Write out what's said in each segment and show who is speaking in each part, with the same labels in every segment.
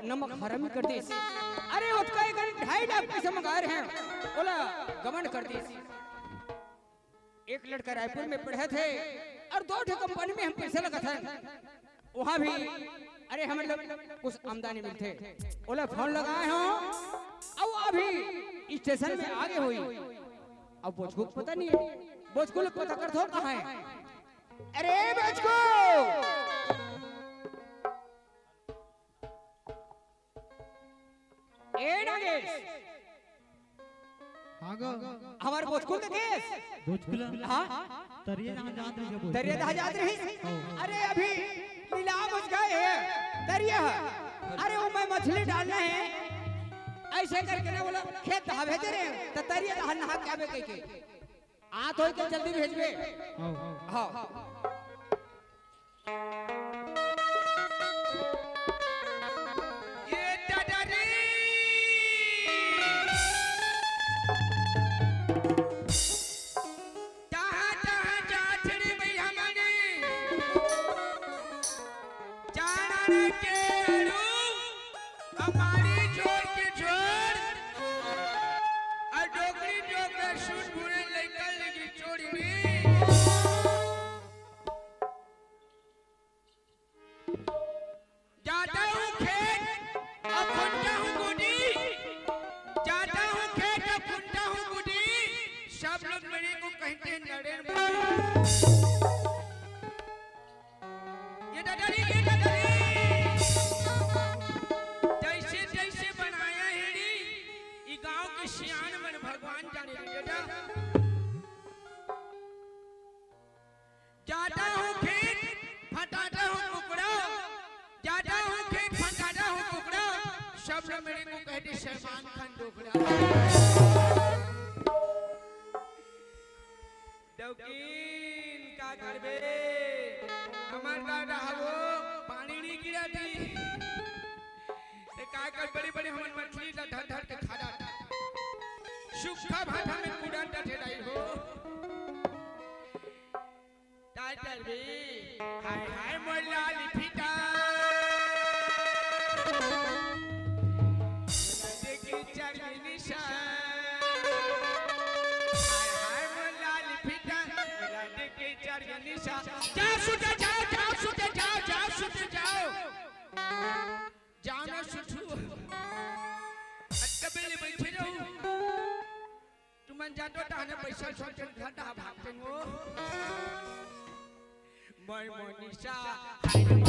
Speaker 1: नमक हरामी कर दी। अरे उसका एक 2.5 लाख पैसे मंगा रहे हैं, बोला गमन कर दी। एक लड़का रायपुर में पढ़े थे और 2 कंपनी में हम पैसे लगा था, वहाँ भी अरे हम लोग कुछ आमदनी मिलते। बोला फोन लगाए हो अब अभी स्टेशन में आगे हुई। अब बोझको पता नहीं है, बोझको लोग पता करते हो कहाँ है। अरे बोझको ए नागेश हमारे बोझकुल का केस
Speaker 2: भोजपुला
Speaker 1: हाँ
Speaker 2: तरिया ना जात रही है
Speaker 1: दरिया दहा जात रही। अरे अभी नीलाम हो गए है दरिया। अरे वो मैं मछली डालना है ऐसे करके ना बोला खेत दहा भेज रहे हैं तो दरिया दहा नहा क्या बे कह के आ तो के जल्दी भेजबे। हां
Speaker 3: दौकीन का करबे हमार दादा हवो पानी नहीं गिरा दी का कर बड़ी बड़ी हमन मछली ला धर धर के खा डाटा सूखा भाटा में कूड़ा डठेलाई हो टाइटल भी हाय हाय मोला लिफिटा देखी चढ़ी निशा जाओ सुटे जाओ जाओ सुटे जाओ जाओ सुटे जाओ जाओ ना सुठू अटकबेले बैठे रहो तुमन जातो ताने पैसा छोटे घाटा भागते हो मैं मोनिशा हाय मैं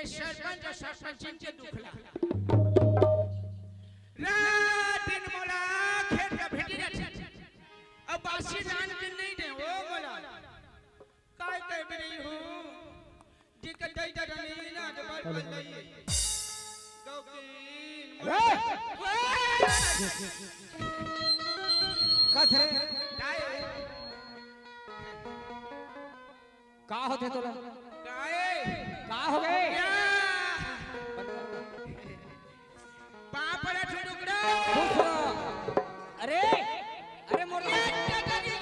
Speaker 3: सरपंच सरपंच के दुखला रात दिन मोला खेत का भेटी रहती अब बासी जान के नहीं दे वो मोला काय कह रही हूं दिक्कत दई दे नहीं ना तो बात बन गई
Speaker 1: कसरे का होते तोला
Speaker 3: काए
Speaker 1: का हो गए
Speaker 3: या पापड़ ठुकड़ा
Speaker 1: खुश रहो। अरे अरे मोर
Speaker 3: ये दादाजी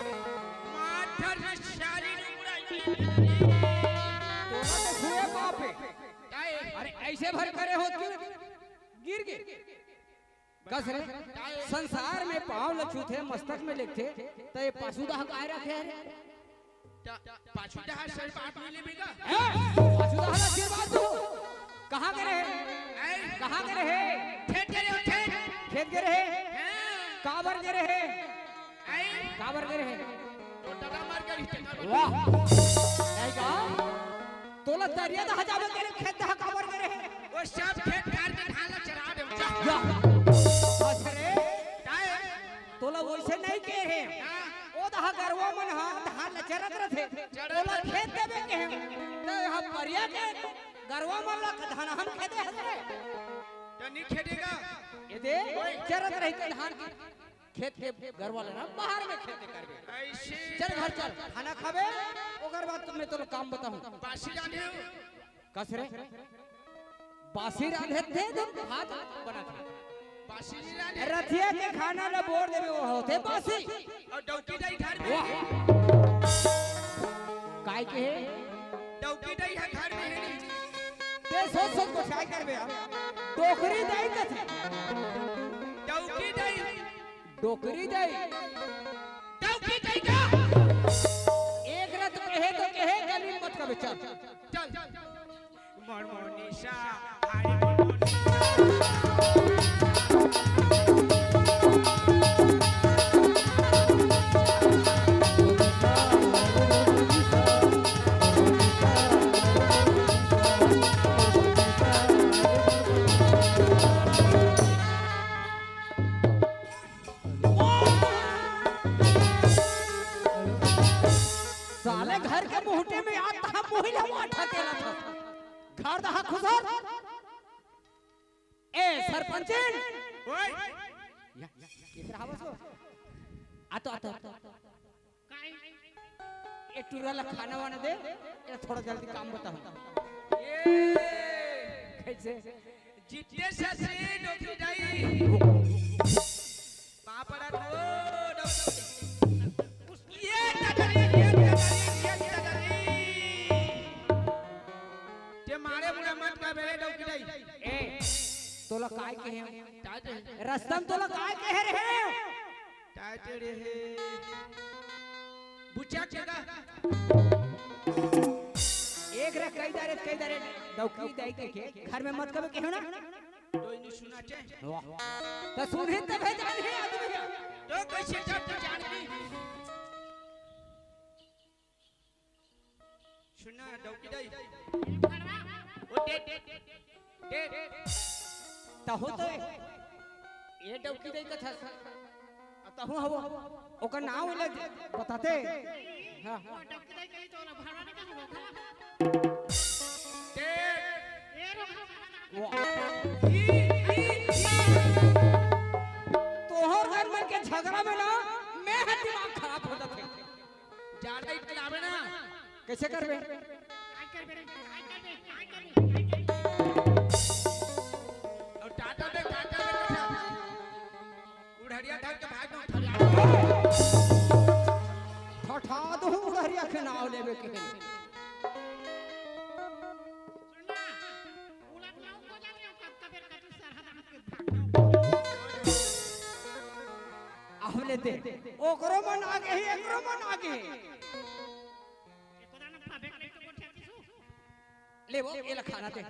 Speaker 3: माथर शारी उड़ाई
Speaker 1: तोला तो छुए बाप है
Speaker 3: काए
Speaker 1: अरे ऐसे भर करे हो क्यों गिर गिर कस रे संसार में पांव लछू थे मस्तक में लिखे तो ये पासुदा काहे रखे है
Speaker 3: पाछू दहा सर बात मिली बिगा
Speaker 1: पासुदा हला आशीर्वाद दो कहां के रहे कहां के रहे
Speaker 3: ठेठ करे ठेठ
Speaker 1: खेत के रहे काबर के रहे
Speaker 3: आई
Speaker 1: काबर के रहे
Speaker 3: तो टका मार के रिश्ते
Speaker 1: वाह नहीं का तोला दरिया दा जावे के खेत दा काबर के रहे
Speaker 3: वो सब खेत कार के ढाला चरा दे
Speaker 1: या अरे
Speaker 3: काए
Speaker 1: तोला वैसे नहीं के रहे ओ दा गरवा मन हा धान चरत रथे तोला खेत देवे के तो यहां परिया के गरवा मन ला धान हम खेते हसे
Speaker 3: तो नहीं खेदेगा
Speaker 1: ये दे चरत रही के धान की खेत के गरवा लेना बाहर में खेते करबे
Speaker 3: ऐसे
Speaker 1: चल घर चल खाना खाबे ओकर बाद तुम्हें तो काम बताऊं
Speaker 3: बासी जाने हो
Speaker 1: कस रे बासी राधे थे तो भात बना थे
Speaker 3: बासी नहीं जाने
Speaker 1: रथिया के खाना न बोर देवे वो होते बासी
Speaker 3: और डौकी दई घर में
Speaker 1: वाह काय के
Speaker 3: डौकी दई है घर में है नहीं
Speaker 1: ते सोच सोच को ट्राई करबे यार टोकरी दई कथे
Speaker 3: डौकी दई
Speaker 1: टोकरी दई
Speaker 3: डौकी दई का
Speaker 1: एक रत कहे तो कहे गली मत कबे चल
Speaker 3: चल मनमोनिशा हाय मनमोनिशा
Speaker 1: साले घर के मोहटे में आता हम महिला माठा केला था घर दहा खुसर ए सरपंचन
Speaker 3: ओए
Speaker 1: इधर आवस हो आतो आतो एक टूरा ला खाना वाना दे ये थोड़ा जल्दी काम बताऊं
Speaker 3: ये
Speaker 1: कैसे
Speaker 3: जितने से डौकी दई पापड़ा तो ये दादाजी ते मारे मुड़ा मत का बेले डौकी दई
Speaker 1: ए तोला काय कहे
Speaker 3: ताते
Speaker 1: रस्तम तोला काय कहे रहे
Speaker 3: ताते रे बुचा केगा
Speaker 1: एक रे कई दारे डौकी दई के घर में मत कबे कहो ना
Speaker 3: कोई नहीं सुना चे
Speaker 1: तो सुनहि त भेजान है आदमी
Speaker 3: तो कैसे जब तो जानती सुना डौकी दई ओ दे
Speaker 1: त हो तो ये डौकी दई कथा तहु हवो ओकर नाम ले बताते हां
Speaker 3: दे
Speaker 1: तोहर घर में के झगड़ा में ना मैं दिमाग खराब हो जाते
Speaker 3: ज्यादा ही चलावे ना
Speaker 1: कैसे करबे
Speaker 3: और टाटा दे कथा उड़हरिया ढक के भाग में
Speaker 1: ठठा दो हरिया के नाव लेबे के आहले दे ओकरो मन आगे ही एकरो मन आगे ले वो ये खाना दे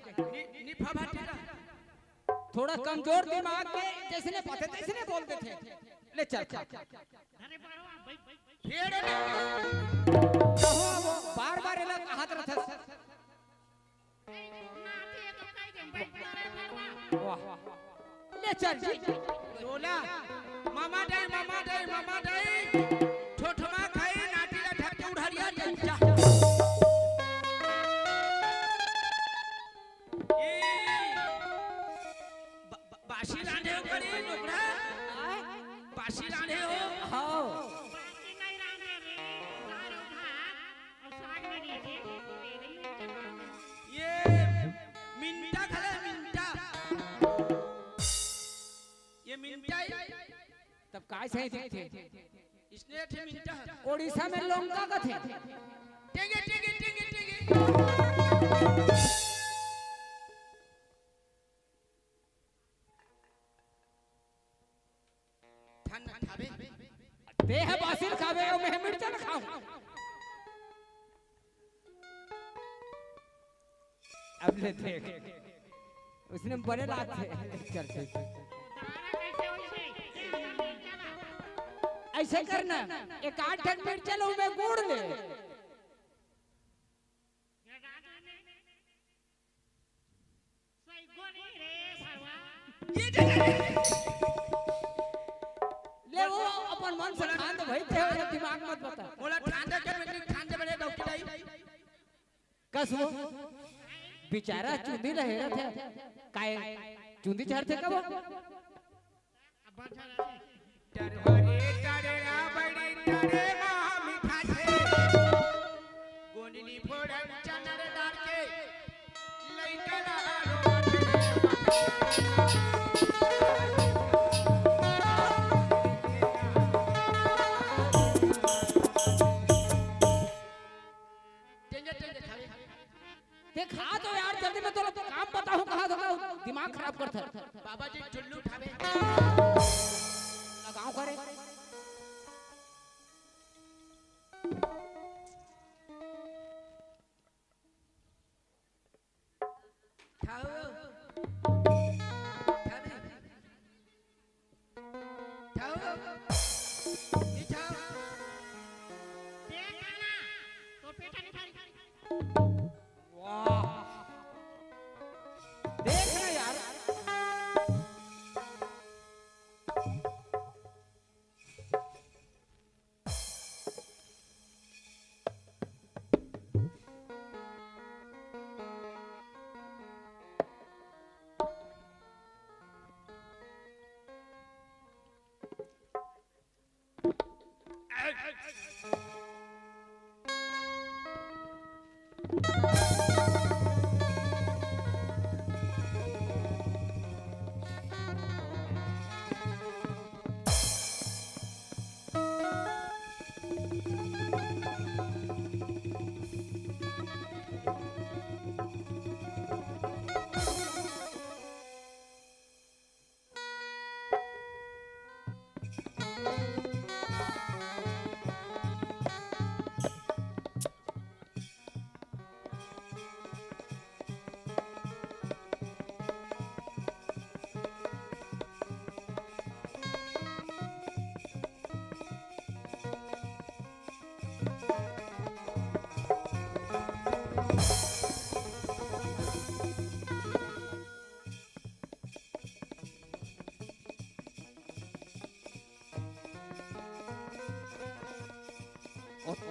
Speaker 3: निफा भाटीला
Speaker 1: थोड़ा कमजोर दिमाग के जैसे ने पते तैसे ने बोलते थे ले चल
Speaker 3: फेर
Speaker 1: कहो वो बार-बार एला कहत रहत वाह ले चल जी
Speaker 3: रोला मामा दई ठोठमा खाई नाटीला ढक के उड़हरिया जा बासी रांधे हो करी नोकरा बासी रांधे हो
Speaker 1: हां काय सही थे
Speaker 3: इसने थे मिनटा
Speaker 1: ओडिशा में लंका का थे
Speaker 3: टेगे टेगे टेगे टेगे थान खावे
Speaker 1: ते है बासिल खावे और मैं मिर्चा न खाऊं अब ले थे उसने बड़े लात थे चल ठीक ऐसे करना एक 8 ठन मिर्चा लो मैं गुड़ ले ले वो अपन मन से खान दे भाई तेरे दिमाग मत बता
Speaker 3: बोला ठांडा के में ठांडे बड़े डॉक्टर आई
Speaker 1: कस वो बेचारा चुंदी रहे थे काय चुंदी चढ़ते कब
Speaker 3: टरहरे टरेरा बड़ी टरे मां मीठा छे गोंडली फोड़न चनर डाल के लइकला
Speaker 1: खा तो यार जल्दी में तो काम बताऊं कहां धोखा दिमाग खराब करता
Speaker 3: बाबा जी चुल्लू उठावे
Speaker 1: लगाओ करे
Speaker 3: खाओ खाओ ये खाओ
Speaker 4: देखना तो पेटा नहीं खारी
Speaker 1: वाह देख ना यार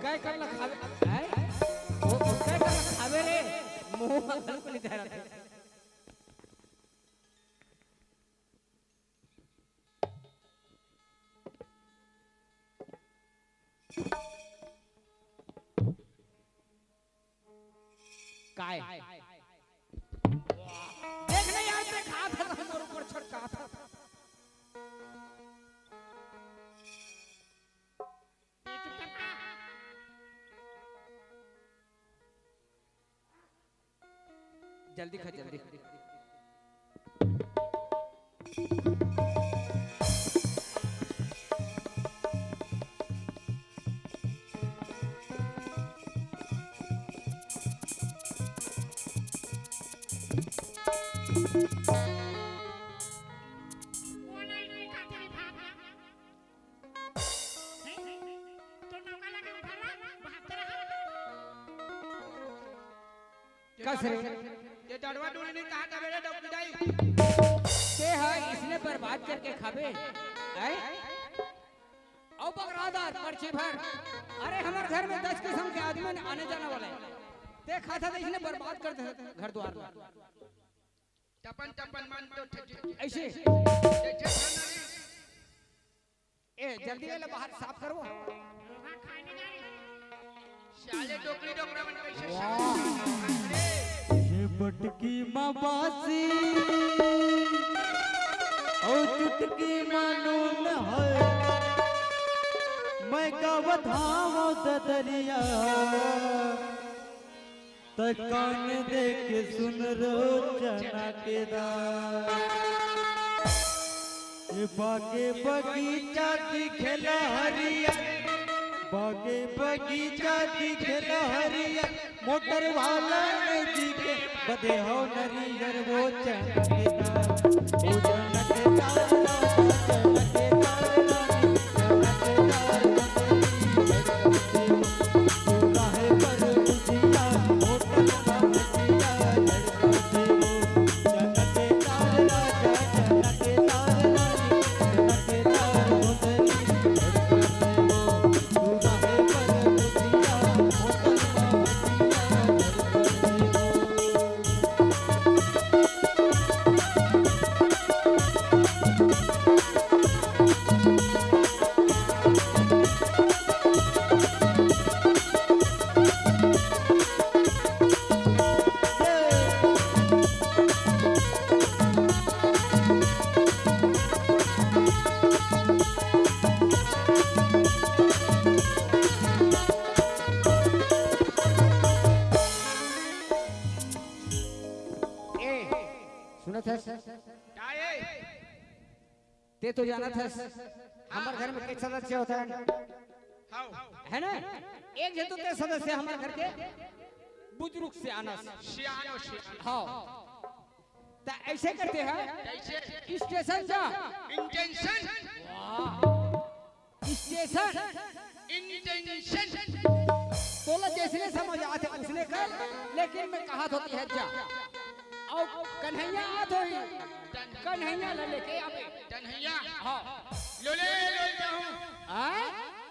Speaker 1: काय करला खावे है वो काय करला खावे रे मुंह बंद को नहीं दे रहा काय देखने यार से खा था मोर ऊपर छटका था जल्दी खा जल्दी
Speaker 4: कौन आई नहीं खाते नहीं भागा नहीं तो नौका लगे उठाला भागते रहा
Speaker 1: कस रे
Speaker 3: ये डरवा डोली ने कहा था मेरे डॉक्टर जाई
Speaker 1: के है इसने बर्बाद करके खावे है औ बगरादार पर्ची भर अरे हमारे घर में 10 किस्म के आदमी आने जाने वाले हैं ते खाता था इसने बर्बाद कर दे घर द्वार
Speaker 3: टपन टपन मन तो ठठी
Speaker 1: ऐसे
Speaker 3: ये जठना
Speaker 1: ए जल्दी ले बाहर साफ करो
Speaker 4: लोहा खाने जा रही
Speaker 3: शाले टोकरी डोकरा मन कैसे
Speaker 1: वाह।
Speaker 2: ये पटकी माँ बासी और चुटकी मालूम है मैं गवधाम दरिया त कान दे के सुन रो चना के दार ये बागे बगीचा दिखला हरिया बागे बगीचा दिखला हरिया मोटर वाला ने जी के बदे हो नरियर वो चना के दार ओ चना के दार
Speaker 3: काहे
Speaker 1: ते तो जाना था हमारे घर में कितने सदस्य होता है
Speaker 3: हाउ
Speaker 1: है ना एक जे तो ते सदस्य हमारे घर के बुजुर्ग से आना
Speaker 3: सियानो से
Speaker 1: हाँ तो ऐसे करते हैं
Speaker 3: कैसे
Speaker 1: स्टेशन जा
Speaker 3: इंटेंशन
Speaker 1: स्टेशन
Speaker 3: इंटेंशन
Speaker 1: बोला जैसे समझ आते उसने कर लेकिन मैं कहा होती है जा और कन्हैया आत होई कन्हैया ले लेके आवे
Speaker 3: कन्हैया
Speaker 1: हां
Speaker 3: लोले लोल जाऊं
Speaker 1: आ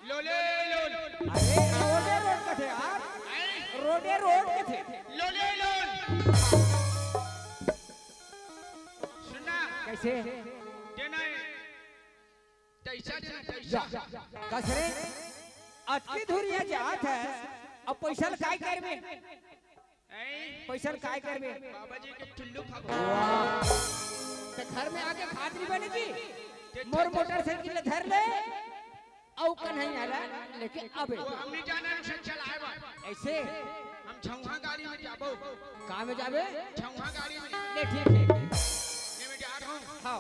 Speaker 3: लोले लोल
Speaker 1: अरे रोडे रोड कथे आप रोडे रोड कथे
Speaker 3: लोले लोल सुना
Speaker 1: कैसे
Speaker 3: देना कैसा देना
Speaker 1: जा
Speaker 3: कैसा
Speaker 1: कसरे अटकी धुरिया जात है अब पैसा काय करबे पैसा काय करबे
Speaker 3: बाबा जी के टुल्लू खा
Speaker 1: तो घर में आके खातरी बनी जी मोर मोटरसाइकिल धर ले औ कन्हैया ला लेके आबे
Speaker 3: वो हमनी जाना से चलाए बा
Speaker 1: ऐसे
Speaker 3: हम छौहा गाड़ी में जाबो
Speaker 1: कहां में जाबे
Speaker 3: छौहा गाड़ी में
Speaker 1: ले ठीक है
Speaker 3: ये में जा रहा हूं
Speaker 1: हां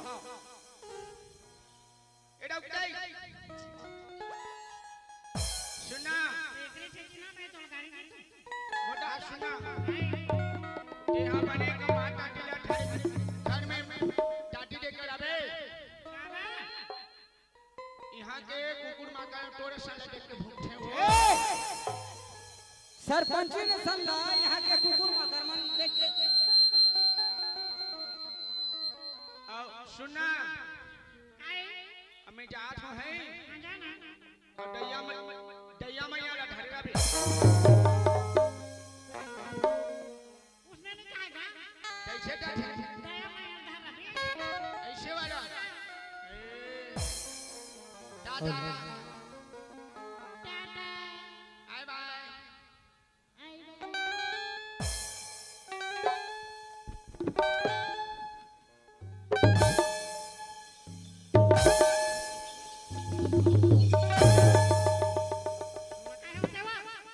Speaker 3: एडा उठाई सुना
Speaker 4: एकरे ठेकना में तो गाड़ी गाड़ी
Speaker 3: मोटा सुना ये हमने का माता टिला ठाई घर में टाटी देकर आवे
Speaker 4: बाबा
Speaker 3: यहाँ के कुकुर माता तोरे साले देख के भूखे हो
Speaker 1: सरपंच ने संदा यहाँ के कुकुर माकर मन देख के
Speaker 3: और सुना
Speaker 4: काहे
Speaker 3: हमें जात हो है
Speaker 4: जाना
Speaker 3: और दैया मैया ला धरेगा भी
Speaker 4: उसने नहीं कहा
Speaker 3: कैसे का
Speaker 4: दया मैं अंधा रही
Speaker 3: ऐसे वाला दादा
Speaker 4: टाटा
Speaker 3: बाय बाय
Speaker 4: आई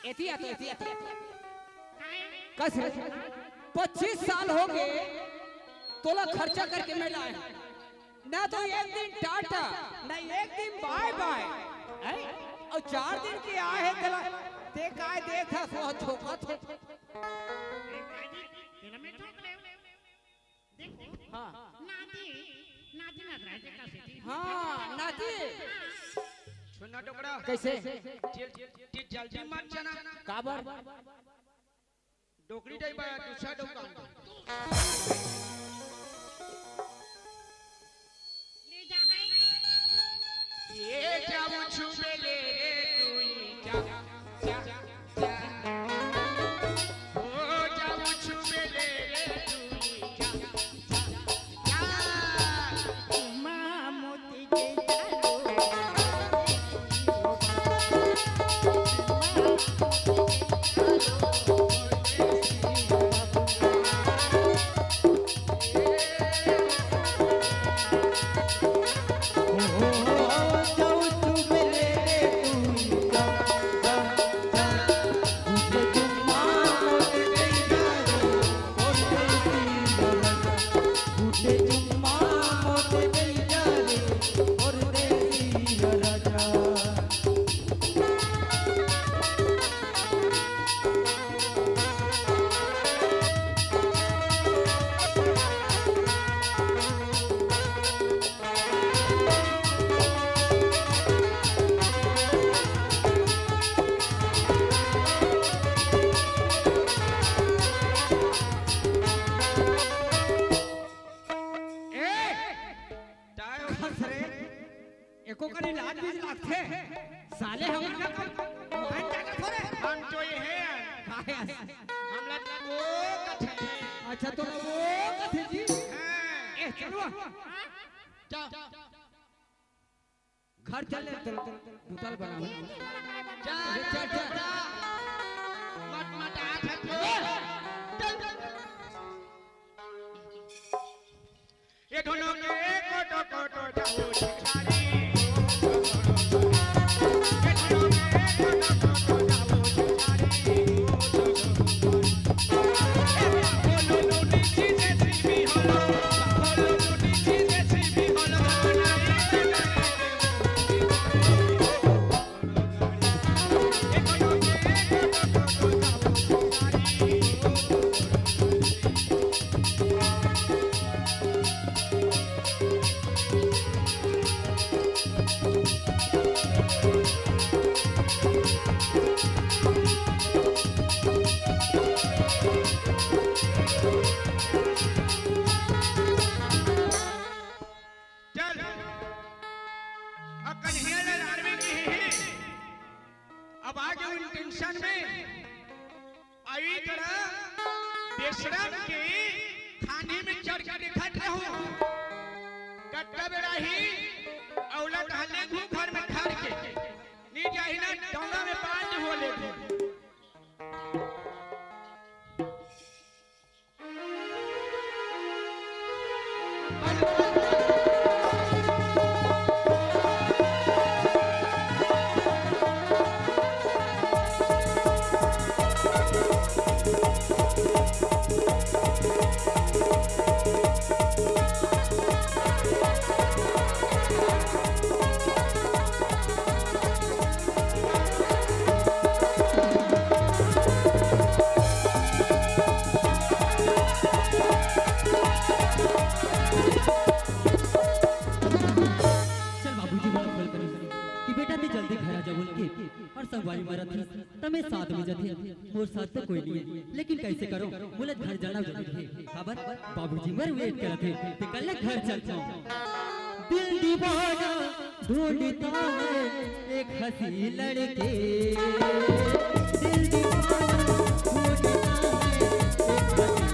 Speaker 1: एती आते एती आते
Speaker 4: काहे
Speaker 1: कस 25 साल हो गए तोला खर्चा करके मैं लाए ना तो एक दिन टाटा ना एक दिन बाय बाय और 4 दिन के आए है तेला ते काय देखा सो छोका थे
Speaker 4: तेरा में ठोक ले देखो
Speaker 1: हां
Speaker 4: नाती नाती ना रहे देखा से
Speaker 1: हां नाती
Speaker 3: सुना टुकड़ा
Speaker 1: कैसे
Speaker 3: जल्दी मत जाना
Speaker 1: काबर
Speaker 3: डोकरी दई बा दूसरा दुकान
Speaker 4: ले जा है
Speaker 3: ये जाऊं छुपे ले रे तू ही जा जा ओ जाऊं छुपे ले रे तू ही जा
Speaker 4: मां मोती के जालो
Speaker 1: काहे आस
Speaker 3: हम लोग वो कथे
Speaker 1: अच्छा तो वो कथे जी
Speaker 3: हां
Speaker 1: ए चलो
Speaker 3: जा
Speaker 1: घर चले होटल बनाओ
Speaker 3: जा
Speaker 1: चल चल
Speaker 3: मत मत आ छो ये दोनों के कोटो कोटो जाओ भिखारी बेशरम के खाने में चढ़ के देखत रहूं कट्टा बेड़ा ही औलत हले घू घर में खड़ के नी जाहि ना डोंगा में पानी हो ले
Speaker 5: तमे साथ में जथे मोर साथ तो कोई नहीं है लेकिन कैसे करो बोले घर जाना जरूरी है खबर बाबूजी मर वेट करत है ते कल घर चल जाओ दिल दीवाना ढूंढता है एक हंसी लड़के दिल दीवाना ढूंढता है एक हंसी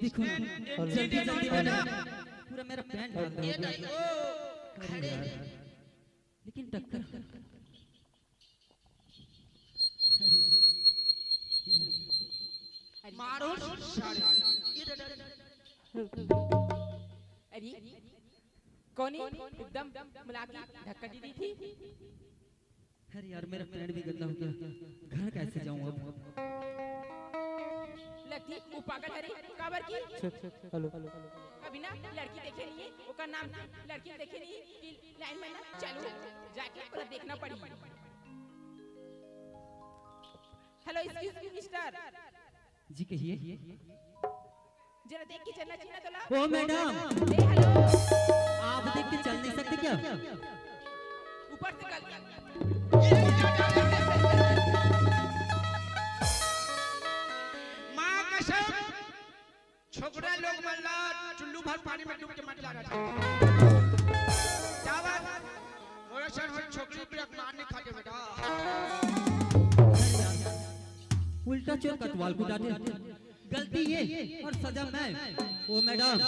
Speaker 5: देखो जल्दी जल्दी बना पूरा मेरा पैंट लेकिन टक्कर
Speaker 3: मारो
Speaker 6: अरे कौन एकदम मुलाकी धक्का दी थी
Speaker 5: अरे यार मेरा पैंट भी गंदा हो गया घर कैसे जाऊं अब
Speaker 6: लगती वो पागल है रे काबर की
Speaker 2: हेलो
Speaker 6: कभी ना लड़की देखे नहीं है उसका नाम लड़की देखे नहीं कि लाइन में ना चलो जाके पूरा देखना पड़ी हेलो एक्सक्यूज मी मिस्टर,
Speaker 5: जी कहिए।
Speaker 6: जरा देख के चलना चाहिए ना तोला।
Speaker 5: ओ मैडम,
Speaker 6: ए हेलो,
Speaker 5: आप देख के चल नहीं सकते क्या?
Speaker 6: ऊपर से गलती।
Speaker 3: माँ कसम, छोकरा लोग मल्ला चुल्लू भर पानी में डूब के मर जा रहा था। जावन, और सर हर छोकरी पे अपमान नहीं खाते बेटा।
Speaker 5: उल्टा चोर कतवाल को डांटे, गलती ये और सजा मैं। ओ मैडम,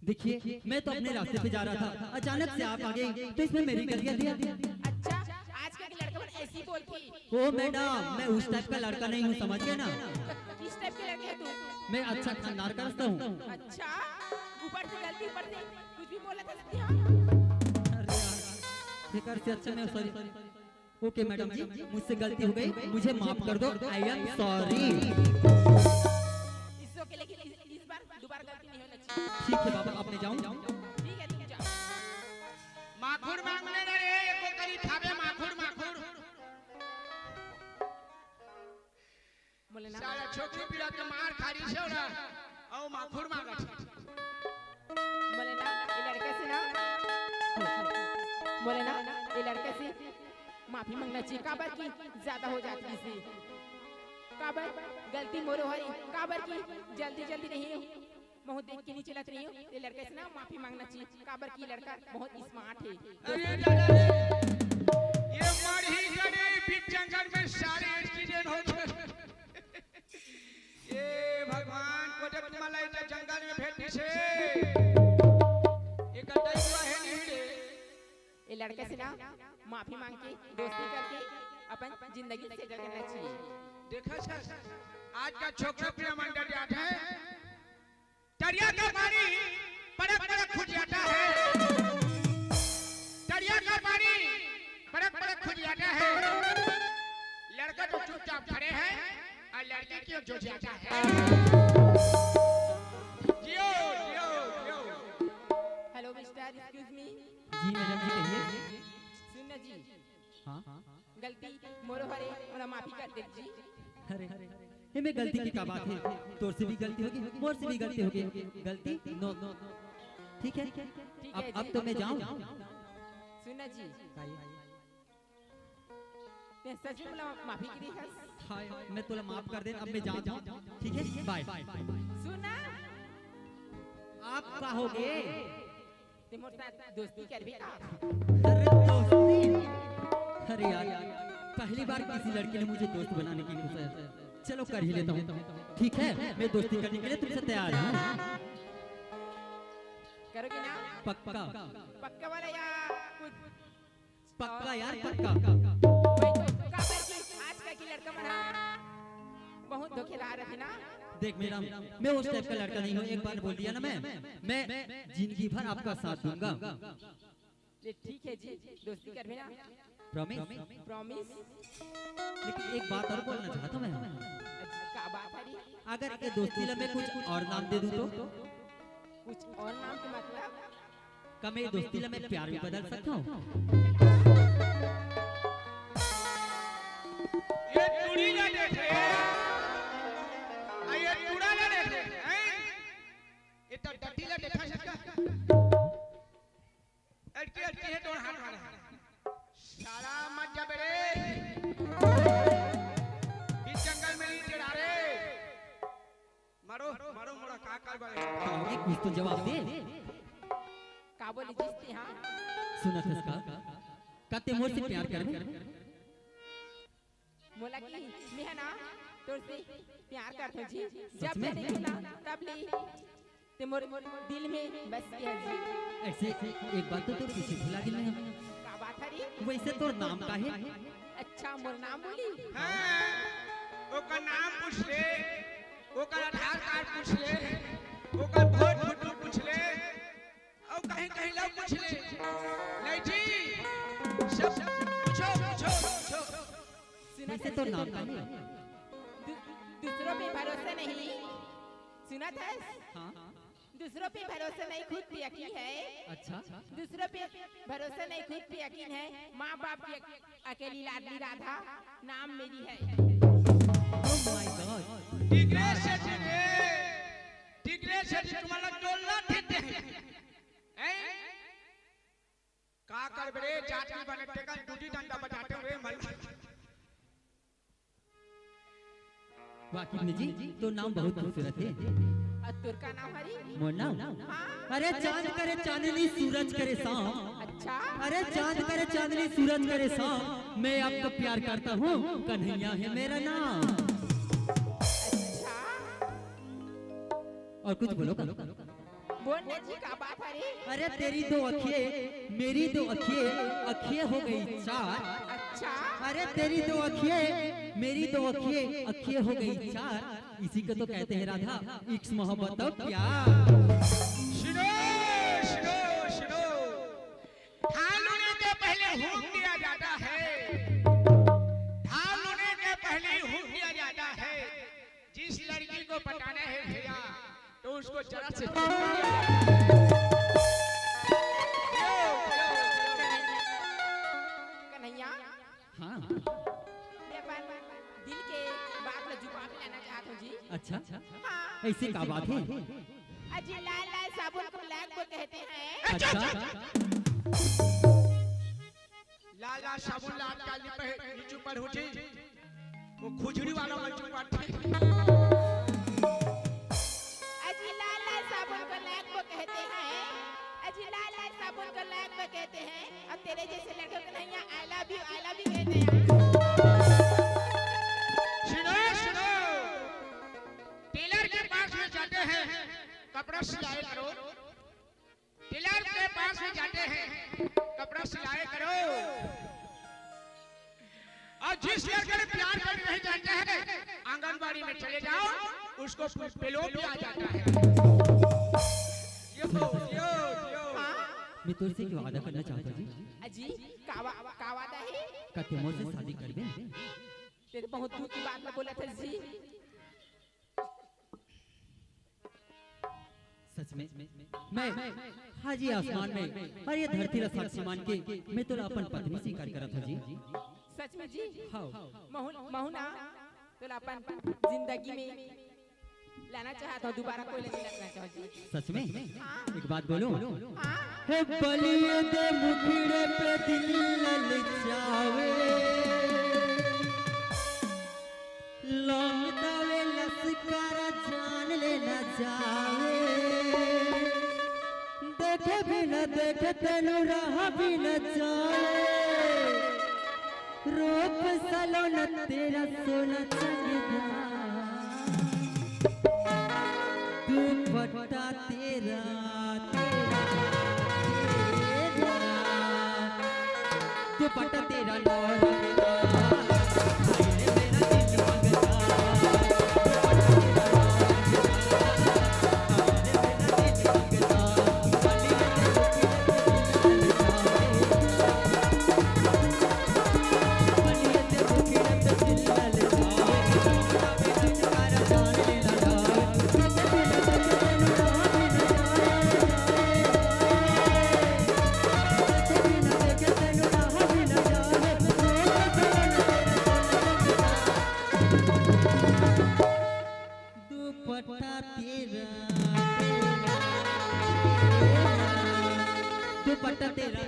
Speaker 5: देखिए मैं तो अपने रास्ते पे जा रहा था, अचानक से आप आ गई तो इसमें मेरी गलतियां थी।
Speaker 6: अच्छा, आजकल के लड़के बन ऐसी बोलती।
Speaker 5: ओ मैडम, मैं उस टाइप का लड़का नहीं हूँ, समझ गए ना?
Speaker 6: किस टाइप के लड़के है तू?
Speaker 5: मैं अच्छा खानदार का रखता हूँ।
Speaker 6: अच्छा, ऊपर से गलती, ऊपर से कुछ भी बोला था सकती हाँ।
Speaker 5: अरे यार, बेकार से अच्छा मैं सॉरी। ओके मैडम जी, मुझसे गलती हो गई, मुझे माफ कर दो। I am sorry.
Speaker 6: इसो के लेकिन इस बार दोबारा गलती नहीं होना चाहिए।
Speaker 5: ठीक है बाबा, आप मैं जाऊँ?
Speaker 6: ठीक है, तुम जाओ।
Speaker 3: माखुर मांगने ना रे, एको करी खावे माखुर माखुर।
Speaker 6: बोले ना,
Speaker 3: साला छोकरी पीड़ा के मार खारी से ना, औ माखुर मांगा थी।
Speaker 6: बोले ना, ये लड़के से ना, बोले ना, ये लड़के से माफी मांगना चाहिए। काबर की ज्यादा हो जाती थी, काबर गलती मोरो हरी, काबर की जल्दी जल्दी नहीं बहुत देख के नहीं चलत रही हूँ। ये लड़के से ना माफी मांगना चाहिए, काबर की लड़का बहुत स्मार्ट है।
Speaker 3: अरे दादा रे, ये मर ही गए बीच जंगल में सारे एक्सीडेंट हो गए। ये भगवान को जब तुम्हारा इतना जंगल में भेटी से ये कटाई हुआ है नहीं रे।
Speaker 6: ये लड़के से ना माफी मांग के दोस्ती करके अपन जिंदगी से करना चाहिए।
Speaker 3: देखा सर, आज का छोकरा प्रिया मंडल जाता है, दरिया का पानी पड़क पड़क खुद जाता है, दरिया का पानी पड़क पड़क खुद जाता है। लड़का तो चुपचाप खड़े हैं और लड़की क्यों जो जाता है। जियो जियो जियो।
Speaker 6: Hello mister, excuse me.
Speaker 5: जी मैडम जी कहिए।
Speaker 6: सुनना जी,
Speaker 5: हाँ,
Speaker 6: गलती मोरो हरे और माफी कर दे जी।
Speaker 5: अरे ये में गलती की क्या बात है? तोर से भी गलती होगी, मोर से भी गलती होगी। गलती नो, ठीक है। अब तो मैं जाऊँ?
Speaker 6: सुनना जी, मैं सच में बोला माफी की दी है।
Speaker 5: हाय, मैं तुला माफ कर दे, अब मैं जाता हूँ, ठीक है? बाय।
Speaker 6: सुना,
Speaker 5: आप कहोगे?
Speaker 6: ते मोर साथ दोस्ती करबे का?
Speaker 5: अरे दोस्ती, अरे यार, पहली बार किसी लड़के ने मुझे दोस्त बनाने की कोशिश, चलो कर ही लेता हूँ, ठीक है? मैं दोस्ती करने के लिए तुमसे तैयार हूँ।
Speaker 6: करोगे ना?
Speaker 5: पक्का
Speaker 6: पक्का वाला या कुछ
Speaker 5: पक्का यार, पक्का।
Speaker 6: वही तो काबर की आजकल की लड़का बना बहुत धोखेबाज है ना।
Speaker 5: देख मेरा, मैं उस टाइप का लड़का नहीं हूँ, एक बार बोल दिया ना मैं जिंदगी भर आपका साथ दूंगा।
Speaker 6: ये ठीक है जी, दोस्ती करबे ना?
Speaker 5: प्रॉमिस?
Speaker 6: प्रॉमिस।
Speaker 5: लेकिन एक बात और बोलना चाहता हूँ मैं,
Speaker 6: का बात है?
Speaker 5: अगर ये दोस्ती ला मैं कुछ और नाम दे दूँ तो?
Speaker 6: कुछ और नाम के मतलब?
Speaker 5: क्या मैं दोस्ती ला मैं प्यार में बदल सकता हूँ?
Speaker 3: ये टूड़ी ना देखे, ये टूड़ा ना देखे, ये तो डटी ला देखा सकता। अटके अटके है तो हाथ मारा, साला मत जा बेरे, बीच जंगल में नहीं चढ़ा रे, मारो मारो मोड़ा का कर बड़े।
Speaker 5: कहोगे कुछ तो जवाब दे।
Speaker 6: का बोली जिसते हाँ?
Speaker 5: सुना था इसका, कहते मोर से प्यार कर में?
Speaker 6: बोला कि मैं है ना तोर से प्यार करता हूँ जी,
Speaker 5: सच
Speaker 6: जब
Speaker 5: में?
Speaker 6: मैं देखूँ ना तब ले ते मोर दिल में बस ये जी।
Speaker 5: ऐसे एक बात तो किसी भुला गिल नहीं हम।
Speaker 6: का बात है रे?
Speaker 5: वैसे तोर नाम का है?
Speaker 6: अच्छा मोर नाम बोली?
Speaker 3: हाँ, ओका नाम पूछ ले, ओका आधार कार्ड पूछ ले, ओका वोट फोटो पूछ ले, और कहीं कहीं लोग पूछ ले, नहीं जी, सब पूछो पूछो पूछो।
Speaker 6: सुना
Speaker 5: वैसे
Speaker 6: था
Speaker 5: तोर नाम का है?
Speaker 6: दूसरों पे भरोसा नहीं, सुना था?
Speaker 5: हाँ,
Speaker 6: दूसरों पे भरोसा नहीं, खुद पे यकीन है।
Speaker 5: अच्छा
Speaker 6: दूसरों पे भरोसा नहीं, खुद पे यकीन है। माँ बाप की अकेली लाडली राधा नाम मेरी है।
Speaker 5: Oh my God.
Speaker 3: डिग्रे से तुम्हारा डोला ठेते हैं का कर बड़े जाति बनते का टूटी डंडा बजाते हुए मल
Speaker 5: वाकिब जी तो नाम बहुत खूबसूरत है।
Speaker 6: और तुर्का नाम हरी
Speaker 5: मोर नाम?
Speaker 6: हाँ।
Speaker 5: अरे चांद करे चांदनी सूरज करे शाम।
Speaker 6: अच्छा
Speaker 5: अरे चांद करे चांदनी सूरज करे शाम, मैं आपको प्यार करता हूँ, कन्हैया है मेरा नाम।
Speaker 6: अच्छा
Speaker 5: और कुछ बोलो।
Speaker 6: बोलने जी का बात हरी।
Speaker 5: अरे तेरी दो अखिए मेरी दो अखिए हो गई चार।
Speaker 6: अच्छा
Speaker 5: अरे तेरी दो अखिए मेरी दो अखिए हो गई चार, इसी को तो कहते हैं राधा इश्क मोहब्बत और प्यार।
Speaker 3: सुनो सुनो सुनो, ढाल होने के पहले हुक्म दिया जाता है, ढाल होने के पहले हुक्म दिया जाता है। जिस लड़की को पटाना है भैया तो उसको जरा से
Speaker 6: कन्हैया
Speaker 5: हाँ
Speaker 6: मैं अपन दिल के बात में जुबान लेना चाहता हूँ जी।
Speaker 5: अच्छा
Speaker 6: हाँ
Speaker 5: ऐसी क्या बात है?
Speaker 6: अजी लाल लाल साबुन को लैक को कहते हैं।
Speaker 5: अच्छा
Speaker 3: लाला साबुन लाल काली पे नीचे पर हो जी वो खुजड़ी वाला मंचू पाटे।
Speaker 6: अजी लाल लाल साबुन को लैक को कहते हैं। अजी लाल लाल साबुन को लैक को कहते हैं। अब तेरे जैसे लड़के को नहीं आई लव यू कहते हैं।
Speaker 3: सुनो सुनो, टेलर के पास में जाते हैं कपड़ा सिलाई करो, टेलर के पास में जाते हैं कपड़ा सिलाई करो, और जिस लड़के ने प्यार करके नहीं जानता है आंगनबाड़ी में चले जाओ, उसको पेलो भी आ जाता है। यो यो यो
Speaker 5: मैं तुझसे एक वादा करना चाहता जी।
Speaker 6: अजी का वादा है?
Speaker 5: कते मोर से शादी कर दे।
Speaker 6: तेरे बहुत दूर की बात में बोला था जी।
Speaker 5: सच में मैं हाजी आसमान में और ये धरती र साक्षी मान के मैं तो अपन पत्नी स्वीकार करा था जी।
Speaker 6: सच में जी?
Speaker 5: हाँ
Speaker 6: महुना तो अपन जिंदगी में लाना चाहता हूँ, दोबारा कोई नहीं लगना चाहता जी।
Speaker 5: सच में एक बात बोलूं?
Speaker 6: हाँ
Speaker 5: हे बलिए दे मुखड़े पे दिल ललचावे, लौंग दावे लसकारा जान लेना जावे, देखे भी न देखे तेनु रहा भी न जाए, रूप सलोना तेरा सोना चंगा, दुपट्टा तेरा दुपट्टा तेरा लौरा मेरा, आईने मेरा दिल मंगता, दुपट्टा तेरा लौरा मेरा, आईने मेरा दिल मंगता, बलिए दे मुखड़े पे दिल ललचावे, बलिए दे मुखड़े पे दिल ललचावे, लौंगा जान लेना जाए, देखे भी न देखे तेनु रहा भी न दुपट्टा तेरा दुपट्टा तेरा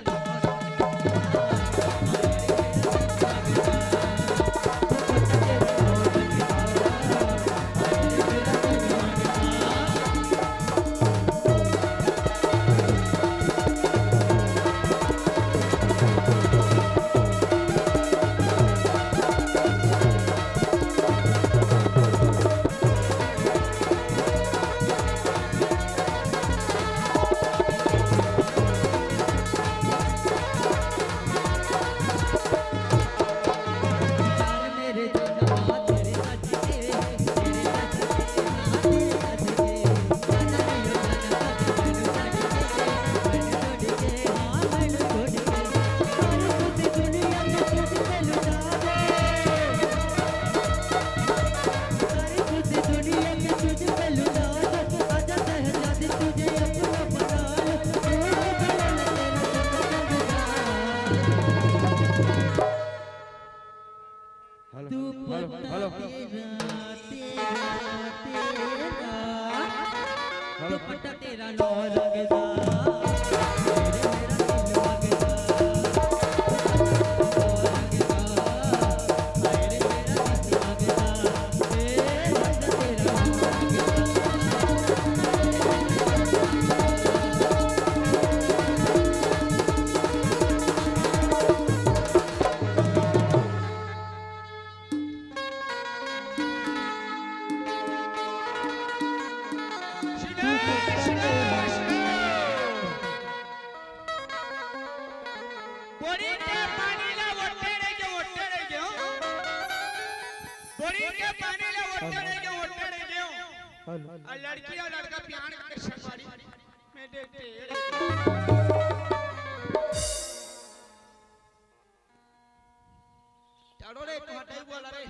Speaker 3: टाड़ो रे तू हटाई बोला रे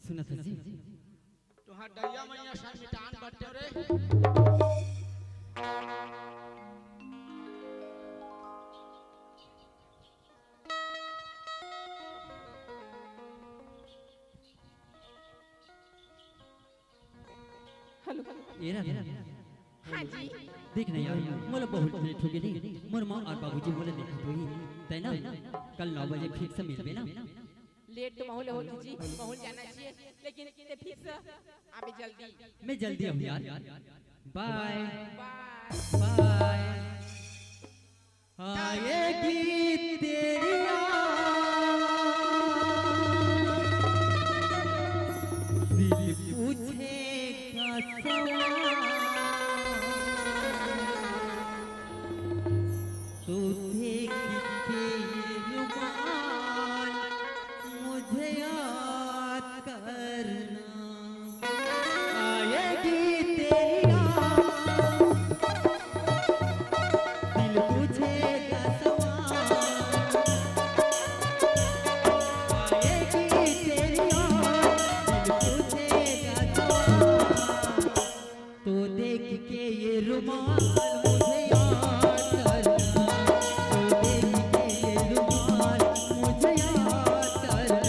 Speaker 5: सुना था जी
Speaker 3: तू हटाइया मैया सा मिटान बट्टे रे
Speaker 6: हेलो
Speaker 5: ये रहा
Speaker 6: हाँ जी
Speaker 5: देख ना यार मोला बहुत लेट हो गई मोर माँ और बाबूजी बोले देखा तो ही तय ना कल 9 बजे फिक्स से मिलबे ना
Speaker 6: लेट तो माहौल होती जी माहौल जाना चाहिए लेकिन इतने फिक्स अभी जल्दी
Speaker 5: मैं जल्दी आऊँ यार बाय
Speaker 6: बाय
Speaker 5: बाय आएगी तेरी याद दिल पूछेगा सवाल तू देख के ये रुमाल मुझे याद करना आएगी तेरी याद दिल पूछेगा सवाल आएगी तेरी याद दिल पूछेगा सवाल तो देख के ये रुमाल मुझे याद करना तो देख के ये रुमाल मुझे याद करना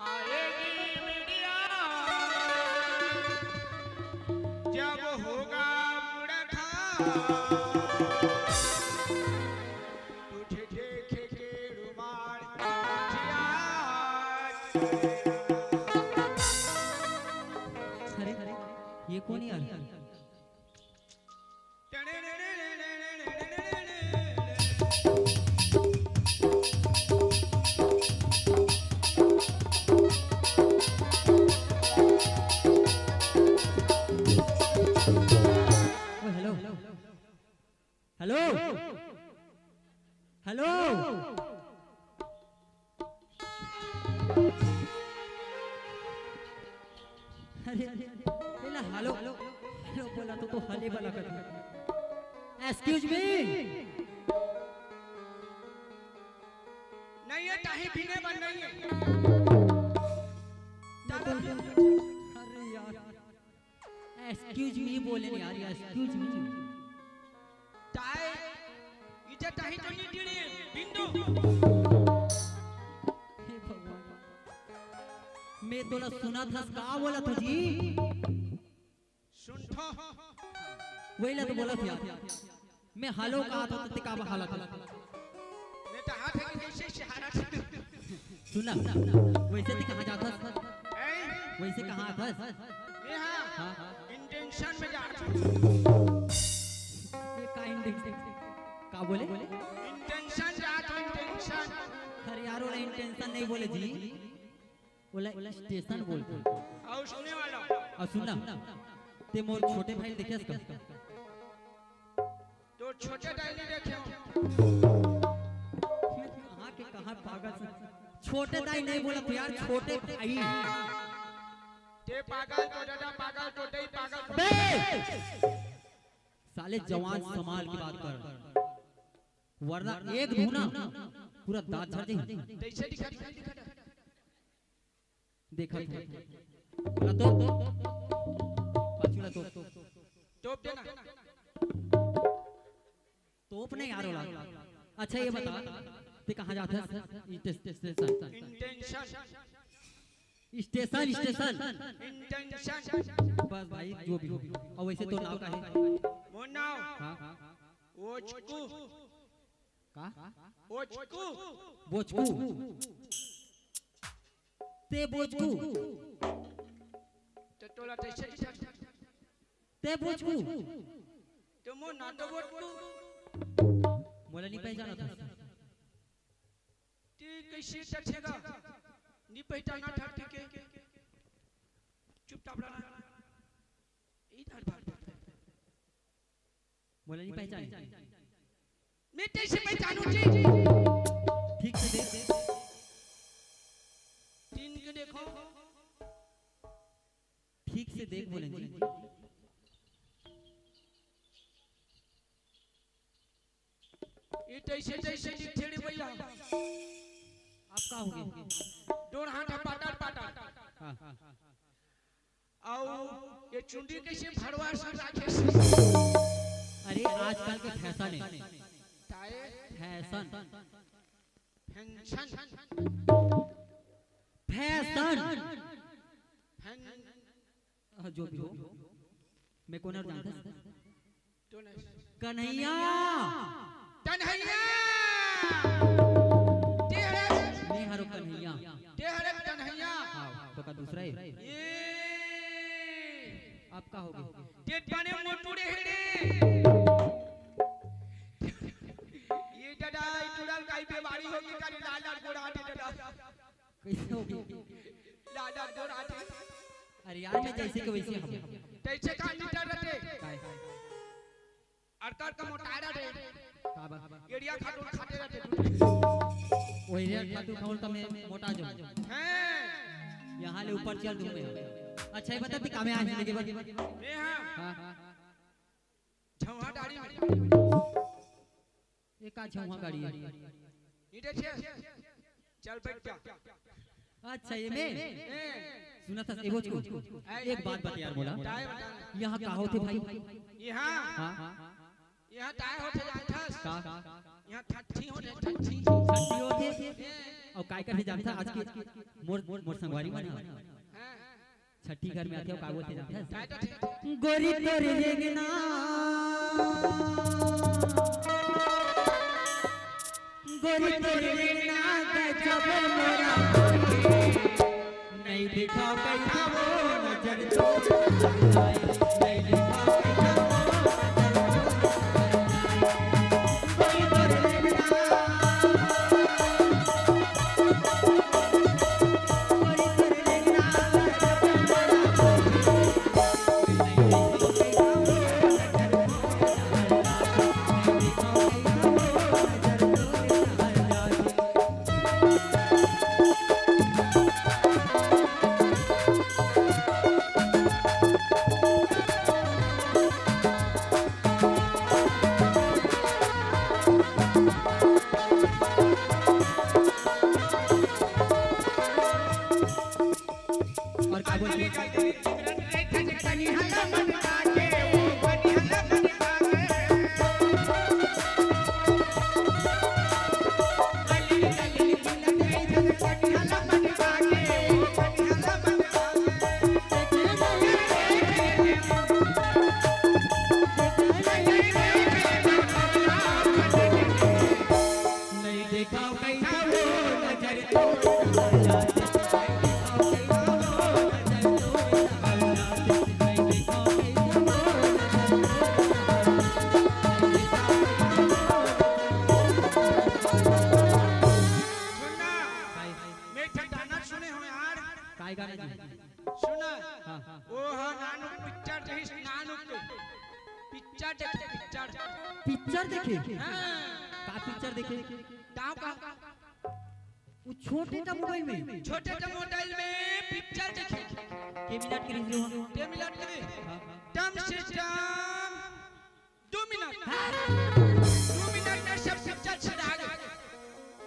Speaker 3: आएगी मीडिया जब होगा मुड़ठा तुझे देखे के रुमाल
Speaker 5: अरे ये कौन यार ओ हेलो हेलो हेलो अरे बोला हेलो हेलो बोला तो हले वाला कर एक्सक्यूज मी
Speaker 3: नहीं है टाही पीने बन रही है
Speaker 5: अरे यार एक्सक्यूज मी बोले नहीं यार एक्सक्यूज मी
Speaker 3: टाई इधर टाही तो नहीं गिरी है बिंदु
Speaker 5: हे भगवान मैं तो ना सुना था का बोला तुझी
Speaker 3: सुनठो
Speaker 5: वही ला तो बोला था मैं हालो कहा था तो का हालत था
Speaker 3: मैं तो हाथ है कि कैसे सहारा
Speaker 5: सुना वैसे तो कहाँ जाता
Speaker 3: ऐ
Speaker 5: वैसे कहाँ था
Speaker 3: मैं हाँ
Speaker 5: हाँ
Speaker 3: इंटेंशन में जा रहा हूँ
Speaker 5: ये काइंड का बोले
Speaker 3: इंटेंशन जा रहा हूँ इंटेंशन
Speaker 5: अरे यार वाला इंटेंशन नहीं बोले जी बोला स्टेशन बोलते
Speaker 3: और सुनने वाला
Speaker 5: और सुनना ते मोर छोटे भाई देखे इसका
Speaker 3: तो छोटे डायरी देखे हो
Speaker 5: कहाँ के कहाँ पागल से छोटे दाई नहीं बोला तो यार छोटे भाई
Speaker 3: ते पागल तो दादा पागल तो दई पागल
Speaker 5: बे साले जवान समाल की बात कर वरना एक धूना पूरा दांत झड़ जाए
Speaker 3: कैसे दिखा
Speaker 5: देखा बोला तो पाछुला तो
Speaker 3: टोप देना
Speaker 5: तोप नहीं यार वाला अच्छा ये बता ते कहाँ जाता है station
Speaker 3: intention
Speaker 5: station station
Speaker 3: intention
Speaker 5: बस भाई जो भी हो और वैसे तो नाव का है
Speaker 3: मोर नाम
Speaker 5: हाँ
Speaker 3: ओचकू
Speaker 5: का
Speaker 3: ओचकू
Speaker 5: बोचकू ते बोझकू
Speaker 3: तो तोला तैसे दिखा
Speaker 5: ते बोझकू
Speaker 3: तो मो ना तो बोल तू
Speaker 5: मोला नहीं पहचाना था
Speaker 3: ती कैसे टचेगा नहीं पहचाना था ठीक है चुपचाप रहना इधर भाग
Speaker 5: मोला नहीं पहचाने
Speaker 3: मैं कैसे पहचानूं जी
Speaker 5: ठीक से देख
Speaker 3: तीन के देखो
Speaker 5: ठीक से देख बोले जी
Speaker 3: ये तैसे तैसे दिखते रे भैया
Speaker 5: आप का होगे
Speaker 3: दोन हाथ पाटा पाटा
Speaker 5: हां
Speaker 3: आओ ये चुंडी कैसे भरवा सब राखे
Speaker 5: अरे आजकल के फैशन है
Speaker 3: ताए
Speaker 5: फैशन
Speaker 3: फंक्शन
Speaker 5: फैशन
Speaker 3: फन
Speaker 5: जो भी हो मैं कौन और जानता
Speaker 3: तो नहीं
Speaker 5: कन्हैया
Speaker 3: कन्हैया
Speaker 5: मैं हरो कन्हैया
Speaker 3: तेरे कन्हैया
Speaker 5: हाँ तो का दूसरा है
Speaker 3: ये
Speaker 5: आप का होगे
Speaker 3: डेट पाने मोटू रे हेड़े ये दादा इतुड़ल काई पे बाड़ी होगी का लाल लाल गोड़ा आटे दादा
Speaker 5: कैसे होगी
Speaker 3: लाल लाल गोड़ा आटे
Speaker 5: अरे यार मैं जैसे के वैसे हम
Speaker 3: कैसे का लीटर रहते
Speaker 5: काय
Speaker 3: अरकार का मोटा रहते
Speaker 5: का बा
Speaker 3: एरिया खाटून खाते रहते
Speaker 5: वही रे खातू खाऊं तो मैं मोटा जो
Speaker 3: हैं
Speaker 5: यहाँ ले ऊपर चल दूं मैं अच्छा ये बता ती कामे आए लगे बा
Speaker 3: मैं हां
Speaker 5: हां
Speaker 3: झवा दाढ़ी में
Speaker 5: एक का छवा गाड़ी है
Speaker 3: नीचे छे चल बैठ जा
Speaker 5: अच्छा ये मैं सुना था एगो को एक बात बता यार बोला
Speaker 3: टाइम बता
Speaker 5: यहाँ का होते भाई
Speaker 3: यहां
Speaker 5: हां
Speaker 3: यहां टाइम होते जाथस
Speaker 5: का
Speaker 3: यहां ठट्ठी होते ठट्ठी
Speaker 5: छठी होते और काय कर जानता आज की मोर मोर संगवारी बना
Speaker 3: हैं
Speaker 5: छठी घर में आते हो का बोलते जानता
Speaker 3: टाइट
Speaker 5: गोरी तोरे रेगना गोरी तोरे रेगना गजब मोरा नहीं देखा कैसा वो नजर तो आए नहीं देखा कैसा वो नजर तो आए गोरी तोरे रेगना गोरी तोरे रेगना और क्या बोलते नहीं देखा कैसा वो नजर तो नहीं देखा कैसा वो
Speaker 3: सुनना मैं ठटाना सुने हो यार
Speaker 5: काय गाने जी
Speaker 3: सुना
Speaker 5: हां
Speaker 3: ओ हां नानु पिक्चर जही नानु के पिक्चर देखे
Speaker 5: पिक्चर देखे
Speaker 3: हां
Speaker 5: का पिक्चर देखे
Speaker 3: दाव का
Speaker 5: वो छोटे सा मोबाइल में
Speaker 3: छोटे से मोबाइल में पिक्चर देखे
Speaker 5: के मिनट के रिव्यू हो
Speaker 3: 2 मिनट के
Speaker 5: हां
Speaker 3: टर्म सिस्टम 2 मिनट 2 मिनट में सब पिक्चर चला गया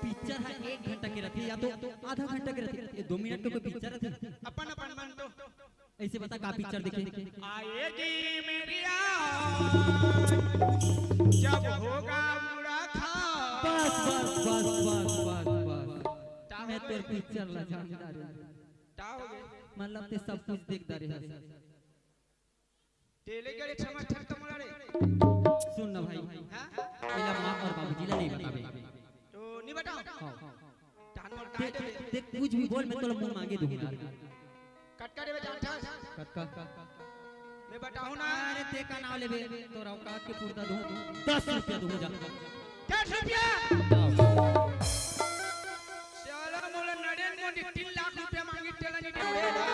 Speaker 5: पिक्चर है 1 घंटा के रहती है या तो आधा घंटा के रहती है 2 मिनट का कोई पिक्चर रहती है
Speaker 3: अपन अपन मन तो
Speaker 5: ऐसे बता का पिक्चर देखे
Speaker 3: आएगी मेरी आवाज़ जब होगा बुरा खा
Speaker 5: बस बस बस बस बस बस मैं तेरे पिक्चर ला जानता रे
Speaker 3: ता हो गए
Speaker 5: मतलब ते सब कुछ देखता रहे
Speaker 3: तेले गरे क्षमा ठक तमला रे
Speaker 5: सुन ना भाई
Speaker 3: हां
Speaker 5: एला मां और बाबूजी ला नहीं बतावे
Speaker 3: तो नहीं बताओ
Speaker 5: हां
Speaker 3: ताना मोर काहे दे
Speaker 5: देख कुछ भी बोल मैं तोला मुंह मांगे दूंगा
Speaker 3: कटका देवे जानता
Speaker 5: कक्का
Speaker 3: ले बताऊं ना
Speaker 5: अरे ते का नाम लेबे तोरा औकात के पुरता दूं 10 रुपया दूं जा
Speaker 3: 10 रुपया साला मोला नरेंद्र मोदी 3 लाख रुपया मांगी तेला नहीं देवेला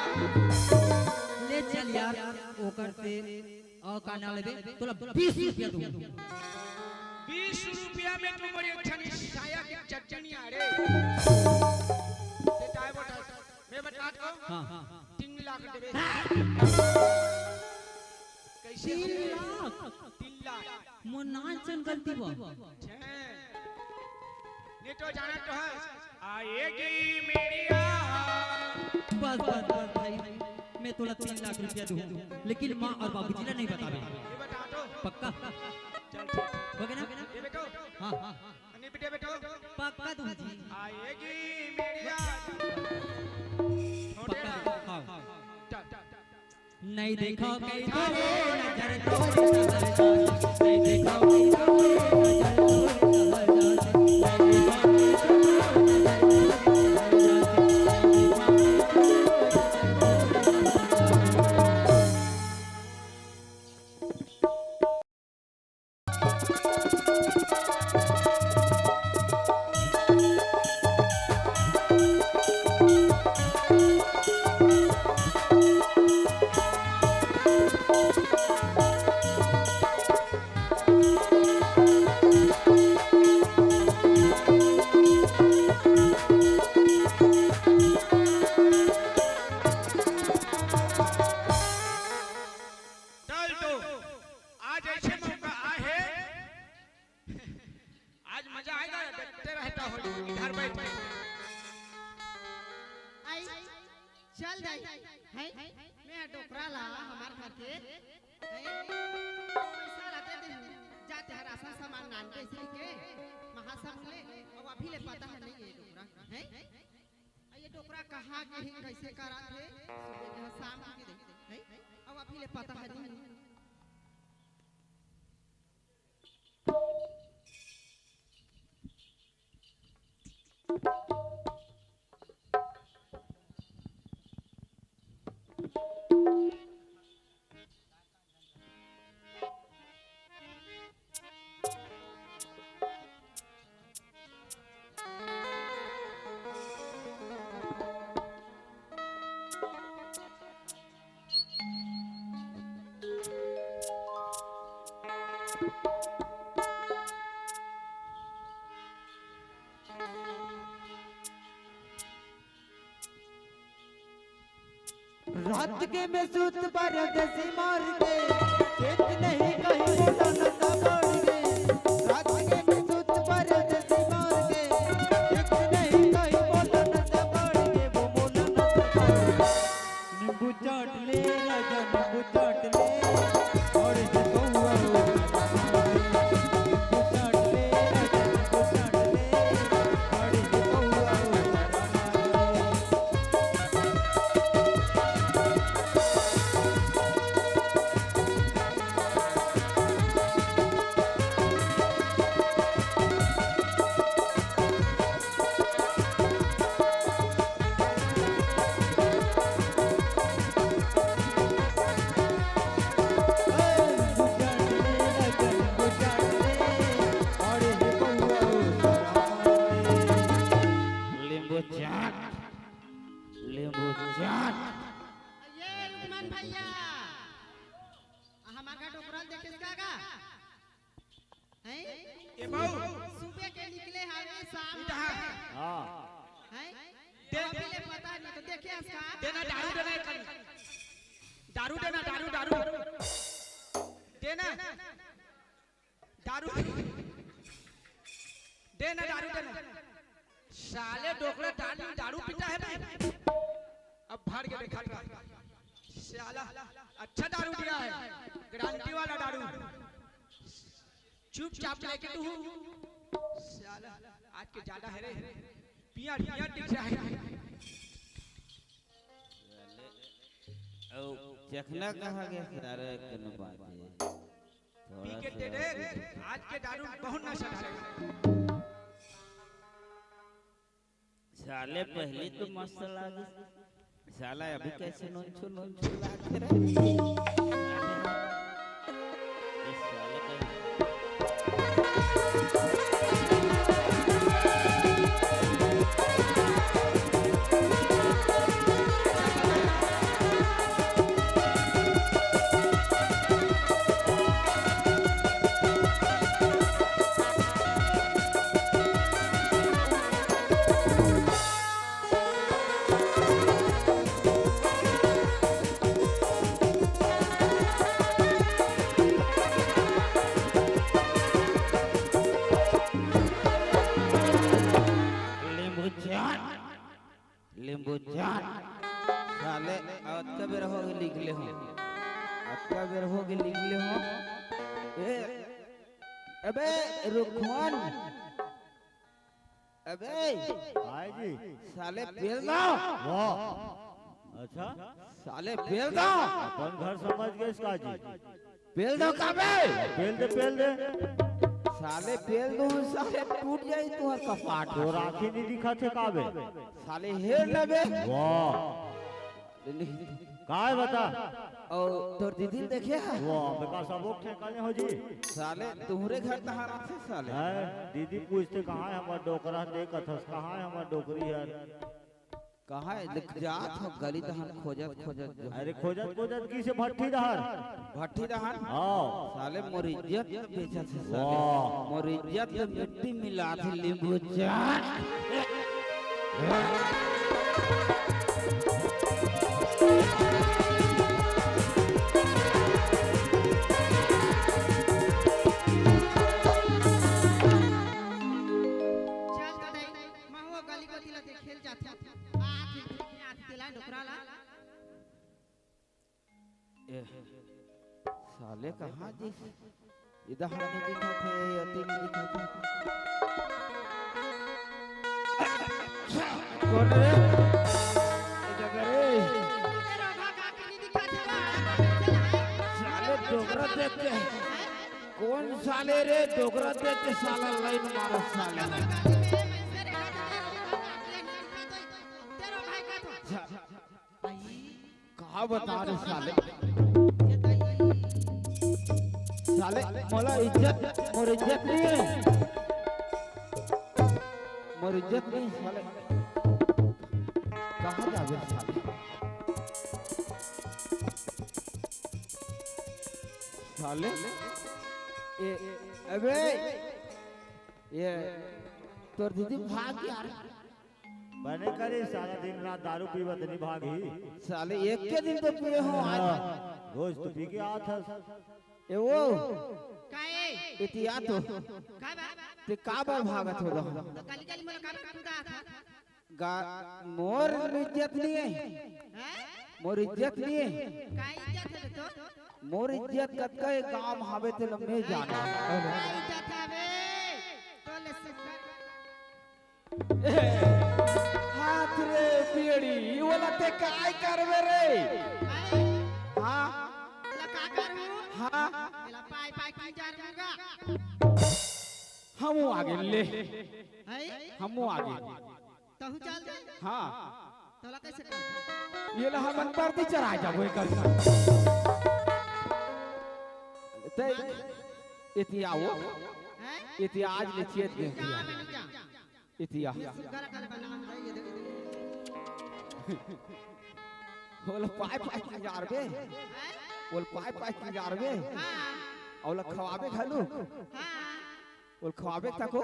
Speaker 5: ले चल यार ओकर से और का नाम लेबे तोला 20 रुपया दूं
Speaker 3: 20 रुपया में तुम मोरी छनी साया की चटनी आ रे ते टाइम बता मैं बता दो
Speaker 5: हां
Speaker 3: 3 लाख देवे कैसे
Speaker 5: 3 लाख
Speaker 3: 3 लाख
Speaker 5: मोर नाचन गलती बा
Speaker 3: नहीं तो जाना तो है आएगी मेरी
Speaker 5: बस भाई मैं तोला 3 लाख रुपया दूं लेकिन मां और बाबूजी ने नहीं बतावे
Speaker 3: ये बता दो
Speaker 5: पक्का
Speaker 3: चल ठीक
Speaker 5: हो गया ना
Speaker 3: ये बेटो
Speaker 5: हां
Speaker 3: नहीं बेटे बेटो
Speaker 5: पक्का दूं जी
Speaker 3: आएगी मेरी
Speaker 5: पक्का हां
Speaker 3: चल
Speaker 5: नहीं देखो कई तोरे नजर तोरे नहीं देखो कई तोरे नजर तोरे
Speaker 4: चल जाई है मैं डोकरा ला हमार घर के पैसा लाते दे जाते हर आसा सामान नान के इसलिए के महासम ले अब अभी ले पता है नहीं ये डोकरा है ये डोकरा कहां के है कैसे करा थे सुबह के शाम के दे है अब अभी ले पता है नहीं
Speaker 2: रात के में सूत पर दसी मार के खेत नहीं कहीं मोला नशा बढ़ गए रात के में सूत पर दसी मार के खेत नहीं कहीं मोला नशा बढ़ गए वो मोला नशा बढ़ गए नींबू चाट ले राजा नींबू चाट ले और से बहुआ नींबू चाट ले राजा नींबू चाट ले और से बहुआ
Speaker 4: ये उस्मान भैया हमारा डोकरा देखे का है
Speaker 3: ये बहु
Speaker 4: सुबह के निकले हवे शाम
Speaker 3: इधर
Speaker 4: है अभी ले पता नहीं तो देखे इसका
Speaker 3: देना दारू देना एक दारू देना दारू दारू देना दारू देना दारू देना साले डोकरा दारू दारू पीता है भाई अब भर के देखा साला अच्छा दारू दिया है गारंटी वाला दारू चुपचाप लेके तू साला आज के ज्यादा है रे पिया पिया दिख रहा है
Speaker 7: औ चखना कहाँ गया किनारे कन बात है
Speaker 3: पी के दे दे आज के दारू बहुत नशा है
Speaker 7: साले पहले तो मस्त लागे साला अभी कैसे नोंचो लागे रे इस साले का लींबू जान साले आज का बेर हो गए लिख ले हो आज का बेर हो गए लिख ले हो ए अबे रुकमान अबे
Speaker 2: हाय जी
Speaker 7: साले पेल दो
Speaker 2: वाह अच्छा
Speaker 7: साले पेल दो
Speaker 2: अपन घर समझ गए इसका जी
Speaker 7: पेल दो काबे
Speaker 2: पेल दे
Speaker 7: साले पेल दो साले टूट जाई तोहर कपाट
Speaker 2: तो राखी नहीं दिखा थे काबे
Speaker 7: साले हेर लबे
Speaker 2: वाह काय बता
Speaker 7: और तोर दीदी देखे है
Speaker 2: वाह बेका सब लोग ठेकाने हो जी
Speaker 7: साले तुम्हारे घर कहाँ रखे साले
Speaker 2: है दीदी पूछते कहाँ है हमारा डोकरा देख अथस कहाँ है हमारा डोकरी यार
Speaker 7: कहाँ है दिख जात हो गली दहन खोजत खोजत जो
Speaker 2: अरे खोजत की से भट्टी दहर
Speaker 7: भट्टी दहन
Speaker 2: हाँ
Speaker 7: साले मोर इज्जत बेचा थे साले
Speaker 2: वाह
Speaker 7: मोर इज्जत में मिट्टी मिला थे लींबू जान
Speaker 4: चल गदई महू गली को तिला खेल जाथे आ तिला डोकरा ला
Speaker 7: साले कहाँ जी इधर नहीं दिखा थे अति नहीं दिखा थे कौन रे इधर रे
Speaker 4: तेरा भागा के नहीं दिखा थे बा
Speaker 7: साले डोकरा देख के कौन साले रे डोकरा देख के साला लाइन मारो साले
Speaker 4: तेरा भाई का तो
Speaker 7: कहाँ बता रहे साले साले मोला इज्जत मोर इज्जत नहीं है मोर इज्जत नहीं साले कहाँ जावे साले साले ये अबे ये तोर दीदी भाग यार
Speaker 2: बने करे सारा दिन रात दारू पीवत नहीं भागी
Speaker 7: साले एक के दिन तो पिए हो आज
Speaker 2: रोज तो पी के आता
Speaker 7: ए वो
Speaker 4: काए
Speaker 7: इतिया तो
Speaker 4: का बा
Speaker 7: ते का बार भागत हो रहा
Speaker 4: तो गली गली में का खुदा था
Speaker 7: गा मोर इज्जत नहीं है
Speaker 4: हैं
Speaker 7: मोर इज्जत नहीं है
Speaker 4: का इज्जत है तो
Speaker 7: मोर इज्जत कत का एक गांव हावे ते लम्बे जाना
Speaker 4: का इज्जत है बे तो ले से
Speaker 7: हाथ रे पीड़ी वाला ते काय करबे रे
Speaker 4: काए
Speaker 7: हां
Speaker 4: ला का करू
Speaker 7: हां
Speaker 4: ला पाई पाई की जा रहूंगा
Speaker 7: हम आगे ले
Speaker 4: है
Speaker 7: हम आगे
Speaker 4: तहु चल जा
Speaker 7: हां
Speaker 4: तो ला कैसे कर
Speaker 7: ये ला हमन पर दी चढ़ा जाबो कर ते इतिया वो
Speaker 4: हैं
Speaker 7: इतिया आज ले चेत दे
Speaker 4: जा मैंने जा
Speaker 7: इतिया
Speaker 4: सुगर कर बना है ये देख
Speaker 7: होल पाई पाई की यार बे होल पाई पाई की यार बे
Speaker 4: हां
Speaker 7: औला खवाबे घलू
Speaker 4: हां
Speaker 7: ओल खवाबे तको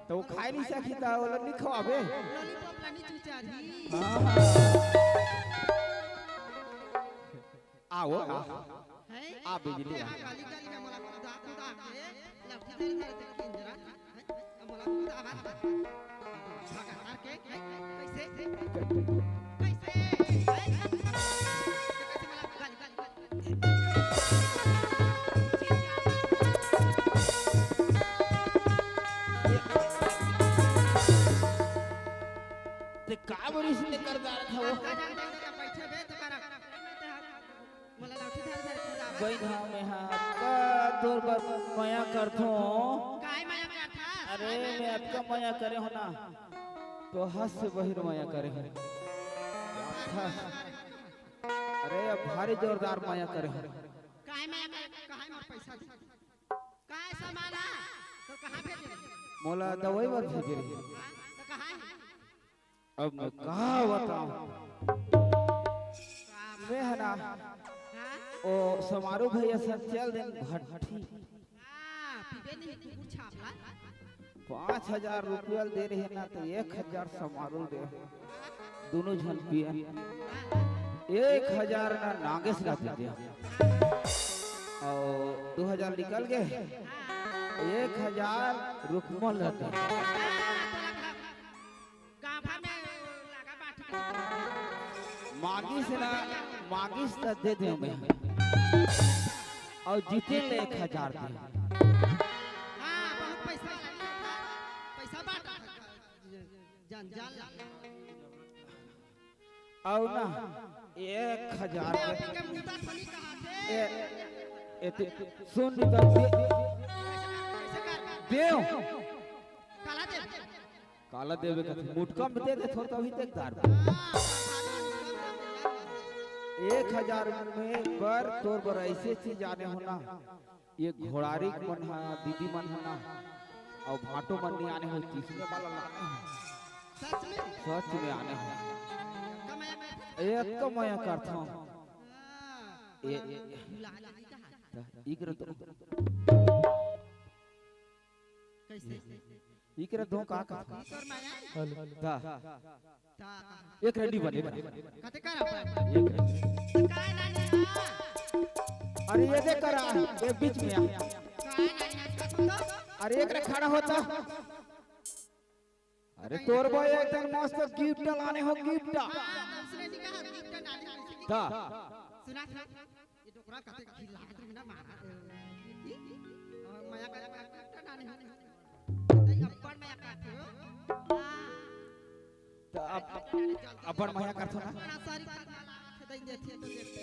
Speaker 7: तो खाई नहीं सकी ता ओला नहीं खवाबे
Speaker 4: लॉलीपॉप ला नी चुचारी
Speaker 7: आओ
Speaker 4: है
Speaker 7: आ बिजली
Speaker 4: हां गाली गाली में मोला खुदा खुदा के लफटी धर धर के किंजरा मोला खुदा बात भागा मार के कैसे कैसे कैसे मोला गाली गाली
Speaker 7: ते का बरिस ने कर दार था वो
Speaker 4: बैठे बे तो करा मोला लफटी धर धर खुदा
Speaker 7: बैधा में हाथ का तोर पर माया करथो
Speaker 4: काय माया का था
Speaker 7: अरे मैं आपका माया करे हो ना तो हद से बहिर माया करे हो। अच्छा, अरे अब भारी जोरदार माया करे हो।
Speaker 4: काहे मैं काहे मोर पैसा दी काहे समाना तो कहां भेजे
Speaker 7: मोला दवाई बार भेजे रही
Speaker 4: तो कहां है
Speaker 7: अब मैं कहा बताऊं मैं है ना
Speaker 4: हां
Speaker 7: ओ समारोह भैया सब चल दिन भट्टी
Speaker 4: हां पीबे नहीं कुकुर छापला
Speaker 7: 5,000 रुपया दे रही है ना तो 1,000 समारोह दे दोनों जन पिए 1,000 ना नागेश ला दे दिया और 2,000 निकल गए 1,000 रुकमल रहता
Speaker 4: गांफा में लगा बाटी
Speaker 7: मांगिस ना मांगिस तो दे दे मैं और जीते ले 1,000 दे
Speaker 4: हां बहुत पैसा लगा पैसा बाटा जंजाल
Speaker 7: और ना 1,000
Speaker 4: अभी के मुद्दा थोड़ी कहा थे
Speaker 7: सुन निकल दे
Speaker 4: कैसे कर
Speaker 7: देव
Speaker 4: काला दे
Speaker 7: काला देवे का मुटका में दे दे थोड़ा तो अभी तक दार 1,000 में पर तोर पर ऐसे चीज जाने होना ये घोड़ारी मन है दीदी मन है ना और भाटो मन नहीं आने हो तीसरे वाला लाना
Speaker 4: सच में
Speaker 7: सच में आने हो
Speaker 4: कमाया मैं
Speaker 7: एक तो मैं करता हूँ ये
Speaker 4: भुला नहीं कहा
Speaker 7: इकर तो
Speaker 4: कैसे
Speaker 7: इकर दो का
Speaker 4: तोर माया
Speaker 7: ता
Speaker 4: ता
Speaker 7: एक रेडी बने
Speaker 4: कते कर अपन
Speaker 7: एक रेडी
Speaker 4: काय नहीं
Speaker 7: अरे ये देख करा ये बीच में आ
Speaker 4: काय नहीं इसका तुम तो
Speaker 7: अरे एक रे खड़ा होता अरे तोर भाई एकदम मस्त गिफ्ट लाने हो गिफ्ट
Speaker 4: उसने नहीं कहा गिफ्ट नाली कैसे की
Speaker 7: ता
Speaker 4: सुना था ये डोकरा कते खिला के ना मारा और माया का गिफ्ट नाली हो नहीं अपन माया का थियो
Speaker 7: अपन माया करथो ना
Speaker 4: बड़ा सारी दे देती तो देखते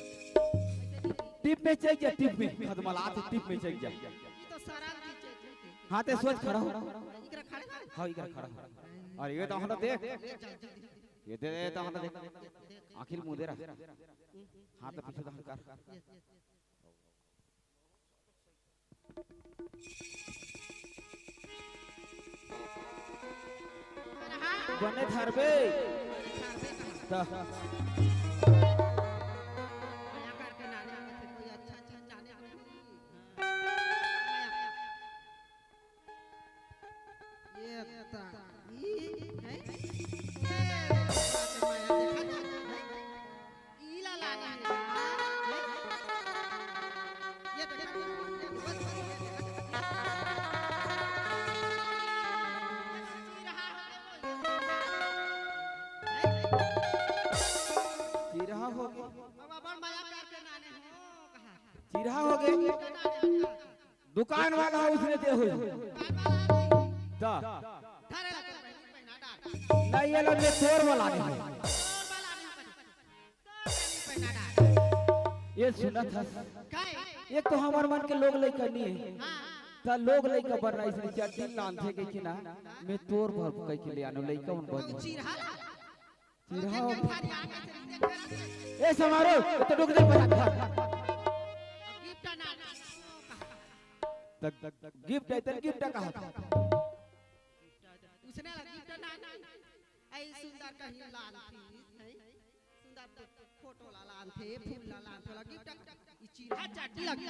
Speaker 7: टिप में चेक जा टिप में खदमला आते टिप में चेक जा
Speaker 4: ये तो सारा नीचे
Speaker 7: हां ते सोच खड़ा हो
Speaker 4: इकरा खड़े
Speaker 7: हां इधर खड़ा हो अरे ये तो हम देख ये दे तो हम देख आखिर मुंह दे रहा हां तो पीछे तो हम कर बने धरबे ता
Speaker 4: माया करके नाने में से कोई अच्छा अच्छा जाने ये ता ई है ये माया देखा ई ला लाना है ये देखा
Speaker 7: चिरहा हो गए
Speaker 4: अब अपन माया करके नाने हो कहा
Speaker 7: चिरहा हो गए दुकान वाला उसने दे हुई ता नहीं ये लोग ने चोर वाला नहीं ये सुना था एक तो हमार मन के लोग लइका नहीं है ता लोग लइका बन रहा इसने चट्टी लांथे के कि ना मैं तोर भर कह के ले आनो लइका उन बन चिरहा ए समारो तो रुक दे गिफ्ट है तन गिफ्ट कहा
Speaker 4: उसने गिफ्ट ना ऐ सुंदर कहीं लाल थी है सुंदर फोटो ला लाल थे फूल ला लाल थे गिफ्ट ई चिरहा चाटी लगी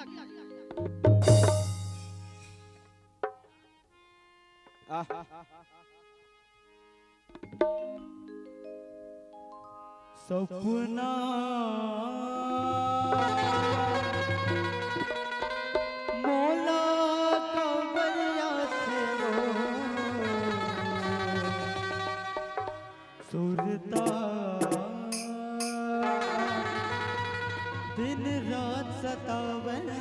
Speaker 2: सपना मोला कवरिया से वो सुरता दिन रात सतावना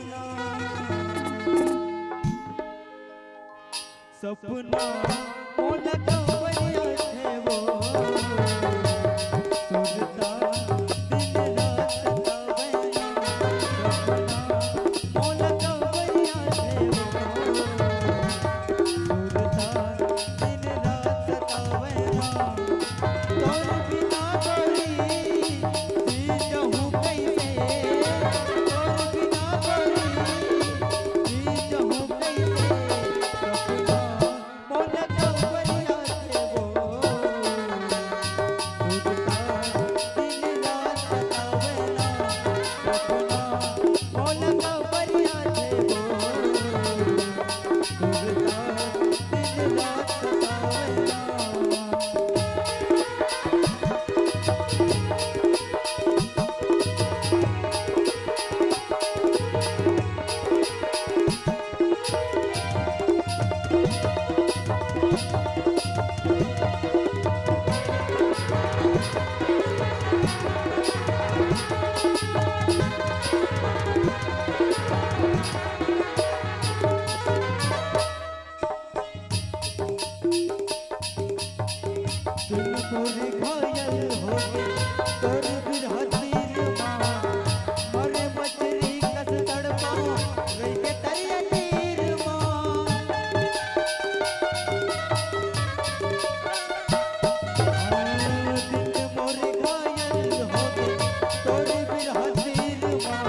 Speaker 2: सपना मोला कवरिया से वो सुरता दिन रात सतावना सपना मोला कवरिया से वो सुरता होके तोर बिरह तीर माँ मरे मछली कस तड़पाओ रही के तरिया तीर माँ दिन मोरे घायल होके तोर बिरह तीर माँ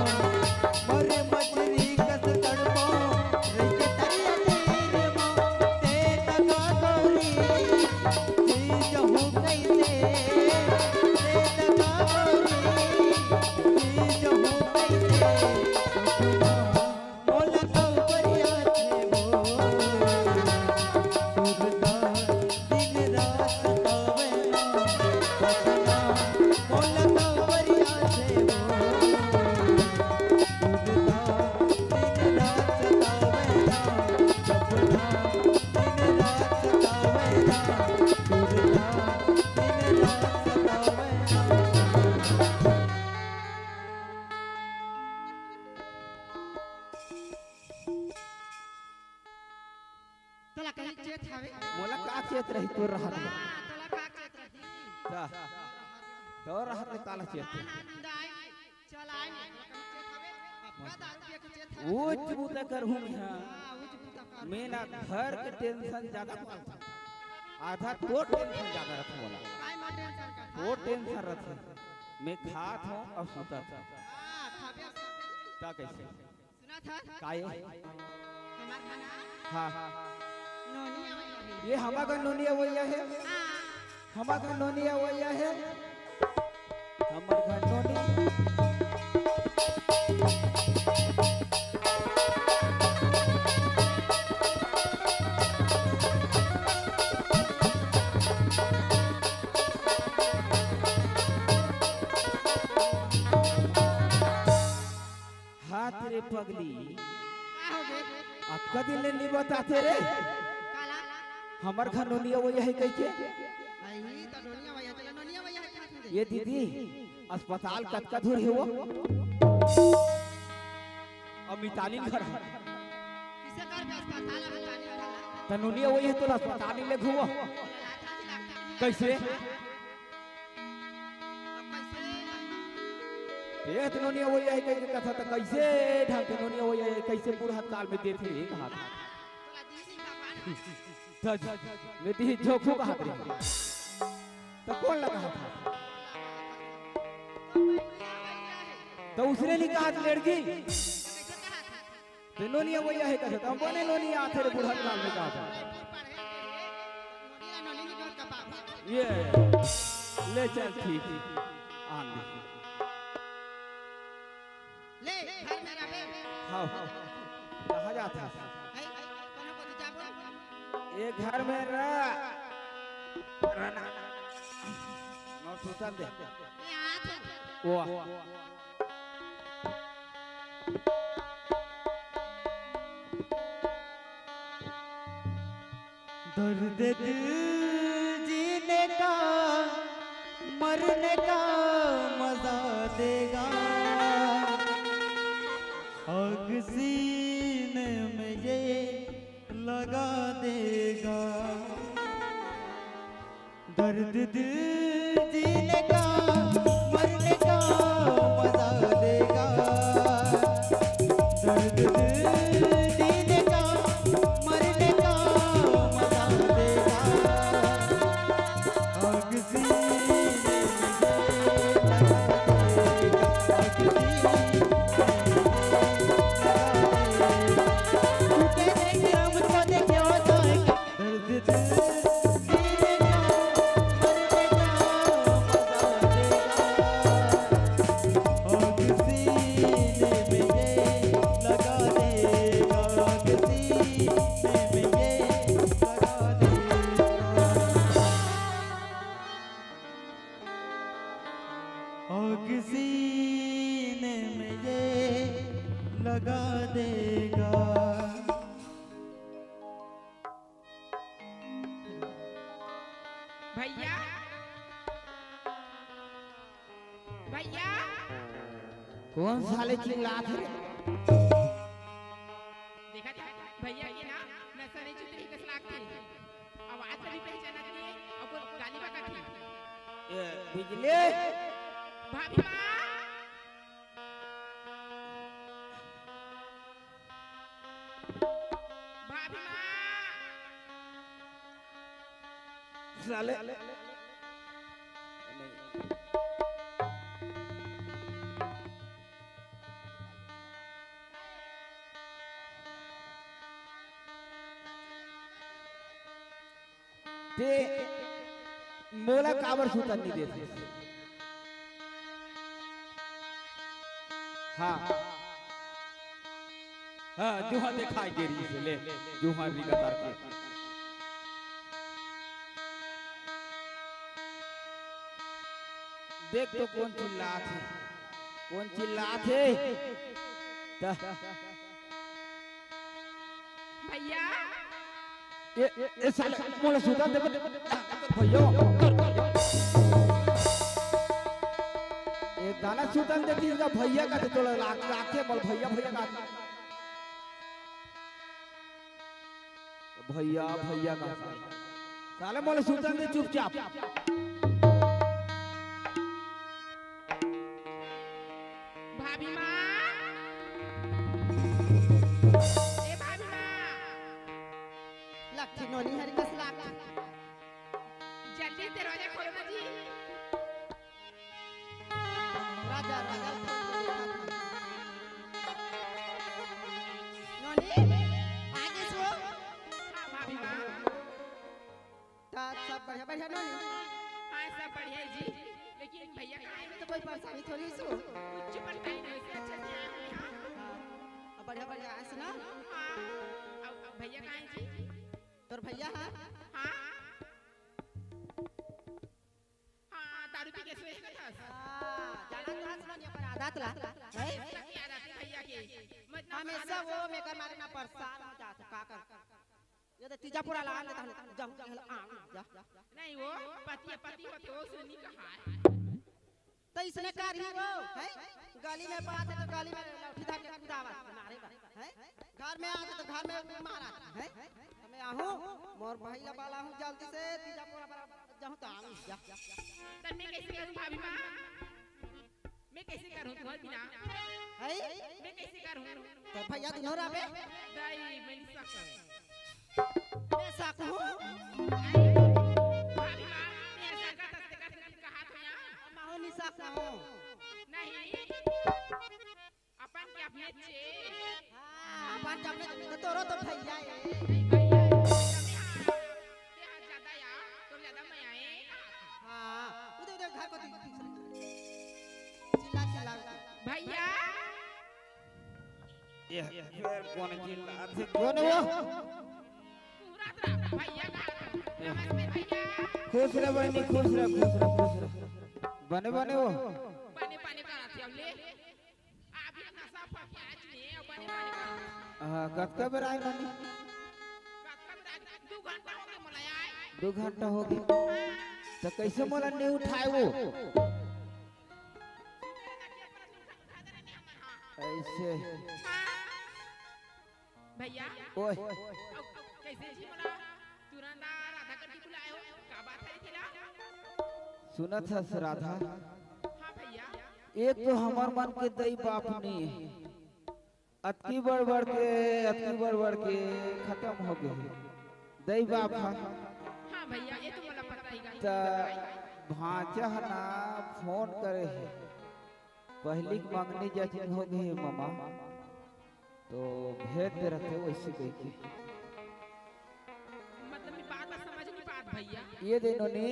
Speaker 2: मरे मछली कस तड़पाओ रही के तरिया तीर माँ ते तका गोरी चीज हो गई ते तका गोरी चीज हो गई सपना मोला तो परिया थे वो सुरता दिन रात तावे ना सपना मोला तो परिया थे वो सुरता दिन रात तावे ना सपना दिन रात तावे ना सुरता दिन रात तावे ना
Speaker 4: तोला कहीं चेत हवे
Speaker 7: मोला का चेत रही तोर रहत में
Speaker 4: तोला का चेत रही
Speaker 7: का तोर रहत में काला चेत
Speaker 4: आनंद आए चल आए कहीं चेत हवे अपना दारू पिए के चेत हवे
Speaker 7: उच्च बुता कर हूं मैं
Speaker 4: हां उज बुता कर
Speaker 7: मैं ना घर के टेंशन ज्यादा पालता आधा तो टेंशन ज्यादा रख मोला
Speaker 4: काय मा टेंशन का
Speaker 7: वो टेंशन रखे मैं खात हूं और सुता था
Speaker 4: हां खाबे
Speaker 7: का कैसे
Speaker 4: सुना था
Speaker 7: काये
Speaker 4: हमार खाना
Speaker 7: हां
Speaker 4: नोनी आवे
Speaker 7: ये हमा का नोनिया वैया है
Speaker 4: हां
Speaker 7: हमा का नोनिया वैया है हमर घर नोनी हाथ रे पगली
Speaker 4: का हो गए
Speaker 7: आपका दिल नहीं बताते रे
Speaker 4: काला
Speaker 7: हमर घर नोनिया वैया है कैसे
Speaker 4: आई तो नोनिया भैया चला नोनिया भैया के हाथ में दे
Speaker 7: ये दीदी अस्पताल कतका दूर है वो अमितालिन घर है
Speaker 4: किसे कर के अस्पताल में जाने वाला
Speaker 7: तनुनिया वही है तो अस्पताल ले घुआ कैसे ये तनुनिया वही है कैसे कथा तो कैसे ढंग के नोनिया वही है कैसे पूरा काल में देते हैं एक हाथ मैं दी जोखो का हाथ रे तो कौन लगा था तो उसने नहीं कहा लड़की तो नोनिया वही है कथा तो बने नोनिया आथे रे बूढ़ा काल में कहा था ये ले चल ठीक आन
Speaker 4: ले घर में रहे
Speaker 7: हाँ कहा जाता
Speaker 4: आई कोनो को जाबो
Speaker 7: ये घर में रहना नौ सुतन दे
Speaker 4: यहाँ तो
Speaker 7: वो
Speaker 2: दर्द दिल जीने का मरने का मजा देगा आग सीने में ये लगा देगा दर्द दिल जीने का मरने का मजा देगा दर्द दिल जीने का मरने का मजा देगा आग सीने आग सीने में ये लगा देगा
Speaker 6: भैया भैया
Speaker 7: कौन साले चिल्लात है
Speaker 6: देखा था भैया ये ना नशा नहीं छूटती कस लागती आवाज से भी पहचाना थी और गाली बका थी
Speaker 7: बिजली
Speaker 6: भाभी माँ भाभी माँ
Speaker 7: साले ते मोला काबर सुतन नहीं देते हाँ हाँ जुहा दिखाई दे रही है ले जुहा रिगतार के देख तो कौन चिल्लात है कौन चिल्लात है
Speaker 6: भैया
Speaker 7: ये साले मोला सुतन दे भैया एक दाना सुतन देती इसका भैया का तो लाखे बोल भैया भैया का भैया भैया का साले मोला सुतन दे चुपचाप
Speaker 6: भाभी माँ ए भाभी माँ
Speaker 4: लक्ष्मी नोनी हरी कस लाख
Speaker 6: जल्दी दरवाजा खोलो ना जी
Speaker 4: राजा राजा नोनी आगे सो
Speaker 6: हाँ भाभी माँ
Speaker 4: ता सब बढ़िया बढ़िया नोनी
Speaker 6: हाँ सब बढ़िया है जी लेकिन भैया कहाँ है
Speaker 4: तो कोई परेशानी थोड़ी सो
Speaker 6: कुछ पता ही नहीं से अच्छा से आए हैं यहाँ
Speaker 4: अब बढ़िया बढ़िया है सुना
Speaker 6: हाँ अब भैया कहाँ है जी
Speaker 4: तोर भैया है
Speaker 6: हाँ हाँ दारू पी के सोए गए था
Speaker 4: जाना तो सुना नहीं पर आदत ला है
Speaker 6: क्या आदत है भैया के मतलब
Speaker 4: हमेशा वो मेकर मारे ना परेशान हो जाता का कर ये तो तीजा पूरा लगा लेता हूं जाऊं जा
Speaker 6: नहीं वो पति होते वो उसने नहीं कहा है
Speaker 4: तो इसने कर ही वो है गली में बात है तो गली में लौठी धार के कुदावा मारे है घर में आते तो घर में मारा है तो मैं आहूं मोर भाई ला वाला हूं जल्दी से तीजा पूरा जाऊं तो आऊं जा
Speaker 6: तब मैं कैसे करूं भाभी माँ मैं कैसे करूं तुम्हारे बिना
Speaker 4: है
Speaker 6: मैं कैसे करूं
Speaker 4: तो भैया दोनों राबे
Speaker 6: दाई मैं नहीं सकता
Speaker 4: मैं साकू
Speaker 6: भाभी माँ मैं ऐसा करते कहा तो यहाँ
Speaker 4: माहो नहीं साकू
Speaker 6: नहीं अपन के अपने छे
Speaker 4: हां अपन जब में तो तोरो तो भैया है
Speaker 6: भैया ज्यादा यार तो ज्यादा मैं आए
Speaker 4: हां उधर उधर घर को चिल्ला चिल्ला
Speaker 6: भैया
Speaker 7: ये फिर कौन चिल्लात है कौन है वो
Speaker 6: पूरा भैया का नमस्ते भैया
Speaker 7: खुश रह बहनी खुश रह बने बने वो
Speaker 6: बने पानी करा थे हमले आप ही नशा फट आज ने बने पानी करा
Speaker 7: हां कब बेर आई नानी
Speaker 6: कब 2 घंटा हो गए मलाई आए
Speaker 7: 2 घंटा हो गए तो कैसे मोला नहीं उठाए वो ऐसे
Speaker 6: भैया
Speaker 7: ओए
Speaker 6: कैसे जी बोला तुरंत राधा करके बुलाए हो क्या बात है थिला
Speaker 7: सुना था राधा
Speaker 6: हाँ भैया
Speaker 7: एक तो हमार मन के दई बाप नहीं है अति बढ़ बढ़ के खत्म हो गए दई बाप
Speaker 6: हाँ भैया ये तो मला पता ही
Speaker 7: ता भांचा ना फोन करे है पहली मंगनी जैसे हो गई है मामा तो भेज दे रहे वैसे कह के
Speaker 6: मतलब ये बात समझ नहीं पात भैया
Speaker 7: ये दिनों ने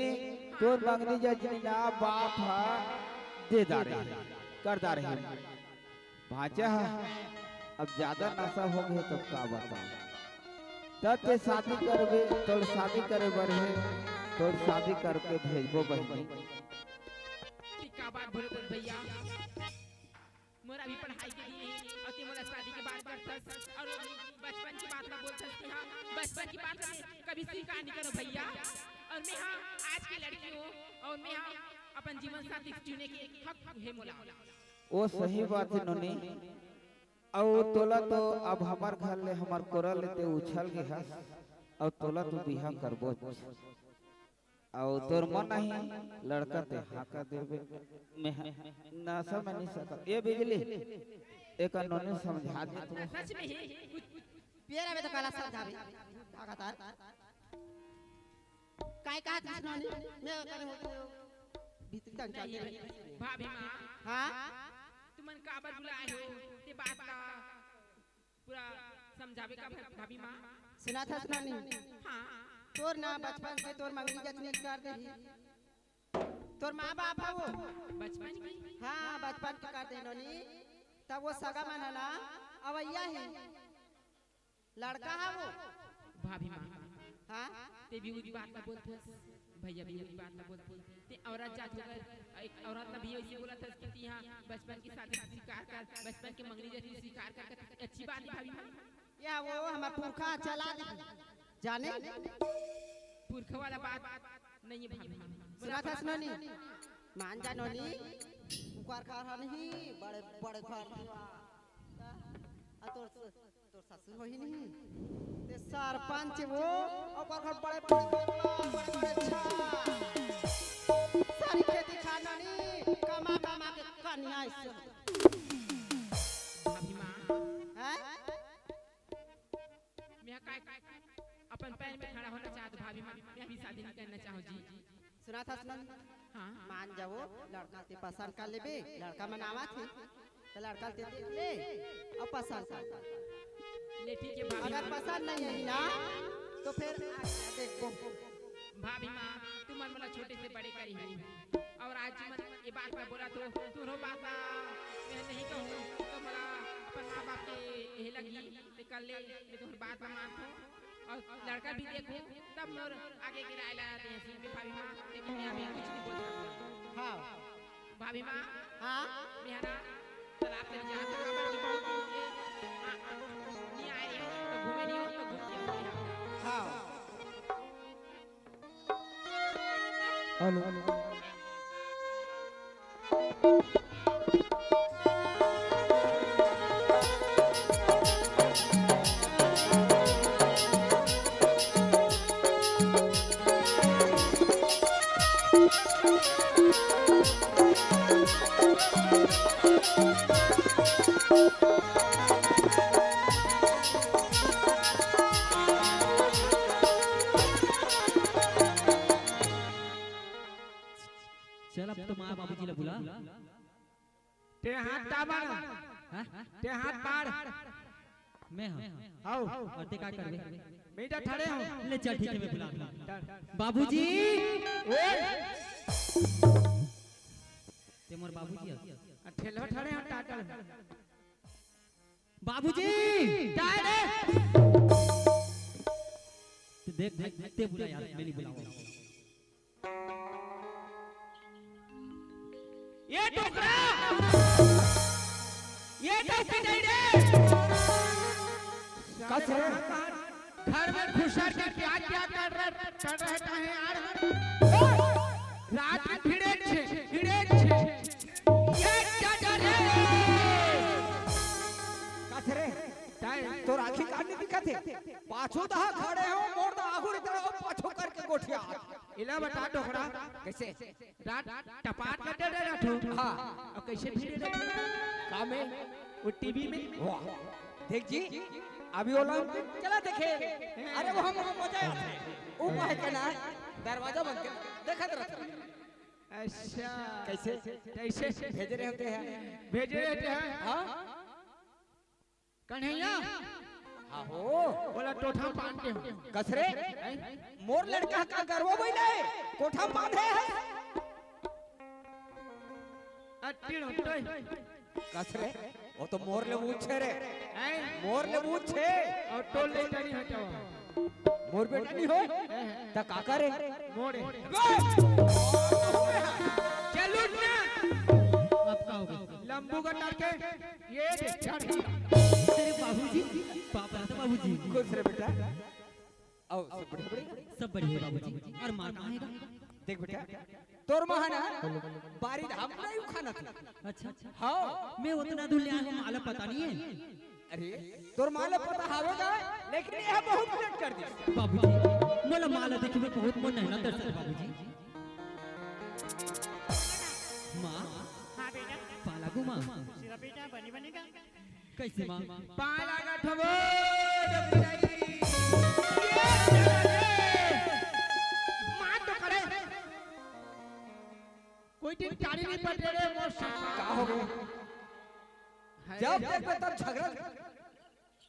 Speaker 7: तो मंगनी जैसे ना बाप है दे दारे कर दारे भांचा है अब ज्यादा नशा हो गए तब का बता तब ते शादी करबे तो शादी करे बढ़े तो शादी करके भेजबो बहनी
Speaker 6: क्या बात बोले तो भैया मोरा भी पढ़ाई के लिए और ते मोरा शादी के बात करथस और बचपन की बात ना बोलथस कि हां बचपन की बात में कभी स्वीकार नहीं करो भैया और मैं हां आज की लड़की हूं और मैं हां अपन जीवन साथी चुने के हक है मोला
Speaker 7: वो सही बात है नोनी और तोला तो अब हमार घर ले हमार कोरा लेते उछल के हस और तोला तो बिहा करबो और तोर मन नहीं लड़का ते हाका देबे मैं ना समझ नहीं सकत ये बिजली एक नोने समझा दे तू
Speaker 6: सच में ही कुछ
Speaker 4: पियरा में तो काला समझावे लगातार काय कहा कृष्ण ने मैं करे हो भीतर तक जाते
Speaker 6: भाभी माँ
Speaker 4: हां
Speaker 6: तुमन काबर बुलाए हो ते बात का पूरा समझावे का भाभी माँ
Speaker 4: सुना था सुना नहीं
Speaker 6: हाँ
Speaker 4: तोर ना बचपन से तोर मंगनी जतनी कर दे तोर माँ बाप है वो
Speaker 6: बचपन की
Speaker 4: हाँ बचपन के कर दे नोनी तब वो सगा मनला अवैया है लड़का है वो
Speaker 6: भाभी माँ
Speaker 4: हाँ
Speaker 6: ते भी उसी बात का बोलते भैया भी उसी बात का बोलते ते औरत जात होकर एक औरत ने भी ऐसे बोला था कि यहाँ बचपन की शादी स्वीकार कर बचपन के मंगनी जैसी स्वीकार कर अच्छी बात है भाभी माँ
Speaker 4: या वो हमारा पुरखा चला दे जाने
Speaker 6: पुरख वाला बात नहीं है भाभी माँ
Speaker 4: सुना था सुनो नी मान जा नोनी उकार खा नहीं बड़े बड़े घर तोर तोर ससुर होई नहीं ते सरपंच वो ओकर घर बड़े बड़े अच्छा सारी खेती खाना नी कमा कमा के कन्या ऐसे
Speaker 6: भाभी माँ
Speaker 4: हैं
Speaker 6: मैं काय अपन पैर में खड़ा होना चाहता भाभी माँ मैं भी शादी नहीं करना चाहूँ जी
Speaker 4: सुना था सुना
Speaker 6: हाँ
Speaker 4: मान जाओ लड़का ते पसंद कर लेबे लड़का मनावा थी तो लड़का ते देख ले और पसंद कर
Speaker 6: ले ठीक है भाभी
Speaker 4: अगर
Speaker 6: माँ
Speaker 4: पसंद नहीं है ना तो फिर देखो
Speaker 6: भाभी माँ तुम मन मला छोटे से बड़े करी है और आज तुम ये बात मैं बोला तो तुम बात मैं नहीं कहूँ तो मला अपन माँ बाप के यही लगी तो कर ले मैं तुम्हारी बात में मानता हूँ और लड़का भी देखो तब मोर आगे की राय लाते हैं सीन में भाभी माँ लेकिन मैं अभी कुछ नहीं बोल सकता
Speaker 4: हाँ
Speaker 6: भाभी माँ
Speaker 4: हाँ
Speaker 6: मेरा तालाब से जहाँ तक खबर की बहुत नहीं आए हैं तो घूमे नहीं हो तो घूम के आओ यहाँ
Speaker 4: हाँ
Speaker 2: हेलो
Speaker 5: चल अब तो माँ बाबूजी ला बुला
Speaker 3: ते हाथ ताबा
Speaker 5: हाँ?
Speaker 3: ते हाथ पार
Speaker 5: मैं हाँ
Speaker 3: आओ
Speaker 5: और ते का करबे
Speaker 3: बेटा ठड़े हो
Speaker 5: ले चल ठीक है मैं बुला बाबूजी ते मोर बाबूजी है
Speaker 3: ठेलो ठड़े हो टाटल
Speaker 5: बाबूजी
Speaker 3: टाड़े
Speaker 5: ते देख देख ते बुला यार मैं नहीं बुलाऊंगा
Speaker 3: ये टोकरा ये कैसे नहीं रे
Speaker 7: कस रे
Speaker 3: घर में घुसर के क्या क्या कर रहे हैं यार रात में भिड़े छे ये क्या रे
Speaker 7: कस रे तो राखी काटने दिखा थे पाछो दहा खड़े हो मोर दा आगुर तरह पाछो करके गोठिया
Speaker 3: इला बता टोकरा
Speaker 7: कैसे
Speaker 3: रात टपाट कर दे रहा
Speaker 7: हाँ
Speaker 3: और कैसे भिड़े रहे
Speaker 7: काम में
Speaker 3: वो टीवी में
Speaker 7: वाह देख जी अभी ओलंपिक चला देखे अरे वो हम मजा आया वो है के ना दरवाजा बंद कर देखा रहता
Speaker 3: अच्छा
Speaker 7: कैसे
Speaker 3: कैसे
Speaker 7: भेज रहे होते हैं
Speaker 3: भेजे रहते हैं
Speaker 7: हाँ
Speaker 3: कन्हैया
Speaker 7: हाँ हो
Speaker 3: बोला टोठा पानते हो
Speaker 7: कसरे मोर लड़का का गर्व बैले कोठा बांधे है
Speaker 3: अट्टी होतोय
Speaker 7: कसरे वो तो मोर ले पूछे रे
Speaker 3: हैं
Speaker 7: मोर ले पूछे
Speaker 3: और टोल ले नहीं हटाओ
Speaker 7: मोर बेटा नहीं हो ता काका रे
Speaker 3: मोड़े
Speaker 6: चलो ना
Speaker 5: अब का हो गया
Speaker 3: लंबू कटार के ये चढ़
Speaker 5: तेरे बाबूजी पापा तो बाबूजी
Speaker 7: खुश रे बेटा आओ सब बड़े
Speaker 5: सब बढ़िया बाबूजी और मार कहाँ है
Speaker 7: देख बेटा तोर महाना बारी धाम नहीं खाना था
Speaker 5: अच्छा
Speaker 7: हाँ
Speaker 5: मैं उतना दूर ले आया हूँ माला पता नहीं है
Speaker 1: अरे तोर माले पता हावेगा लेकिन यह बहुत लेट कर दी
Speaker 5: बाबूजी मोला माला देखिबे बहुत मन है ना दर्शन बाबूजी माँ
Speaker 8: हाँ बेटा
Speaker 5: पालागू माँ
Speaker 8: सिरा बेटा बनी बनेगा
Speaker 5: कैसे माँ
Speaker 3: पाला गठबो
Speaker 8: माँ तो करे
Speaker 3: कोई दिन गाड़ी नहीं पड़े रे मोर
Speaker 1: का हो गया जब देख पे तब झगड़ा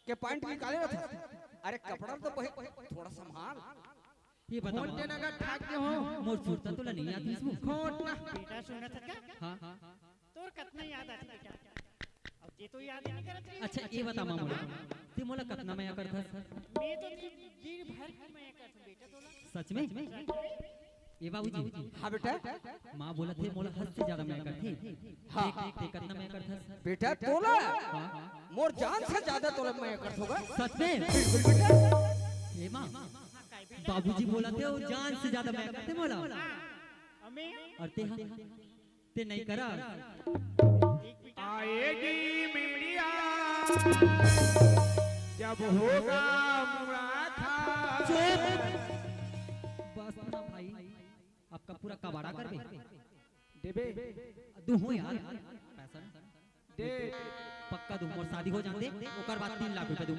Speaker 1: के पॉइंट निकाले रहा था अरे कपड़ा तो थोड़ा संभाल
Speaker 5: ये बता
Speaker 3: मोटे
Speaker 5: माँ
Speaker 3: नगर ठाक के हो
Speaker 5: मोर सुरता तो नहीं आती इसमें
Speaker 3: खोट ना
Speaker 8: बेटा सुना था क्या
Speaker 5: हाँ
Speaker 8: तोर कितना याद आती बेटा अब ये तो याद ही नहीं करत रही
Speaker 5: अच्छा ये बता माँ मोला ते मोला कितना मैं करता
Speaker 8: मैं तो दिन भर मैं करता बेटा तोला
Speaker 5: सच में ये बाबूजी
Speaker 1: हाँ बेटा
Speaker 5: माँ बोला थे मोला हद से ज्यादा मैं करती
Speaker 1: हाँ।
Speaker 5: देख देख कितना मैं करता
Speaker 1: बेटा तोला
Speaker 5: हाँ
Speaker 1: मोर जान से ज्यादा तोला मैं कर होगा
Speaker 5: सच में
Speaker 1: बिल्कुल बेटा
Speaker 5: ये माँ बाबूजी बोला थे वो जान से ज्यादा मैं करते मोला
Speaker 8: हमें
Speaker 5: और ते हाँ ते नहीं करा
Speaker 3: आएगी मीडिया जब होगा मुराखा
Speaker 5: बस ना भाई आपका पूरा कबाड़ा कर
Speaker 3: देबे
Speaker 5: दू हो यार पैसा
Speaker 3: दे
Speaker 5: पक्का दूं और शादी हो जाते ओकर बाद 3 लाख रुपए दूं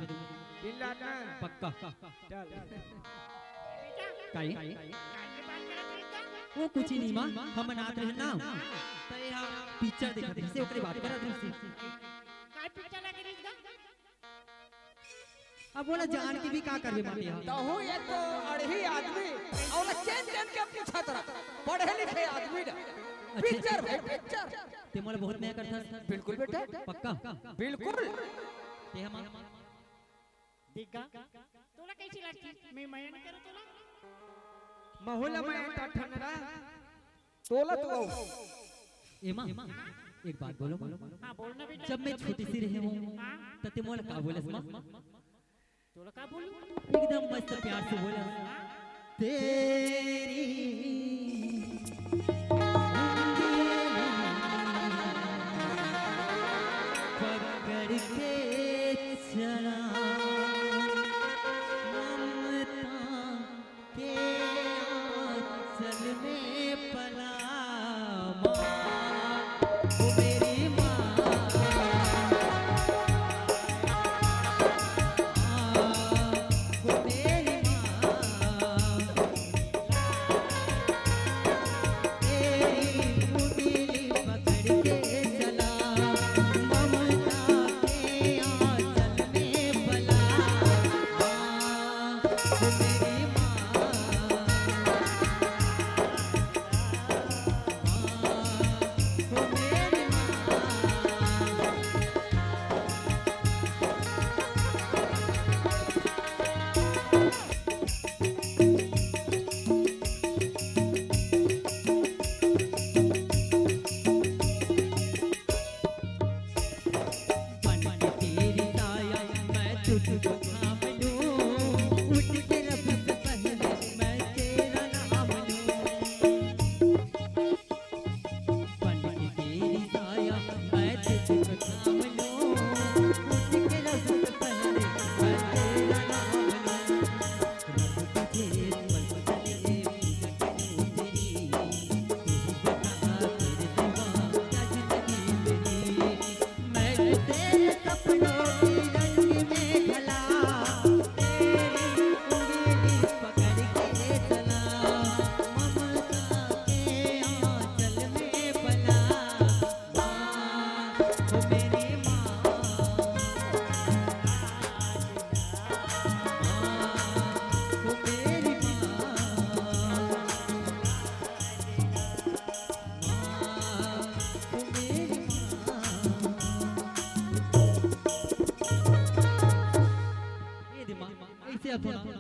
Speaker 3: दिन लाना
Speaker 5: पक्का
Speaker 3: चल
Speaker 5: काई
Speaker 8: काहे बात करत रही का
Speaker 5: वो कुछ ही नहीं मां हम अनाथ रहे ना तो यहाँ पिक्चर देखत रही से ओकरे बात करत रही से
Speaker 8: काय पिक्चर लगे रही का
Speaker 5: अब बोला जान के भी का करबे माते यहाँ
Speaker 1: तो हूँ एक तो अड़ही आदमी और चैन चैन के अपनी छतरा पढ़े लिखे आदमी ना पिक्चर भाई पिक्चर
Speaker 5: ते मोला बहुत मैं करता
Speaker 1: बिल्कुल बेटा
Speaker 5: पक्का
Speaker 1: बिल्कुल
Speaker 5: ते हम
Speaker 8: देखा तोला कैसी लगती मैं मयन करो तोला
Speaker 3: महुला में ठंडा
Speaker 1: तोला तो
Speaker 5: ए मां एक बात बोलो
Speaker 8: हाँ बोलना बेटा
Speaker 5: जब मैं छोटी सी रही हूँ तब ते मोला का बोलस मां
Speaker 8: तोला का बोलूं
Speaker 5: एकदम मस्त प्यार से बोला तेरी पकड़ के चला ममता के आंचल में पला माँ ओ मेरी माँ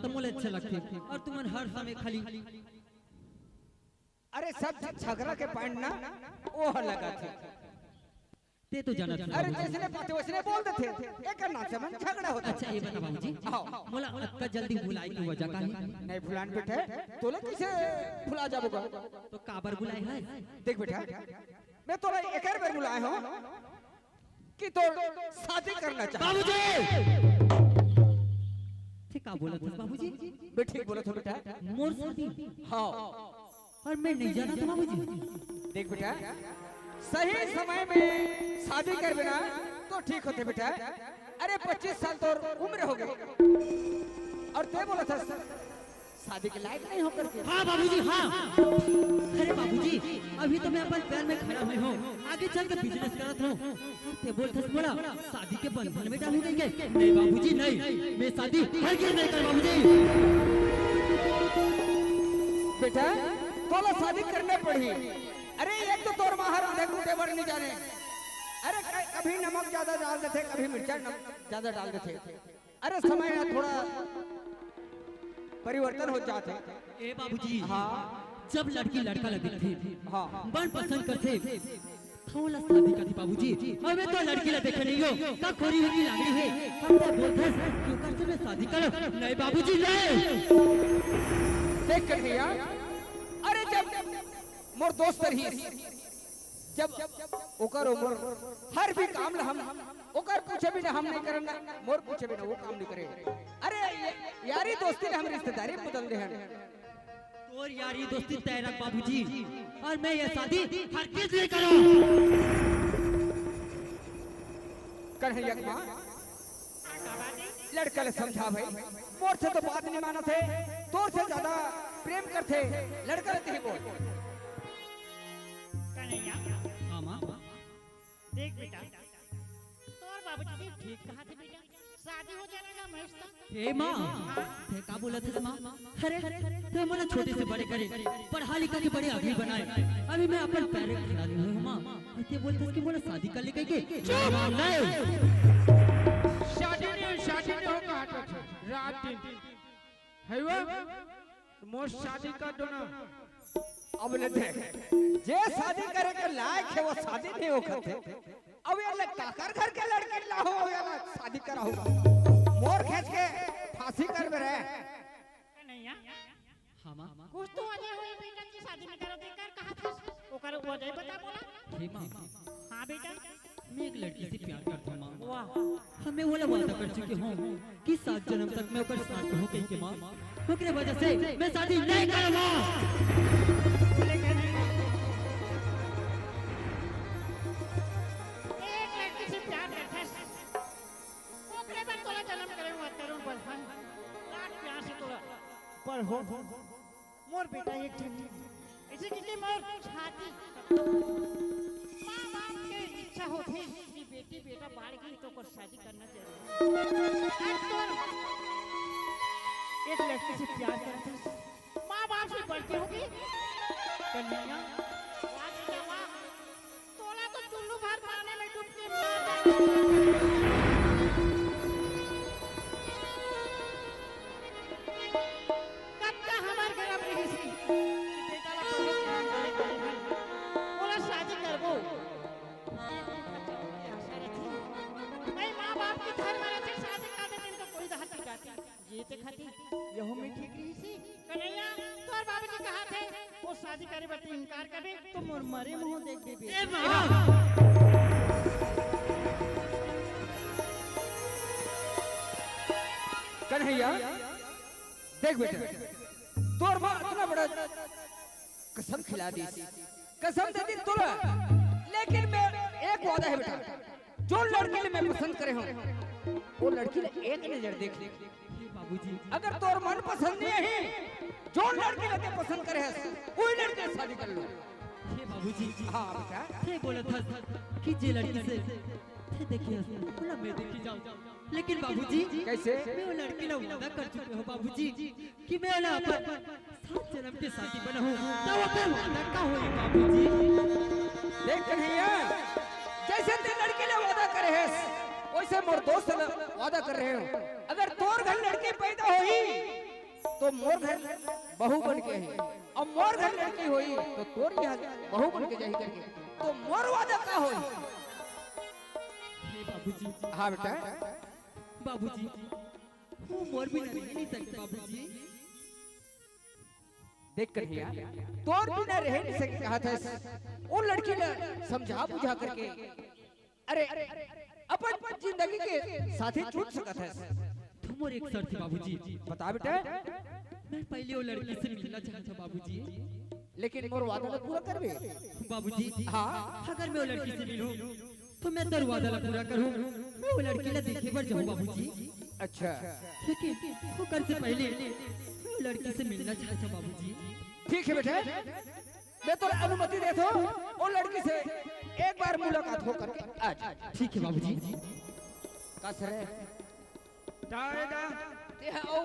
Speaker 5: तो मुझे अच्छा लगती और तुमन हर समय खाली
Speaker 1: अरे सब झगड़ा के पॉइंट ना वो लगा थे
Speaker 5: ते तो जाना
Speaker 1: अरे जैसे पाते वैसे बोल देते एक नाम से मन झगड़ा होता
Speaker 5: अच्छा ये बता बाबूजी
Speaker 1: आओ
Speaker 5: मोला अक्का जल्दी बुलाई की वजह का है
Speaker 1: नहीं भुलान बेटे तोले किसे भुला जाबोगा
Speaker 5: तो काबर बुलाई है
Speaker 1: देख बेटा मैं तोला एक बार बुलाए हो कि तो शादी करना चाहता।
Speaker 5: बाबूजी ठीक का बोला था बाबूजी?
Speaker 1: मैं ठीक बोला था बेटा।
Speaker 5: मोर शादी
Speaker 1: हाँ
Speaker 5: और मैं नहीं जाना था बाबूजी।
Speaker 1: देख बेटा, सही समय में शादी कर बिना तो ठीक होते बेटा। अरे 25 साल तो उम्र हो गई और ते बोला था शादी के लायक नहीं होकर के।
Speaker 5: हाँ बाबूजी हाँ। अरे बाबूजी अभी तो मैं अपन पैर में खड़ा हुई हूँ, आगे चल के बिजनेस करत हूँ। ते बोलथस बोला शादी के बंधन में डालू देंगे। नहीं बाबूजी नहीं, मैं शादी हरगिज नहीं कर बाबूजी।
Speaker 1: बेटा तोला शादी करने पड़ी। अरे एक तो तोर बाहर आधे घंटे भर नहीं जाने। अरे कभी नमक ज्यादा डाल देते, कभी मिर्चा ज्यादा डाल देते। अरे समय ना थोड़ा परिवर्तन हो जाते।
Speaker 5: ए बाबूजी
Speaker 1: हाँ
Speaker 5: जब लड़की लड़का लगे थे
Speaker 1: हाँ
Speaker 5: बन पसंद करते थोड़ा शादी करती बाबूजी। हमें तो लड़की ला देखे नहीं हो का खोरी होगी लागड़ी है। हम तो बोलते क्यों कर से मैं शादी करो। नहीं बाबूजी नहीं।
Speaker 1: देख कर भैया, अरे जब मोर दोस्त रही जब ओकर उम्र हर भी काम ला हम ओकर पूछे भी ना हम नहीं करना, मोर पूछे भी ना वो काम नहीं करे। अरे यारी दोस्ती ने हम रिश्तेदारी बदल दे हैं।
Speaker 5: और यारी दोस्ती तय रख बाबूजी और मैं ये शादी हरगिज नहीं करूं।
Speaker 1: कन्हैया की मां लड़का ले समझा भाई, मोर से तो बात नहीं माना थे, तोर से ज्यादा प्रेम करते लड़का ले बोल।
Speaker 8: कन्हैया
Speaker 5: हाँ माँ
Speaker 8: देख बेटा, तोर बाबूजी ने ठीक कहा थे बेटा, शादी हो जाने का महेश था।
Speaker 5: ए माँ थे का बोला था माँ? अरे तो मोला छोटे से बड़े करे पढ़ा लिखा के बड़े आदमी बनाए। अभी मैं अपन पैर खड़ा नहीं हूँ माँ। ते बोलते कि मोला शादी कर ले के
Speaker 3: शादी नहीं हो कहा था रात दिन है वो मोर शादी का दोना।
Speaker 1: अब ले देख, जे शादी करे के लायक है वो शादी नहीं हो करते। अब ये ले काकर घर के लड़के लाहो या ना शादी कराओ, मोर खींच के फांसी कर बे रे।
Speaker 8: कन्हैया
Speaker 5: हाँ माँ
Speaker 8: कुछ तो वजह हुई बेटा की शादी में करो देकर कहा था ओकर वजह बता बोला।
Speaker 5: हे माँ
Speaker 8: हां बेटा
Speaker 5: मैं एक लड़की से प्यार करता हूँ माँ।
Speaker 8: वाह
Speaker 5: हमें वो वादा कर चुके हूँ कि 7 जन्म तक मैं ओकर साथ रहूँ कहीं के माँ। ओकरे वजह से मैं शादी नहीं करूँगा।
Speaker 8: एक लड़की से प्यार करता है ओकरे बाद तोला जन्म करे हुआ तरुण बलहन लाख प्यार से तोला पर हो मोर बेटा एक ठंडी ऐसे कितने मोर छाती मां बाप के इच्छा होती कि बेटी बेटा बाढ़ गई तो कर शादी करना चाहिए। आज तो एक लड़की से प्यार करते मां बाप से बढ़ती होगी कन्हैया। आज के मां तोला तो चुल्लू भर पानी में डूब के मर कत्ता हमार घर अब रही सी बेटा ला बोला शादी करबो मैं मां बाप के घर में रहते शादी कर देते तो कोई हाथ नहीं जाती ये ते खाती यहो में ठीक रही सी कन्हैया। तोर बाबूजी कहा थे वो शादी करे बट इनकार करे तो मोर मरे मुंह देख दे
Speaker 5: ए माँ
Speaker 1: कन्हैया देख बेटा, तोर माँ इतना बड़ा कसम खिला दी, कसम दे दी तोला। लेकिन मैं एक वादा है बेटा, जो लड़की मैं पसंद करे हूँ वो लड़की ने एक नजर देख ली।
Speaker 5: बाबूजी
Speaker 1: अगर तोर मन पसंद नहीं है, जो लड़की लगे पसंद करे वही लड़के से शादी कर लो।
Speaker 5: हे बाबूजी
Speaker 1: हाँ बेटा,
Speaker 5: थे बोला था कि जे लड़की से थे देखिए बोला मैं देखी जाऊँ। लेकिन बाबूजी
Speaker 1: कैसे?
Speaker 5: मैं वो लड़की ना वादा कर चुके हो बाबूजी कि मैं ना अपन 7 जन्म के साथी बना हूँ तो वो फिर वादा का होई बाबूजी।
Speaker 1: देख कन्हैया, जैसे ते लड़की ने वादा करे है वैसे मोर दोस्त ने वादा कर रहे हो। अगर तोर घर लड़की पैदा हुई तो मोर घर बहू बन के है, और मोर घर लड़की हुई तो तोर यहाँ बहू बन के जाही करके, तो मोर वादा का होई।
Speaker 5: हे बाबूजी
Speaker 1: हाँ बेटा,
Speaker 5: बाबूजी वो मोर भी नहीं सकते बाबूजी।
Speaker 1: देख कन्हैया, तोर बिना रह नहीं सकते कहा था। वो लड़की ने समझा बुझा करके अरे अपन जिंदगी के साथी चुन सकत है।
Speaker 5: तुम और एक शर्त बाबूजी।
Speaker 1: बता बेटे।
Speaker 5: मैं पहले वो लड़की से मिलना चाहता बाबूजी।
Speaker 1: लेकिन मोर वादा ला पूरा करबे
Speaker 5: बाबूजी।
Speaker 1: हाँ
Speaker 5: अगर मैं वो लड़की से मिलूं तो मैं तेरा वादा ला पूरा करूं। मैं वो लड़की ला देखे पर जाऊं बाबूजी।
Speaker 1: अच्छा
Speaker 5: लेकिन वो कर से पहले मैं वो लड़की से मिलना चाहता बाबूजी।
Speaker 1: ठीक है बेटे, मैं तो अनुमति देता हूँ वो लड़की से एक बार मुलाकात हो करके आज।
Speaker 5: ठीक है बाबूजी।
Speaker 1: कस रे
Speaker 3: दादा
Speaker 1: ते है ओ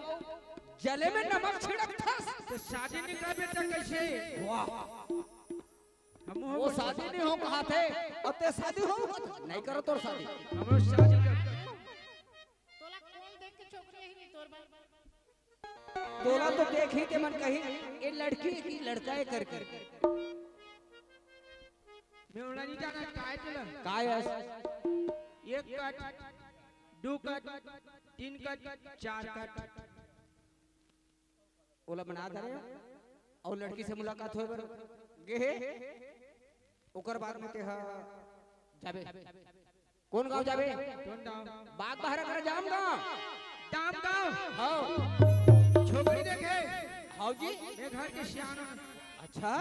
Speaker 1: जले में नमक छिड़क था।
Speaker 3: तो शादी नहीं कर बेटा कैसे?
Speaker 1: वाह
Speaker 3: हम
Speaker 1: वो शादी नहीं हो कहा थे अब ते शादी हो नहीं करो तोर शादी।
Speaker 3: हम शादी कर
Speaker 8: तोला कौन देख के छोकरी ही नहीं तोर बार
Speaker 1: तोला तो देख ही के मन कही ये लड़की की लड़का है कर कर
Speaker 3: मैं उड़ा नहीं जाना काय चला
Speaker 1: काय है
Speaker 3: एक कट दो कट तीन कट चार कट
Speaker 1: ओला बना दे और लड़की से मुलाकात होए बर गे ओकर बाद में ते हा जाबे कौन गांव जाबे?
Speaker 3: कौन दाव
Speaker 1: बाग बहरा कर जाम गांव
Speaker 3: दाम गांव
Speaker 1: हां
Speaker 3: छोकरी देखे
Speaker 1: हां जी
Speaker 3: मैं घर के सियाना
Speaker 1: अच्छा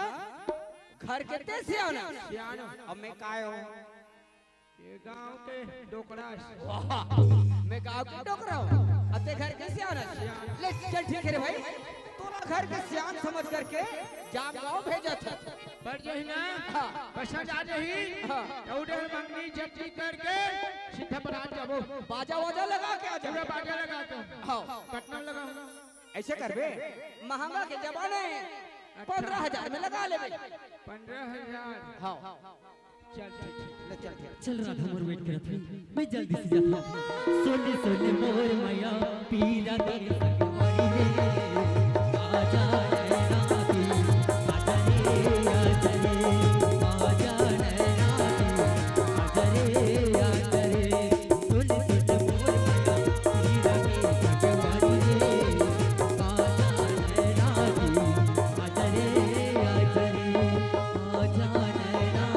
Speaker 1: घर कितने से आना
Speaker 3: सियाना
Speaker 1: अब मैं काय हूं
Speaker 3: ये गांव के डोकरा
Speaker 1: मैं गांव के डोकरा हूं अब ते घर कैसे आना ले चल ठीक है रे भाई तोला घर के सियान समझ करके जाम गांव भेजा था
Speaker 3: पर जो है ना
Speaker 1: हाँ।
Speaker 3: पैसा जा रही
Speaker 1: हाँ।
Speaker 3: उधर मंगनी चटनी करके सीधा बरात जाबो
Speaker 1: बाजा वाजा लगा के आ
Speaker 3: पूरा
Speaker 1: जा
Speaker 3: बाजा लगा के
Speaker 1: हाँ
Speaker 3: पटना लगाऊंगा
Speaker 1: ऐसे करबे महंगा के जमाने 15,000 में लगा लेबे
Speaker 3: 15,000
Speaker 1: हाँ
Speaker 3: चल ठीक
Speaker 1: ले चल ठीक
Speaker 5: चल राधा मोर वेट करत हूं मैं जल्दी से जाता हूं। सोने सोने मोर मैया पीला तेरे संगवारी रे आजा नैना की आजा रे आजा रे आजा नैना की आजा रे आजा रे सोने सोने मोर मैया पीला तेरे संगवारी रे आजा नैना की आजा रे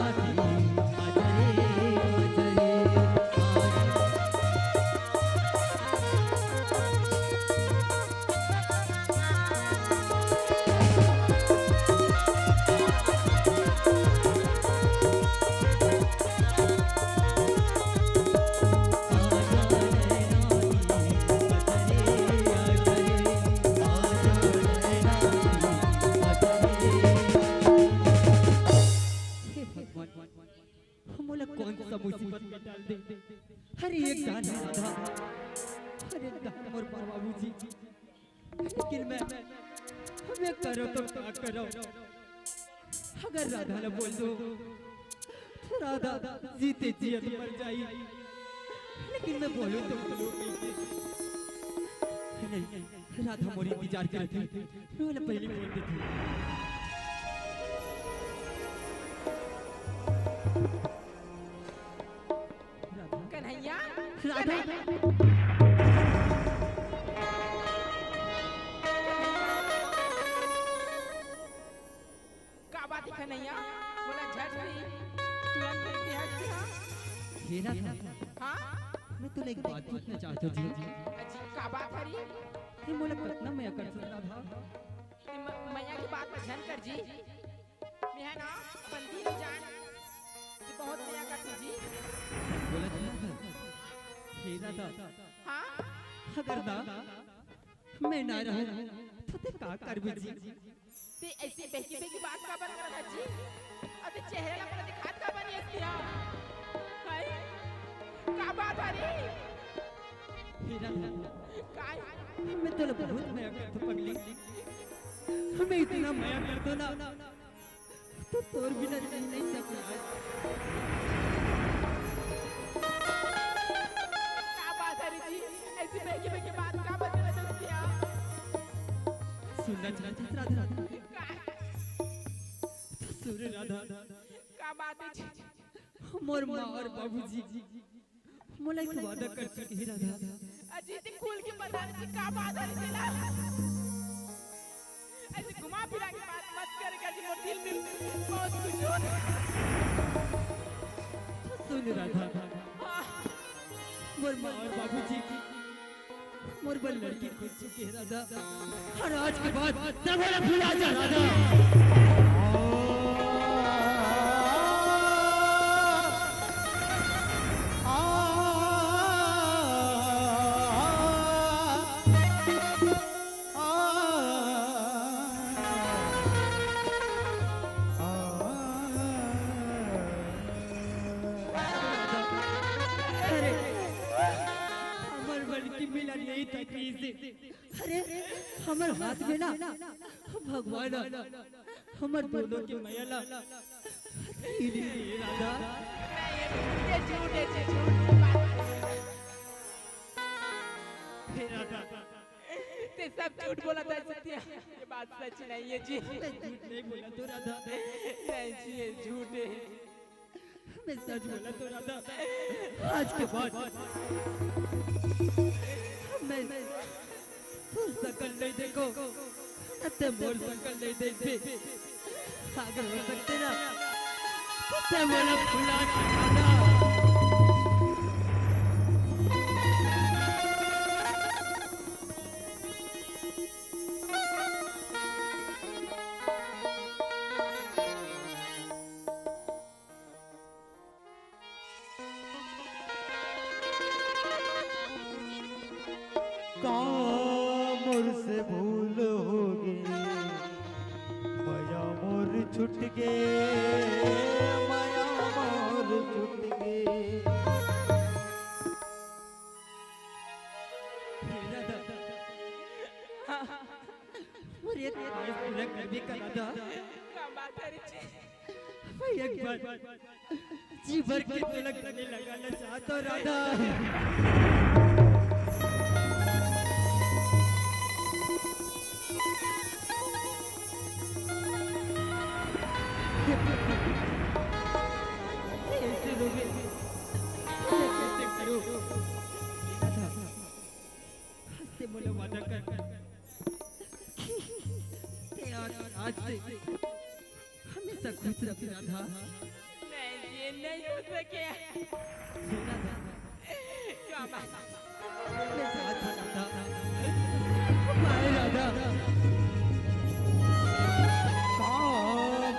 Speaker 5: आजा रे आजा नैना की आजा रे आजा रे आजा मोला कौन सा मुसीबत में डाल दे हर एक गाना राधा हर एक गाना और बाबूजी लेकिन मैं करो तो क्या करो अगर राधा ने बोल दो तो राधा जीते जी मर जाई लेकिन मैं बोलूं तो नहीं राधा मोरी इंतजार करती मैं पहले बोल देती
Speaker 6: कन्हैया
Speaker 5: राधा
Speaker 6: का बात है कन्हैया बोला झट रही तुरंत मिलती है
Speaker 5: हेरा था
Speaker 6: हाँ
Speaker 5: मैं तुला एक बात पूछना चाहता हूँ जी
Speaker 6: अजी का बात हरी
Speaker 5: ये मोला कितना मैं कर सकता था
Speaker 6: मैया की बात में झन कर जी मैं है ना बंदी नहीं जान कि बहुत मया करती जी
Speaker 5: बोला था हेरा था
Speaker 6: हाँ
Speaker 5: अगर ना मैं ना रहूं तो ते का करबे जी
Speaker 6: ते ऐसी बहकी बहकी बात का बन रहा जी अबे चेहरे ला पर दिखात का बनी इसलिए हाय का बात हरी
Speaker 5: हेरा
Speaker 6: काय
Speaker 5: मैं तो बहुत माया करता पगली हमें इतना माया करता ना तो तोर बिना रह नहीं सकता
Speaker 6: का बात हरी जी ऐसी बहकी बहकी बात का बन रहा इसलिए
Speaker 5: सुनना चाहती राधा
Speaker 6: काय
Speaker 5: तो सुन राधा
Speaker 6: का बात है जी
Speaker 5: मोर माँ और बाबूजी मोला एक वादा कर चुके हैं राधा
Speaker 6: अजीत खुल के बता रही का बात है तेरा ऐसे घुमा फिरा के बात मत करेगा जी मोर दिल में बहुत कुछ हो
Speaker 5: सुन राधा मोर माँ और बाबूजी मोर बल लड़की खुद चुके हैं राधा और आज के बाद सब वाला भुला जा राधा अरे हमर बल की मिला नहीं था किसी अरे हमर हाथ में ना भगवान हमर दोनों के मयला राधा
Speaker 6: ये झूठ है झूठ
Speaker 5: राधा
Speaker 6: ते सब झूठ बोला था सत्या ये बात सच नहीं है जी
Speaker 5: मैं झूठ नहीं बोला तो राधा
Speaker 6: नहीं जी ये झूठ है
Speaker 5: मैं सच बोला तो राधा आज के बाद मैं फुल सकल नहीं देखो ते मोर सकल नहीं देखते आगे हो सकते ना ते मोला फुला राधा
Speaker 2: मोर से भूल हो गई माया मोर छूट गे माया मोर छूट गे
Speaker 5: और ये पूरा कर भी करा था
Speaker 6: क्या बात है रे जी
Speaker 5: मैं एक बार जी भर के तिलक गले लगाना चाहता हूं राधा ऐसे लोगे कैसे करो राधा हंसते बोले वादा कर आज से हमेशा खुश रही राधा
Speaker 6: नहीं ये नहीं हो सके
Speaker 5: राधा
Speaker 6: क्या बात
Speaker 5: मैं चाहता राधा माए राधा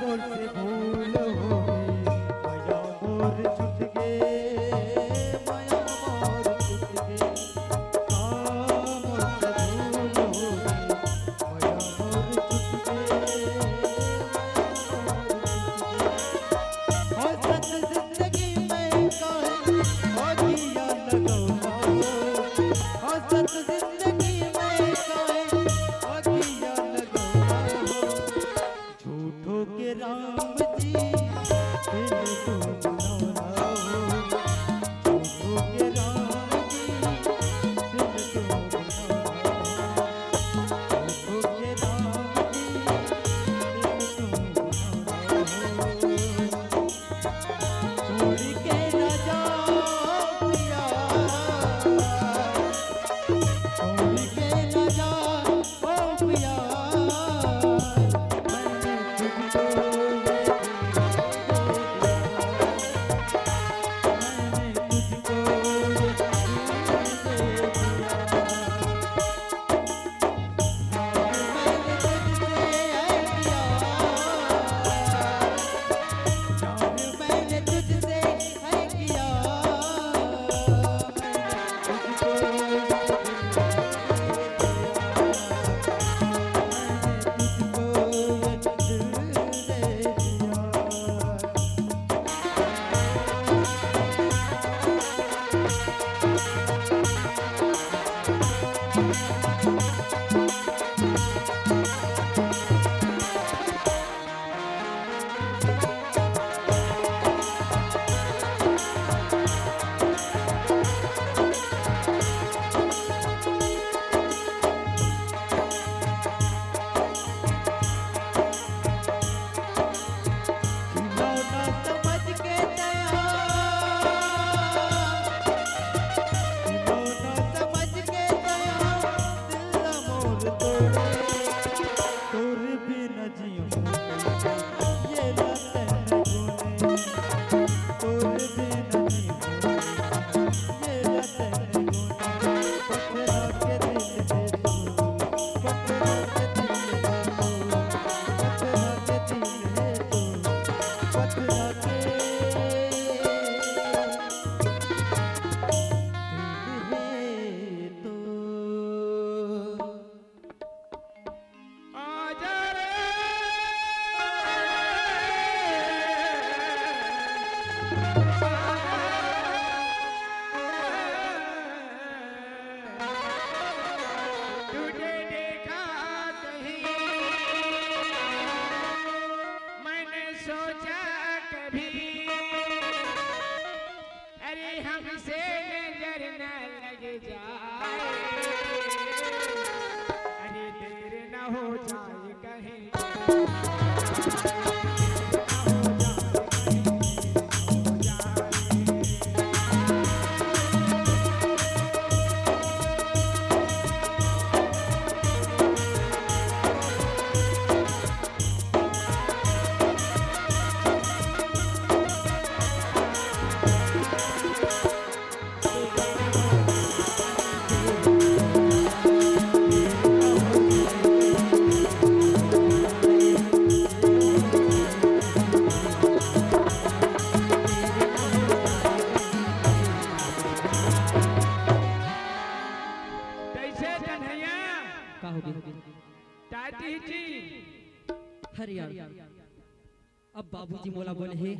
Speaker 2: मोर से भूल हो गई माया मोर छूट गे माया मोर छूट गे मोर से भूल हो गई माया मोर छूट गे हो सत जिंदगी में काहे हो जिया लगौना हो सत जिंदगी में काहे हो जिया लगौना झूठो के राम जी
Speaker 3: के जाए, अरे देर न हो जाए कहीं। कैसे कन्हैया
Speaker 5: का हो गया
Speaker 3: टाटी जी?
Speaker 5: अरे यार अब बाबूजी मोला बोले हे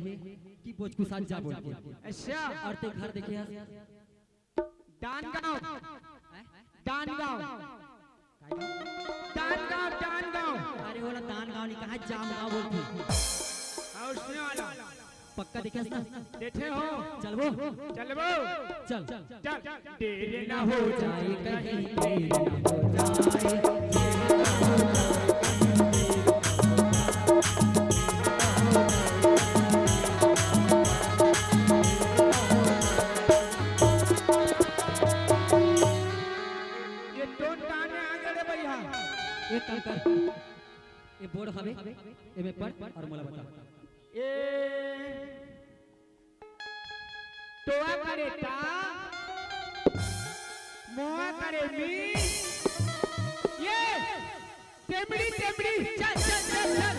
Speaker 5: कि बोझ को साथ जा बोल के
Speaker 3: अच्छा
Speaker 5: और ते घर देखे यार
Speaker 3: डानगांव, डानगांव, डानगांव, डानगांव।
Speaker 5: अरे बोला दान गांव नहीं कहा जाम गांव बोलती
Speaker 3: और सुने वाला
Speaker 5: पक्का देखे ना
Speaker 3: देखे हो?
Speaker 5: चल वो
Speaker 3: चलबो
Speaker 5: चल
Speaker 3: चल, देर न हो
Speaker 5: जाए
Speaker 3: जाए
Speaker 5: कहीं
Speaker 3: कहीं।
Speaker 5: देर ना हो जाए
Speaker 3: ये टोन टाने आ गए रे भैया।
Speaker 5: एक काम कर ये बोर्ड हवे एमे पढ़ और मोला बता
Speaker 3: ए टोआ करे ता, मोआ करे मी, ये टेमड़ी टेमड़ी, चल चल चल चल।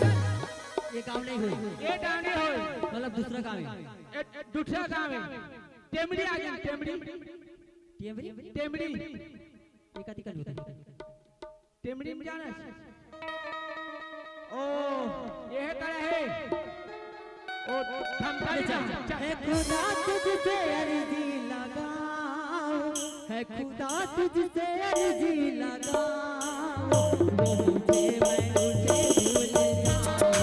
Speaker 5: ये काम नहीं हुई
Speaker 3: ये डाने हो,
Speaker 5: मतलब दूसरा काम है
Speaker 3: दूसरा काम है। टेमड़ी आ गई, टेमड़ी
Speaker 5: टेमरी
Speaker 3: टेमड़ी
Speaker 5: एक आती कर होता
Speaker 3: टेमड़ी में जाना है। ओ ये है करे है। ओ थमथम जा
Speaker 5: है खुदा तुझसे अर्जी लगाओ है खुदा तुझसे अर्जी लगाओ वो मुझे मैं उसे भूल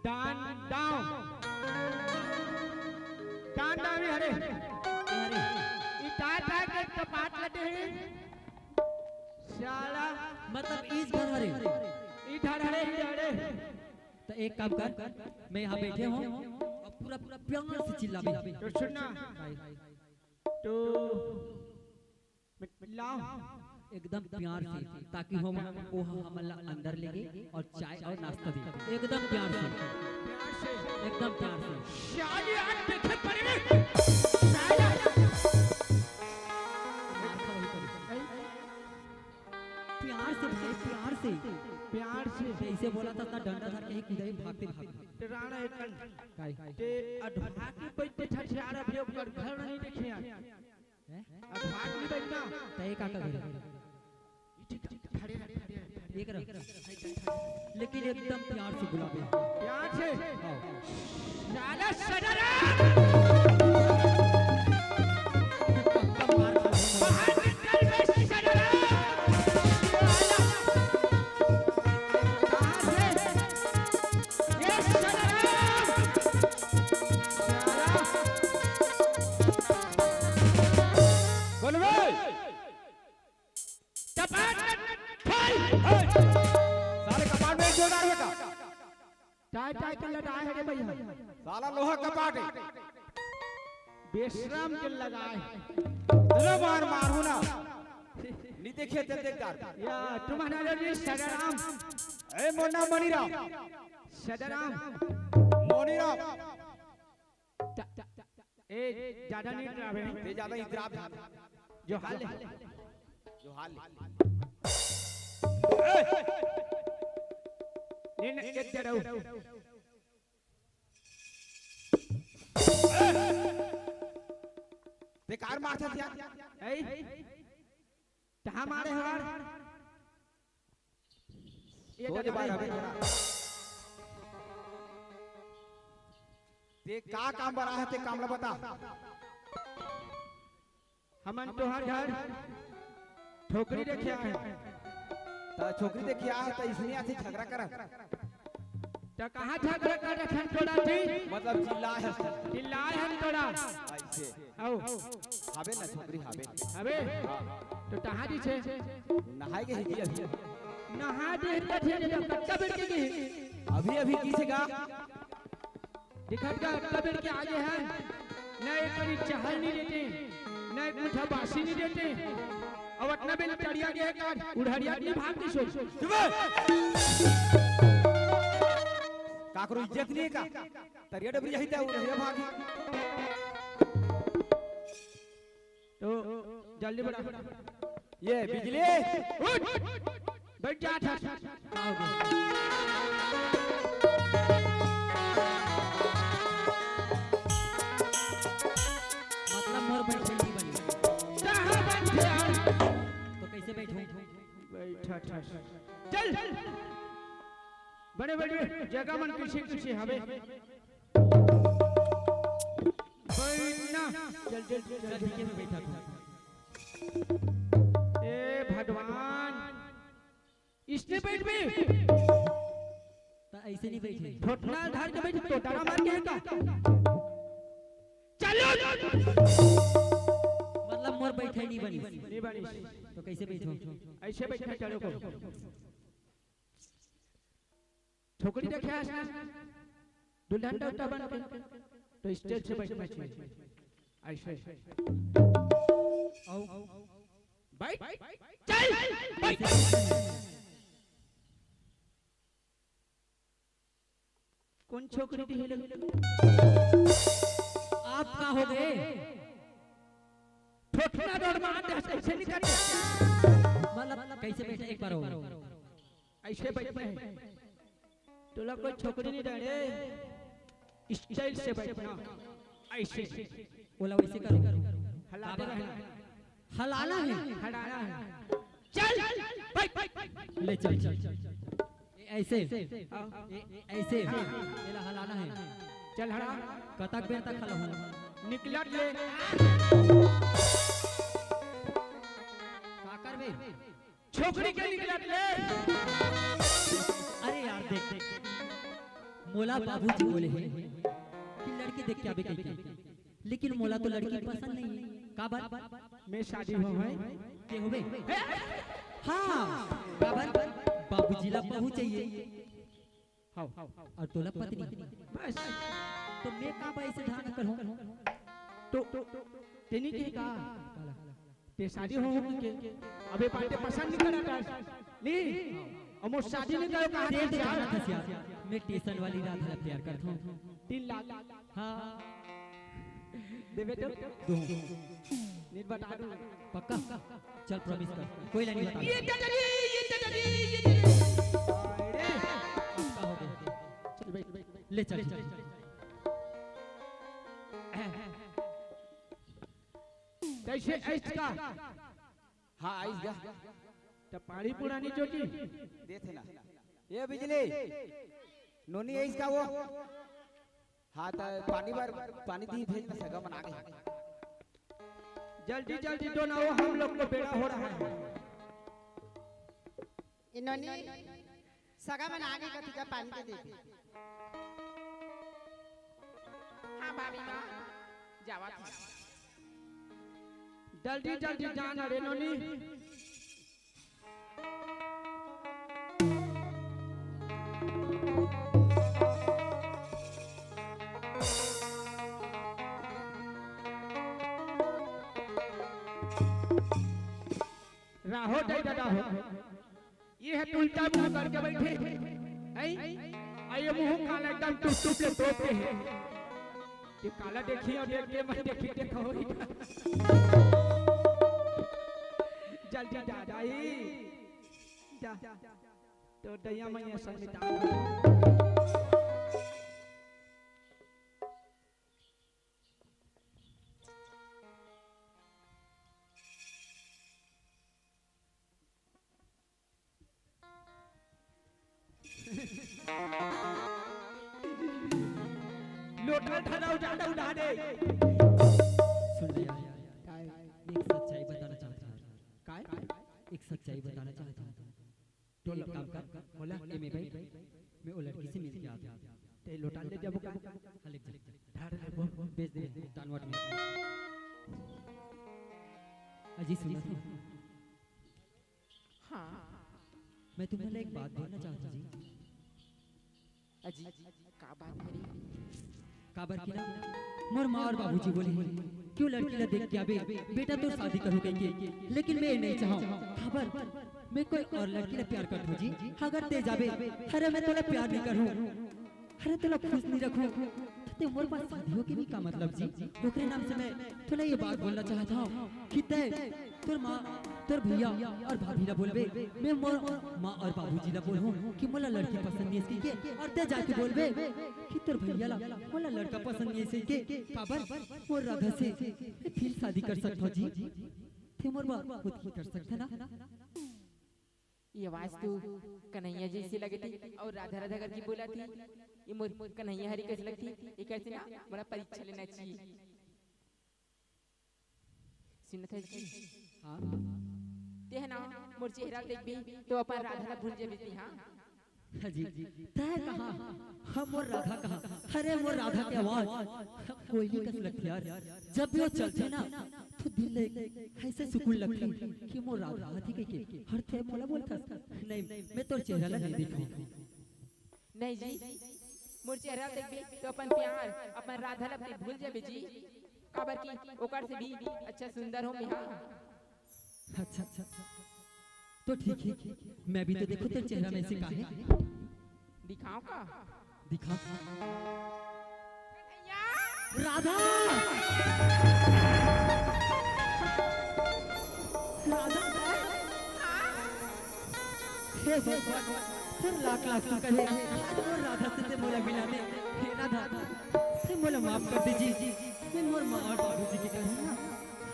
Speaker 3: डान डाउन डान डाउन हरे ई टाटा के कपाट लटे हैं साला।
Speaker 5: मतलब इस घर हरे
Speaker 3: ई धर हरे ही हरे।
Speaker 5: तो एक काम कर मैं यहाँ बैठे हूँ और पूरा पूरा प्यार से चिल्ला भी
Speaker 3: तो सुनना तो लाओ
Speaker 5: एकदम प्यार से ताकि हम वो हमला अंदर लेके और चाय और नाश्ता दे एकदम प्यार से
Speaker 3: प्यार से
Speaker 5: एकदम प्यार से
Speaker 3: शादी आज देखे पड़ेगा साला।
Speaker 5: प्यार से भाई प्यार से
Speaker 3: प्यार से
Speaker 5: जैसे बोला था ना डंडा धर के ही कूदाई भागते भागते
Speaker 3: ते राणा एक
Speaker 5: काय
Speaker 3: ते अधवा की बैठे छछार अभी कर घर नहीं देखे यार। अधवा की बैठना
Speaker 5: तय काका घर एक रख लेकिन एकदम प्यार से बुलावे
Speaker 3: प्यार से
Speaker 5: आओ
Speaker 3: साला सदरा बाहर निकल बे सदरा। कहां से ये सदरा बोल बे कपाट
Speaker 7: साले कपाट में जोरदार बेटा
Speaker 3: टाई टाई के लटाए है रे भैया।
Speaker 7: साला लोहा कपाट है
Speaker 3: बेशरम के लगाए
Speaker 7: तेरा मार मारू ना नहीं देखे ते देखदार
Speaker 3: या तुम्हारा रे सदराम
Speaker 7: ए मोना मणिराम
Speaker 3: सदराम
Speaker 7: मोनीराम
Speaker 3: ए ज्यादा नहीं डरावे
Speaker 7: ते ज्यादा इतराब
Speaker 3: जो हाल है
Speaker 7: जो हाल है
Speaker 3: ने एक दे रहो
Speaker 7: बेकार मारता दिया
Speaker 3: ऐ तहा मारे हर ये
Speaker 7: दो बार हवे थोड़ा ते का काम बड़ा है ते काम ला बता
Speaker 3: हमन तोहर घर ठोकरी देखे आए
Speaker 7: ता छोकरी देखिया है तो इसने आथे झगड़ा करा
Speaker 3: तो कहां झगड़ा कर रखन तोड़ा थी
Speaker 7: मतलब चिल्ला है
Speaker 3: चिल्लाए हम तोड़ा
Speaker 7: ऐसे
Speaker 3: आओ
Speaker 7: हाबे ना छोकरी हाबे
Speaker 3: अबे तो तहा दी छे
Speaker 7: नहाए के ही अभी
Speaker 3: नहा दे थे जब कच्चा बेट के
Speaker 7: अभी अभी किसेगा
Speaker 3: दिखत का कच्चा बेट के आगे है न एक करी चाहल नहीं देते न एक मुठा बासी नहीं देते अब अपना बेल चढ़िया गया का उड़हरिया नहीं भागती सो
Speaker 7: का करो इज्जत नहीं का तरिया डबरी यही ता उड़हरिया भागी
Speaker 3: तो जल्दी बढ़ा
Speaker 7: ये बिजली
Speaker 3: बैठ जा था
Speaker 5: मतलब मोर बैठे नहीं बनी
Speaker 3: कहां बैठे यार
Speaker 5: तो कैसे बैठूं
Speaker 3: बैठा था चल बड़े बड़े जगह मन पीछे पीछे हवे बैठना चल चल
Speaker 5: चल ठीक है मैं बैठा था
Speaker 3: ए भगवान इसने बैठ में
Speaker 5: तो ऐसे नहीं बैठे
Speaker 3: ठोठना धार के बैठ तो डरा मार के है का चलो
Speaker 5: मतलब मोर बैठे नहीं बनी
Speaker 3: नहीं बनी
Speaker 5: तो कैसे बैठूं
Speaker 3: ऐसे बैठना चलो को छोकरी देखे आज ना दुल्हन डॉक्टर बन के तो स्टेज से बैठना चाहिए ऐसे आओ बैठ चल बैठ कौन छोकरी थी हिले
Speaker 5: आप कहाँ हो गए
Speaker 3: ठोठना दौड़ मार ऐसे नहीं करते
Speaker 5: मतलब कैसे बैठे एक बार और
Speaker 3: ऐसे बैठना है तो लोग कोई छोकरी नहीं डरे स्टाइल से बैठना ऐसे
Speaker 5: बोला वैसे करो
Speaker 3: हलाते रहना
Speaker 5: हलाना है
Speaker 3: हटाना है चल बैठ
Speaker 5: ले चल ऐसे ऐसे ये हलाना है
Speaker 3: चल हटा
Speaker 5: कतक बेर तक खला हूं
Speaker 3: निकला ले
Speaker 5: का करबे
Speaker 3: छोकरी के निकला ले
Speaker 5: अरे यार देख मोला बाबूजी बोले हैं कि लड़की देख के आवे कहीं लेकिन मोला तो लड़की पसंद नहीं है का बात
Speaker 3: मैं शादी हो है
Speaker 5: के होबे हां का बात बाबूजी ला बहू चाहिए
Speaker 3: हां
Speaker 5: और तोला पत्नी
Speaker 3: बस
Speaker 5: तो मैं का ऐसे ध्यान करूं
Speaker 3: तो तेनी के का ते शादी हो के अबे पाटे पसंद नहीं करता नहीं अमो शादी नहीं करो कहां
Speaker 5: तेल तो जाना था यार मैं स्टेशन वाली राधा ला प्यार करता हूं
Speaker 3: 3 लाख
Speaker 5: हां
Speaker 3: देवे तो
Speaker 5: दूं
Speaker 3: नहीं बता दूं
Speaker 5: पक्का चल प्रॉमिस कर कोई नहीं बता
Speaker 3: ये अरे
Speaker 5: पक्का हो गया
Speaker 3: चल बैठ
Speaker 5: ले चल
Speaker 3: कैसे ऐस का
Speaker 7: हां आइस जा
Speaker 3: तो पानी पुरानी चोटी
Speaker 7: दे थे ना ये बिजली नोनी है इसका वो हाँ तो पानी दी भेज ना सगा बना के
Speaker 3: जल्दी जल्दी तो ना हो हम लोग को बेड़ा हो रहा है
Speaker 4: इन्होंने सगा बना के कथी का पानी के दे
Speaker 6: हाँ भाभी माँ जावा था
Speaker 3: जल्दी जल्दी जाना रे नोनी राहो दे दादा हो ये है उल्टा मुंह करके बैठे आइए मुंह काला एकदम टुप टुप ले तोपते हैं ये काला देखिए और देख के मैं देखी देखो जल्दी दादा तो दैया मैया संग डाल लोटा ठड़ा उड़ा दे
Speaker 5: सुन ले यार, एक सच्चाई बताना चाहता हूँ।
Speaker 3: काय
Speaker 5: एक सच्चाई बताना चाहता हूँ। तो एक काम कर, बोला ए मैं भाई, मैं वो लड़की से मिल के आता हूँ।
Speaker 3: ते लोटा ले जाबो का
Speaker 5: हाँ, लिख दे, ढाड़ ले वो भेज दे दानवाट में। अजी सुनो तो,
Speaker 6: हाँ
Speaker 5: मैं तुम्हें एक बात बोलना चाहता हूँ जी।
Speaker 6: अजी का बात करी
Speaker 5: काबर की ना मोर माँ और बाबूजी बोले क्यों लड़की ला देख के आबे बेटा तो शादी करो कहीं के, लेकिन मैं नहीं चाहूँ खबर मैं कोई और लड़की ला प्यार करता हूँ जी। अगर ते जाबे अरे मैं तोला प्यार नहीं करूँ, अरे तोला खुश नहीं रखूँ ते मोर पास शादी हो के भी का मतलब जी। ओकरे नाम से मैं तोला ये बात बोलना चाहता हूँ कि ते तोर माँ तोर भैया और भाभी ला बोलबे, मैं मोर माँ और बाबूजी ला बोलूँ कि मोला लड़की पसंद नहीं इसकी के, और ते जाके बोलबे कि तोर भैया ला मोला लड़का पसंद नहीं इसकी के काबर मोर राधा से फिर शादी कर सकत हो जी। थे मोर बात खुद ही कर सकते ना।
Speaker 6: ये आवाज तो कन्हैया जैसी लगी थी और राधा राधा करके बोला थी। ये मोर कन्हैया हरी कैसे लगती ये कैसे ना बड़ा परीक्षा लेना चाहिए। सुनत है जी
Speaker 5: हाँ
Speaker 6: ते है ना मोर चेहरा देख भी तो अपन राधा ला भूल जाबी थी। हाँ
Speaker 5: हाँ जी तय कहाँ हम मोर राधा कहाँ, अरे मोर राधा की आवाज कोई नहीं कस लगती यार, जब भी वो चलते ना तो दिल ऐसे सुकून लगती कि मोर राधा थी के हर थे मोला बोलता नहीं मैं तो चेहरा ला नहीं देखूं।
Speaker 6: नहीं जी मोर चेहरा देख भी तो अपन प्यार अपन राधा ला भूल जाबी जी। काबर की ओकर से भी अच्छा सुंदर हो मैं।
Speaker 5: अच्छा अच्छा तो ठीक है, मैं भी तो देखो तेरे चेहरा में से का है
Speaker 6: दिखाओ का
Speaker 5: दिखा
Speaker 6: कन्हैया
Speaker 5: राधा राधा हे भगवान फिर लाख लाख शुक्र है और राधा से ते मोला मिलाने। हे राधा ते मोला माफ कर दीजिए, मैं मोर माँ और बाबूजी की कहूँ ना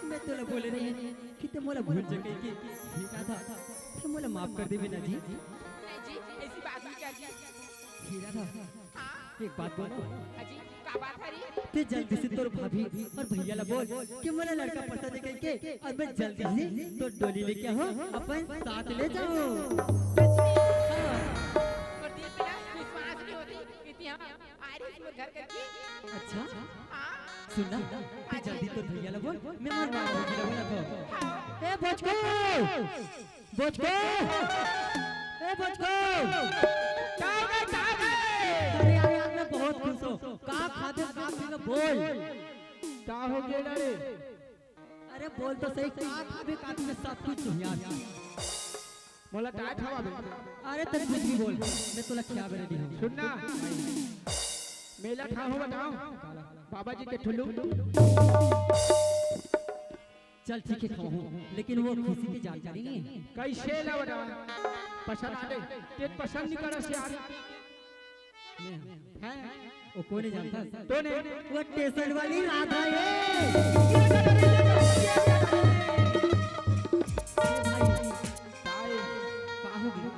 Speaker 5: मैं तो बोले नहीं कि ते मोला भूल सके कि हे राधा ते मोला माफ कर दे बिना जी।
Speaker 6: नहीं जी ऐसी बात नहीं कर जी।
Speaker 5: हे राधा एक बात बोलो
Speaker 6: अजी का बात हरी
Speaker 5: ते जल्दी से तोर भाभी और भैया ला बोल कि मोला लड़का पसंद है के, और मैं जल्दी से तो डोली लेके आओ अपन साथ ले जाओ।
Speaker 6: और दिल पे ना विश्वास नहीं होती इतनी हम आ रही इसमें घर करके।
Speaker 5: अच्छा
Speaker 6: हाँ
Speaker 5: सुनना ते जल्दी तो भैया ला बोल मैं मोर माँ बाबूजी ला बोला तो ए बचको बचको ए बचको अरे यार मैं बहुत खुश हूँ का खाते का पीना बोल
Speaker 3: का हो गया रे
Speaker 5: अरे बोल तो सही का खाते का पीना सब कुछ सुन यार।
Speaker 3: मोला टाइट हवा बे
Speaker 5: अरे तब कुछ भी बोल मैं तो लखिया रेडी हूँ।
Speaker 3: सुनना मेला ठा हो बताओ बाबा जी के ठुल्लू
Speaker 5: चल ठीक है खाऊं, लेकिन वो खुशी की जानकारी नहीं है।
Speaker 3: कैसे ला बताओ पसंद आ गई ते पसंद नहीं करा से यार हैं
Speaker 5: वो कौन नहीं जानता
Speaker 3: तो ने
Speaker 5: वो स्टेशन वाली राधा है।
Speaker 3: ताई
Speaker 5: काहोगी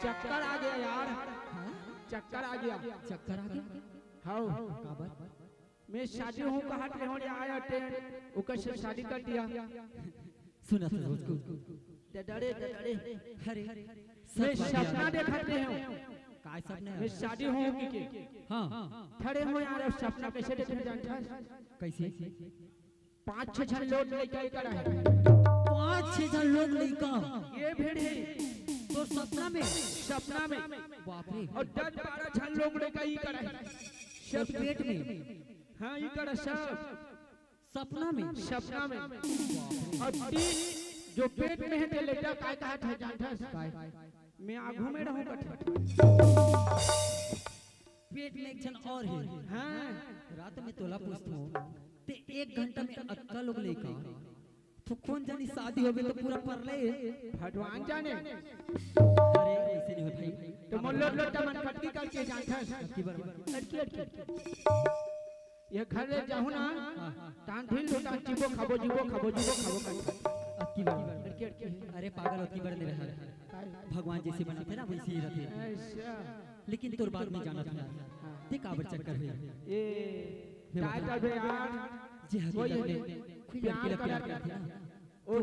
Speaker 3: चक्कर आ गया यार चक्कर आ गया
Speaker 5: चक्कर आ गया
Speaker 3: हाउ
Speaker 5: काबर
Speaker 3: मैं शादी हूँ कहा थे होने आया थे उकर से शादी कर दिया
Speaker 5: सुना था उसको
Speaker 3: ते डरे
Speaker 5: अरे
Speaker 3: मैं सपना देखते हूँ
Speaker 5: काय सपने
Speaker 3: मैं शादी हूँ की
Speaker 5: हाँ
Speaker 3: खड़े हो यार सपना कैसे देखने जानता है
Speaker 5: कैसे
Speaker 3: 5-6 जन लोग लेके करा है
Speaker 5: 5-6 जन लोग लड़का
Speaker 3: ये भीड़ है
Speaker 5: तो सपना में
Speaker 3: बाप
Speaker 5: रे
Speaker 3: और 10-12 जन लोग लेके ही करा है
Speaker 5: सब पेट में
Speaker 3: हाँ ये करा सब
Speaker 5: सपना में
Speaker 3: और ती जो पेट में है ते लेटा काय कहा था जानता है मैं आगू में रहूं
Speaker 5: पेट में एक जन और है।
Speaker 3: हाँ
Speaker 5: रात में तोला पूछता हूँ ते 1 घंटा में अक्का लोग लेका तो कौन जानी शादी होवे तो पूरा परले
Speaker 3: भगवान जाने
Speaker 5: अरे ऐसे नहीं हो भाई
Speaker 3: तो मोल्लो लोटा मन फटकी करके जानता
Speaker 5: की बार
Speaker 3: लड़की ये घर ले जाहू ना टांग ढील लो टांग जीवो खाबो
Speaker 5: की बार अरे पागल होती बार नहीं रहा भगवान जैसे बना थे ना वैसे ही रहते
Speaker 3: अच्छा
Speaker 5: लेकिन तोर बात में जाना था ते काबर चक्कर हुई
Speaker 3: ये टाइटल भी यार
Speaker 5: जी हकीकत में
Speaker 3: प्यार
Speaker 5: लड़की प्यार
Speaker 3: करते
Speaker 5: करते ना
Speaker 3: ओ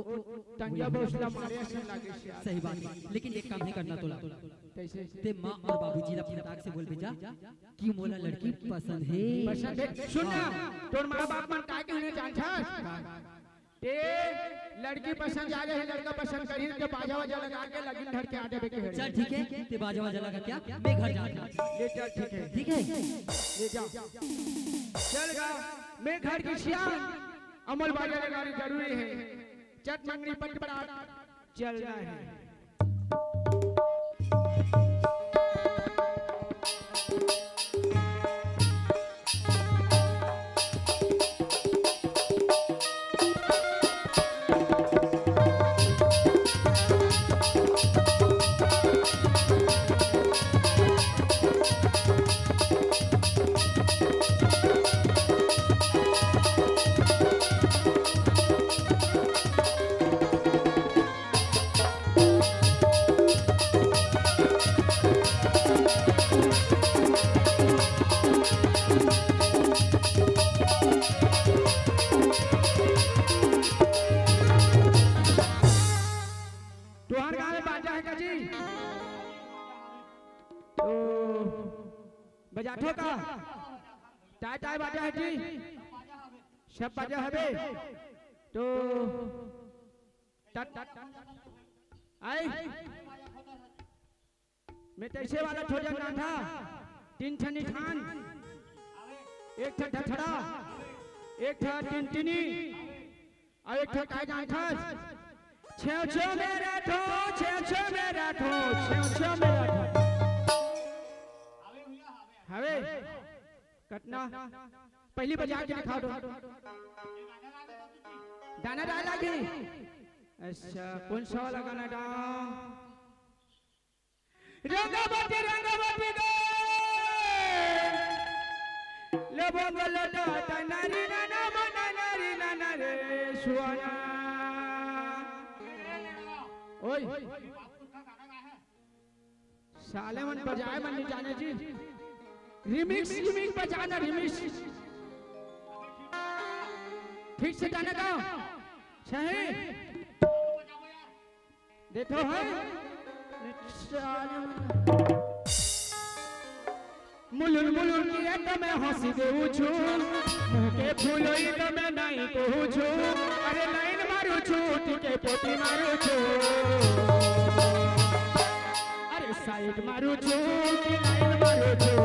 Speaker 3: टंगिया बसला मारे से लागे से
Speaker 5: सही बात लेकिन एक काम नहीं करना तोला
Speaker 3: कैसे
Speaker 5: ते माँ और बाबूजी ने अपने ताक से बोल भेजा कि मोला लड़की पसंद है
Speaker 3: पसंद है सुन ना तोर मां बाप मन काय कहने जानता ते लड़की पसंद आ गई लड़का पसंद करी के बाजा वाजा लगा के लगन धर के आ जाबे के
Speaker 5: चल ठीक है ते बाजा वाजा लगा क्या मैं घर जाता
Speaker 3: ले चल ठीक है ले जा चल गा मैं घर की सियान अमल बाजा लगानी जरूरी है चट मंगनी पट पड़ा चलना है बजाठो का टाय टाय बाजा है जी सब बाजा हबे तो टट आई मैं तैसे वाला ठोजन ना था तीन छनी खान एक था ढठड़ा एक था टिनटिनी और एक था काय जान था छेव छेव मेरा ठो छेव छेव मेरा ठो छेव छेव मेरा ठो हवे कटना पहली बजा के दिखा दो गाना डाला की अच्छा कौन सा वाला गाना डाल रंगावती गो ले बोलो ता नारी नाना मना नारी नाना रे सुहाना ओए साले मन बजाए मन नहीं जाने जी रिमिक्स बजाना रिमिक्स ठीक से गाना गाओ सही देखो है मुलुल मुलुल किए तो मैं हंसी देऊ छु मुंह के फूलोई तो मैं नहीं कहू छु अरे लाइन मारू छु टिके पोटी मारू छु अरे साइड मारू छु कि लाइन मारू छु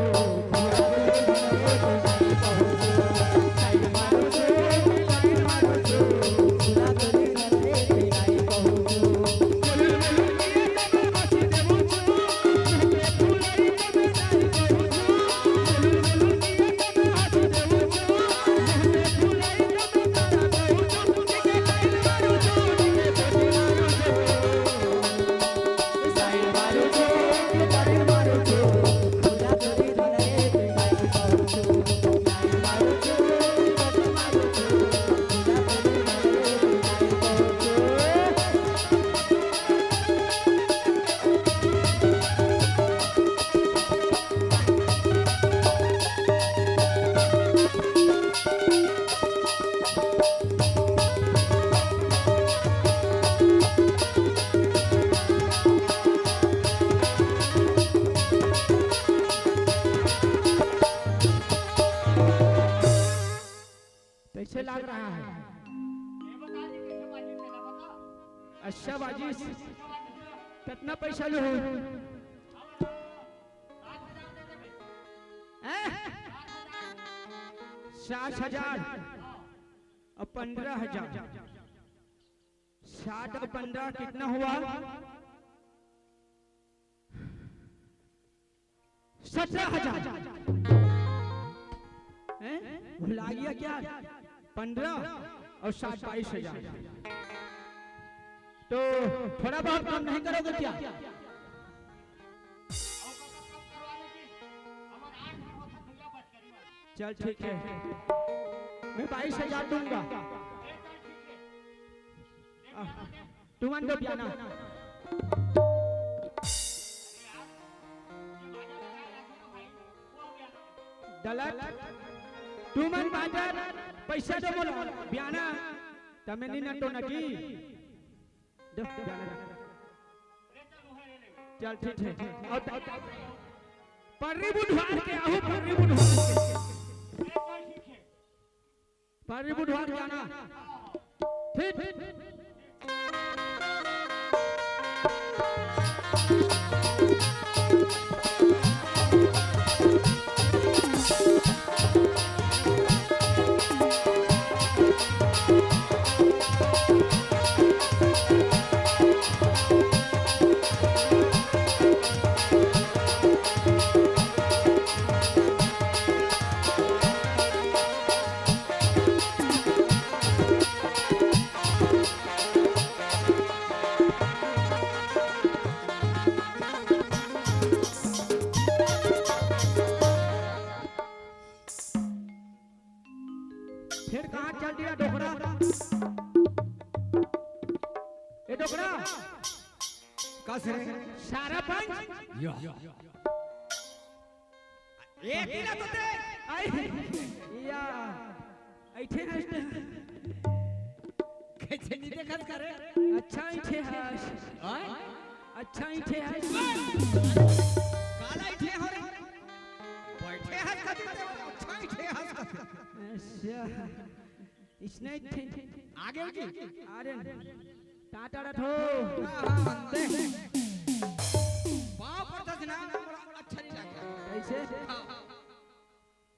Speaker 3: लग रहा है अच्छा बाजी कितना पैसा लो 60,000 और 15,000 60 और 15 कितना हुआ 17,000 भुला गया क्या 15 और 7 22,000 तो थोड़ा बहुत कम नहीं करोगे क्या? चल ठीक है, मैं 22,000 दूंगा। तुमन को पियाना दलत तुमन बाजार पैसा दो बोलो बियाना तमे नहीं नटो नकी दो बियाना चल ठीक है। और पर्री बुधवार के आहू पर्री बुधवार के आना ठीक। फिर कहाँ चल दिया डोकरा? ए डोकरा सारा पंच एक ही ना तो दे आई या ऐठे हंसते कैसे नहीं देखत करे? अच्छा ऐठे हंस अच्छा ऐठे हंस काला ऐठे हो रे बैठे हंस खातिर अच्छा ऐठे हंस अच्छा इसने आगे की अरे टाटा रठो दे पांव पर दस ना अच्छा नहीं लगा ऐसे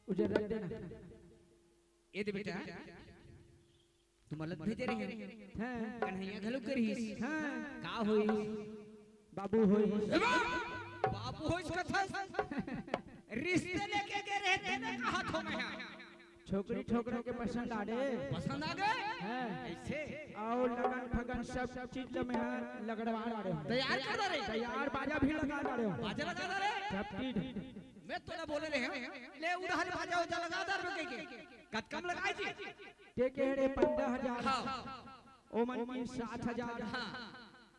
Speaker 3: उधर रख देना
Speaker 1: ये दे बेटा तुम अलग भेजे रहे
Speaker 3: हां
Speaker 1: कन्हैया घलो करीस
Speaker 3: हां
Speaker 1: का होई
Speaker 3: बाबू होई
Speaker 1: बाबू होइस कथा रिश्ते लेके गए रहते ना हाथों में है
Speaker 3: छोकरी छोकरा के पसंद आ गए
Speaker 1: हैं ऐसे
Speaker 3: और लगन फगन सब चीज में है लगड़वा रहे हो
Speaker 1: तैयार कर दे
Speaker 3: तैयार बाजा भी लगा रहे हो
Speaker 1: बाजा लगा दे
Speaker 3: सब चीज
Speaker 1: मैं तोला बोले रहे ले उधार बाजा हो जा लगा दे रुके के कत कम लगाई थी
Speaker 3: ते केड़े 15,000
Speaker 1: हां
Speaker 3: ओमन की 7,000
Speaker 1: हां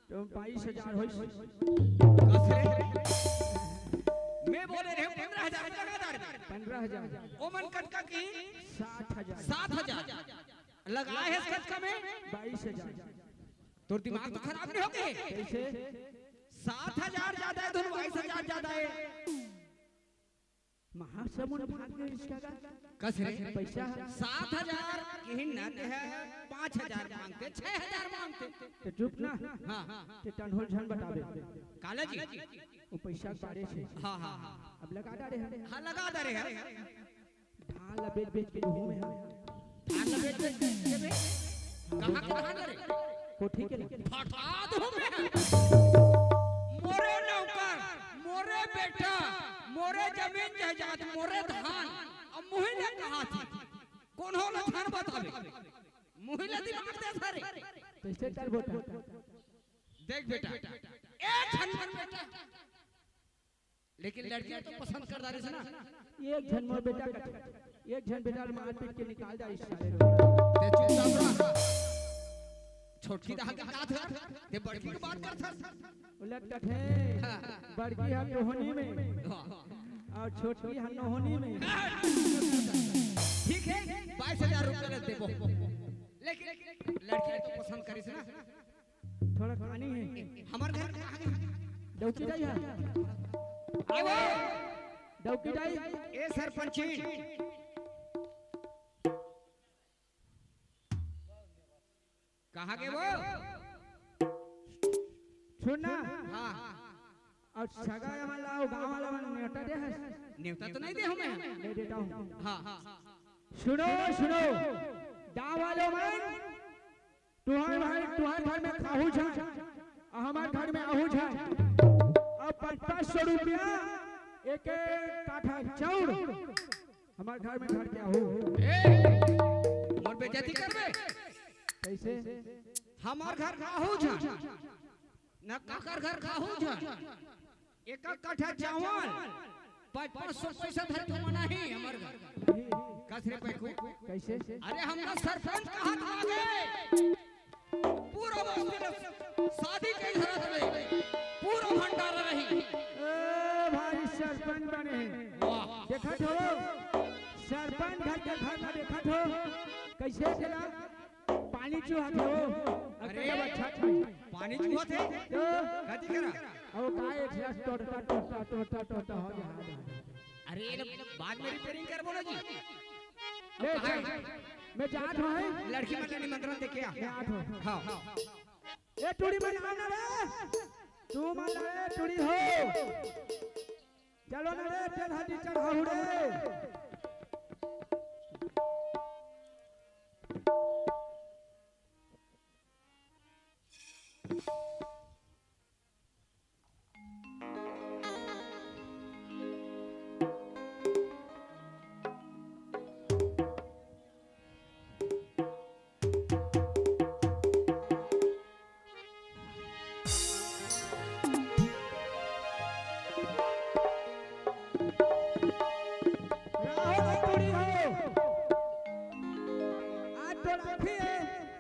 Speaker 3: तो 22,000 होई
Speaker 1: कसरे मैं बोले रहे 15,000 लगा दे
Speaker 3: 15,000
Speaker 1: ओमन कटका की
Speaker 3: 7,000
Speaker 1: 7,000 लगाए है कटका में
Speaker 3: 22,000
Speaker 1: तोर दिमाग तो खराब नहीं हो गए
Speaker 3: कैसे
Speaker 1: 7,000 ज्यादा है धुन 22,000 ज्यादा है
Speaker 3: महासमुंद भाग में इसका
Speaker 1: कसरे
Speaker 3: पैसा
Speaker 1: 7,000 कहीं ना है 5,000 मांगते 6,000 मांगते
Speaker 3: तो चुप ना
Speaker 1: हां
Speaker 3: ते टनहोल झन बतावे
Speaker 1: काला जी
Speaker 3: वो पैसा बारे से
Speaker 1: हां हां
Speaker 3: अब लगा डाले हैं
Speaker 1: हां लगा दे रहे हैं
Speaker 3: धान लबेट बेच के घूम में है
Speaker 1: धान लपेट के देबे कहां कहां करे
Speaker 3: कोठी के
Speaker 1: फटा दो मैं मोरे नौकर मोरे बेटा मोरे जमीन जायदाद मोरे धान अब मुहिले कहां थी कौन हो ना धान बतावे मुहिले दिमाग दे सारे
Speaker 3: कैसे कर बोटा
Speaker 1: देख बेटा एक क्षण में बेटा लेकिन लड़कियां तो पसंद कर दारे से ना
Speaker 3: एक झन मोर बेटा का एक झन बेटा मार पीट के निकाल जा इस साले
Speaker 1: ते चुपचाप रह छोटकी दा के हाथ है ते बड़की की बात कर था
Speaker 3: उलट है बड़की हम नोहनी में और छोटकी हम नोहनी में
Speaker 1: ठीक है 22,000 रुपए ले देबो लेकिन लड़की तो पसंद करी से ना
Speaker 3: थोड़ा कहानी है
Speaker 1: हमार घर में आगे
Speaker 3: डौकी जाई है
Speaker 1: आवे
Speaker 3: डौकी जाई
Speaker 1: ए सरपंची कहां के वो
Speaker 3: सुनना
Speaker 1: हां
Speaker 3: और सगा वाला गांव वाला नेता दे है
Speaker 1: नेवता तो नहीं दे हमें
Speaker 3: नहीं देता हूं
Speaker 1: हां
Speaker 3: सुनो सुनो गांव वालों में तुम्हारे घर में खाहू छा और हमारे घर में आहू छा और 500 रुपया एक काठा चाउर हमारे घर में घर के आहू
Speaker 1: मोर बेइज्जती करबे
Speaker 3: कैसे
Speaker 1: हमार घर खाहू जा न काकर घर खाहू जा एक कट्ठा चावल 500 पैसा धर के मना ही हमार घर कसरे पे
Speaker 8: कैसे
Speaker 1: अरे हमका सरपंच कहा था आगे पूरा बस्ती में शादी के घरात में पूरा भंडारा रही
Speaker 8: भाई सरपंच बने
Speaker 1: वाह
Speaker 8: देखा हो सरपंच घर के घर में देखा हो कैसे चला पानी चूहा हो
Speaker 1: अरे
Speaker 8: अच्छा
Speaker 1: पानी चूहा थे कथी करा
Speaker 8: और का एक रस टोटा हो गया
Speaker 1: अरे ये बाद में रिपेयरिंग करबो ना जी
Speaker 8: ले मैं जात हूं
Speaker 1: लड़की मतलब निमंत्रण दे के आ
Speaker 8: जात हूं
Speaker 1: हां
Speaker 8: ए टूड़ी बनाओ ना रे तू मान रे टूड़ी हो चलो ना रे चल हड्डी चढ़ाऊ रे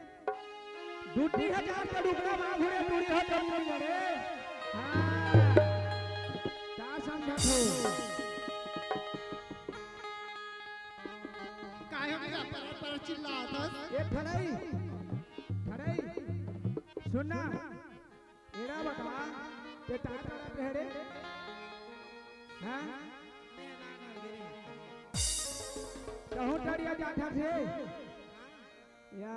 Speaker 8: दूटी हजार का डुकरा मां घुरे टूड़ी हो तो रे हां का समझत हो
Speaker 4: काहे के पर चिल्लात
Speaker 8: ए खड़ाई सुनना एरा बता ते टाटा पहरे हां कहूं टड़िया जाठा थे या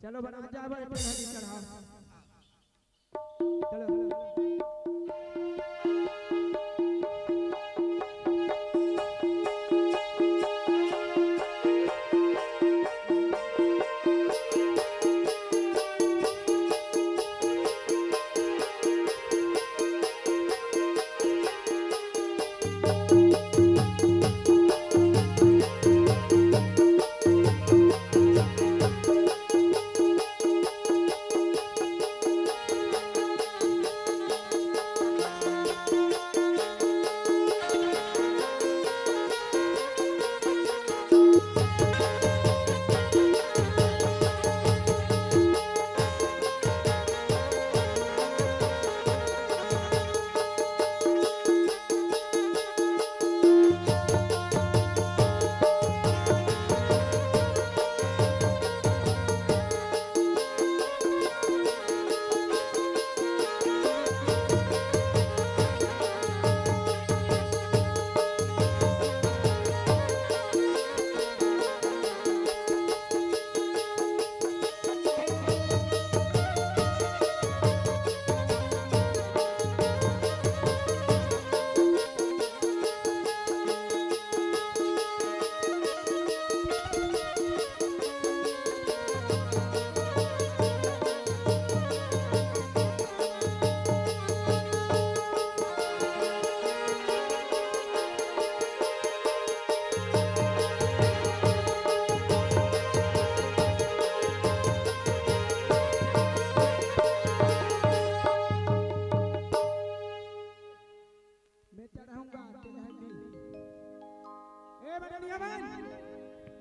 Speaker 8: चलो बना जा भाई हड्डी चढ़ाओ चलो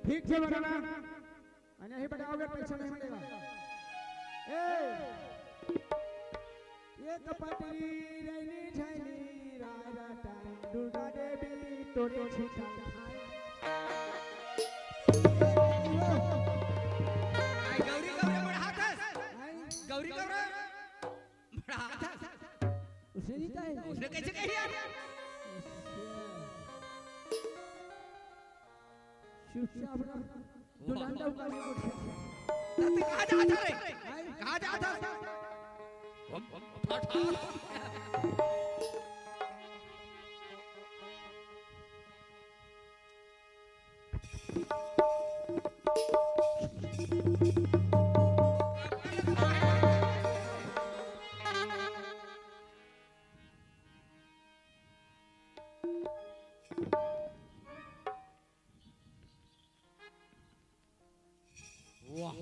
Speaker 8: ठीक से बनाना अन्य ही बनाओगे पैसा नहीं मिलेगा ये कपटी रैनी छैनी राजा टाइम दुर्गा देवी तोरे छिटा
Speaker 1: गौरी गौरी बढ़ा था गौरी गौरी बढ़ा था
Speaker 8: उसे नहीं चाहिए
Speaker 1: उसने कैसे कही यार
Speaker 8: चुपचाप दुलांडा उका
Speaker 1: तू कहां जाता रे कहां जाता वाह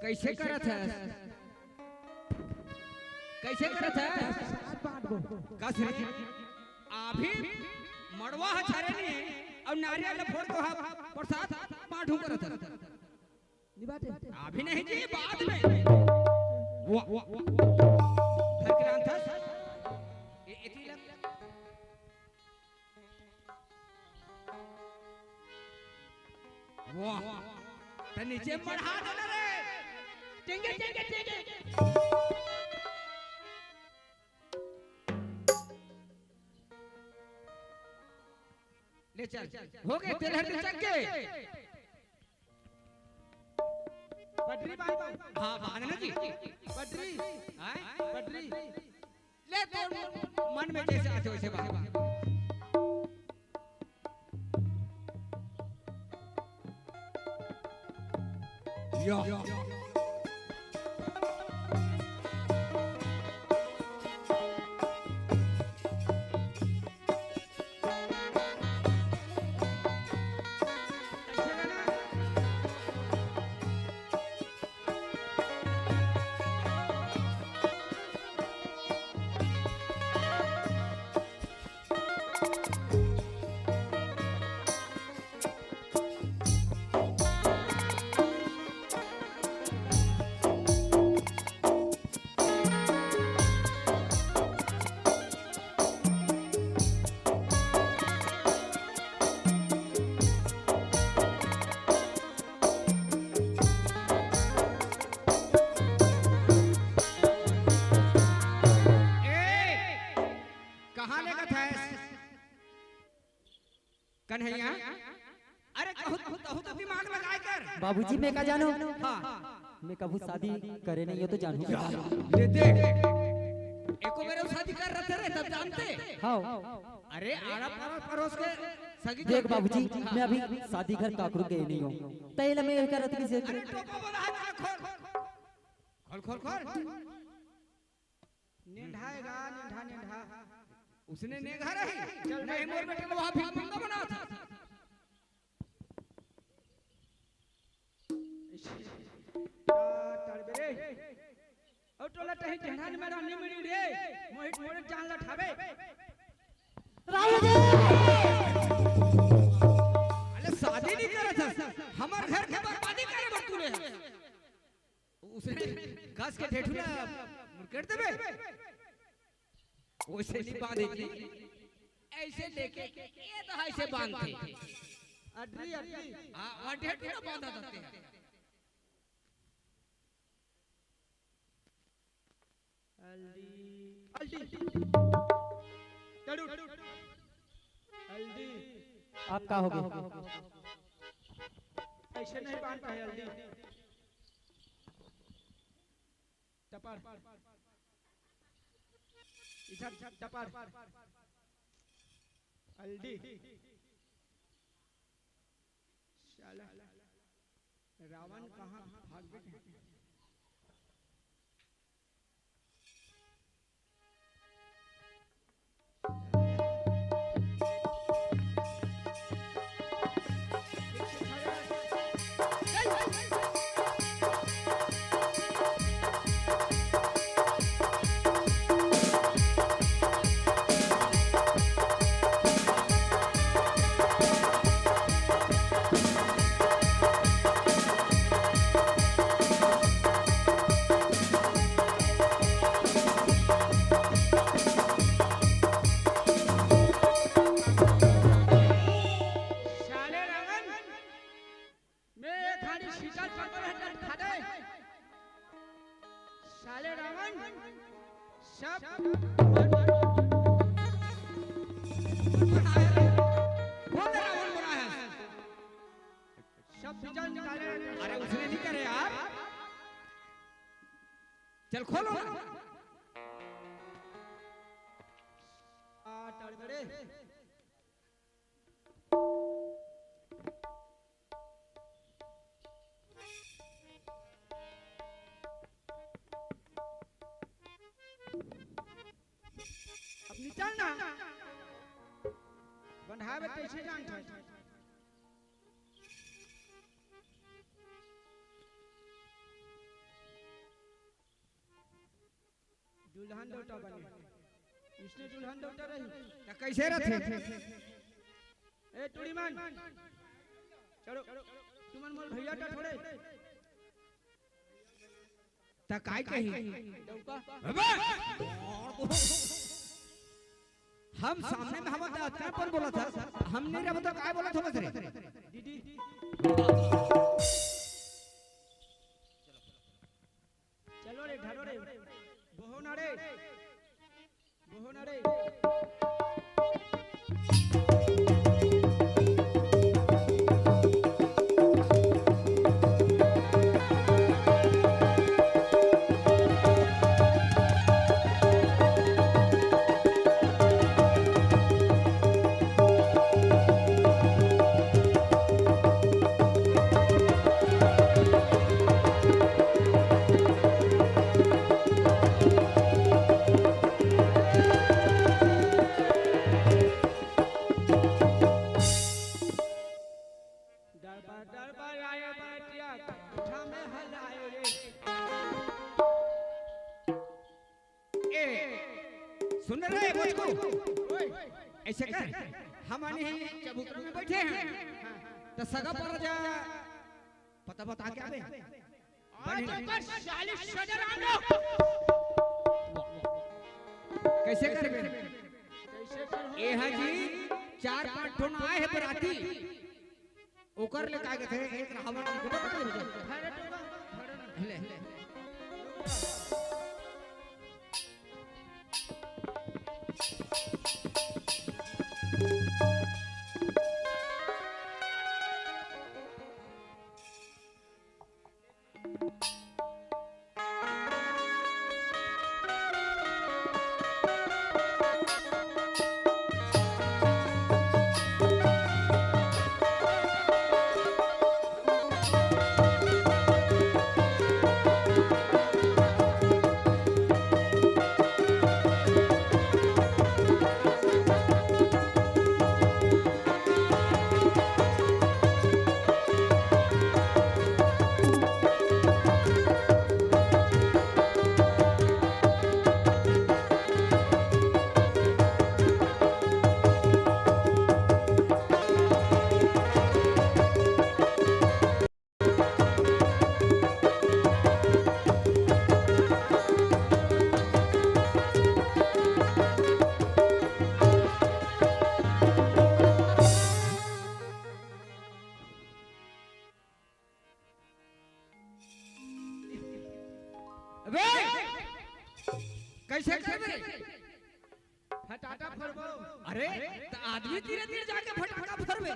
Speaker 1: कैसे करत है कैसे करत है कसरी अभी मड़वा छारे नहीं और नारियल फोड़ को प्रसाद पाठू करत है अभी नहीं जी बाद में वाह वाह धरक्रांत ये एती लग वाह तो नीचे बढ़ा देना रे टिंगे टिंगे टिंगे ले चल हो गए तेरे हर चक के
Speaker 3: पटरी बांध
Speaker 1: हाँ बांधना जी
Speaker 3: पटरी पटरी
Speaker 1: ले तो मन में जैसे आते वैसे बांध या कन्हैया अरे कहू तो दिमाग लगाए कर
Speaker 5: बाबूजी मैं का जानो
Speaker 1: हाँ
Speaker 5: मैं कभी शादी करे नहीं हो तो जानू
Speaker 1: ले दे एको मेरे शादी कर रहे थे तब जानते
Speaker 5: हाँ
Speaker 1: अरे आड़ा पड़ोस के सगी
Speaker 5: देख बाबूजी मैं अभी शादी घर काकरू गए नहीं हूँ तैला मैं करत नहीं से
Speaker 1: अरे टोपा बोला है खोल खोल खोल खोल
Speaker 3: निंढाएगा निंढा निंढा
Speaker 1: उसने नेघा रही नहीं मोर बेटे को वहां भी पंगा बना था
Speaker 3: तड़बे और टोला टही ढेढ़ान में रहनी मिली रे मोहित मोरे जान लठावे
Speaker 1: अरे शादी नहीं करे था हमार घर के बर्बादी करे बर तूने उसने घास के ठेठुला मुरकेट देबे वैसे नहीं बांधे थी ऐसे लेके ये तो ऐसे बांधते
Speaker 3: अड्री अड्री
Speaker 1: हां ठेठुला बांधा देते हैं
Speaker 3: हल्दी तड़ू हल्दी
Speaker 5: आप का होगे
Speaker 3: ऐसे नहीं बांधता है हल्दी टपर इधर टपर हल्दी शाला रावण कहाँ भाग गए
Speaker 1: अरे उसने नहीं करे यार चल खोलो
Speaker 3: तड़बड़े अब निचल ना बंधावे कैसे जान था दुल्हन देवता बने इसने दुल्हन देवता रही
Speaker 1: तो कैसे रथे
Speaker 3: ए टुड़ीमान चलो तुमन मोर भैया टा थोड़े
Speaker 1: तो काय कही
Speaker 3: दौका
Speaker 1: हम सामने में हम अतना पर बोला था हम नहीं रहा तो काय बोला था बस रे
Speaker 3: दीदी चलो रे ढालो रे बोहो ना रे दरबार आए बैठिया उठा में हलाए रे
Speaker 1: ए सुन रहे हैं मुझको ऐसे कर हम आने हैं चबूतरे में बैठे हैं तो सगा पर जा पता बता क्या बे
Speaker 3: आज पर 40 सदर आनो
Speaker 1: कैसे कर बे
Speaker 3: कैसे कर
Speaker 1: ए हां जी 4-5 ठोन आए हैं बराती ओकर ले का गथे एक रावण की खबर पता ले ले अबे कैसे कर बे
Speaker 3: फटाटा फरबो
Speaker 1: अरे तो आदमी धीरे धीरे जाके फटाका फोड़बे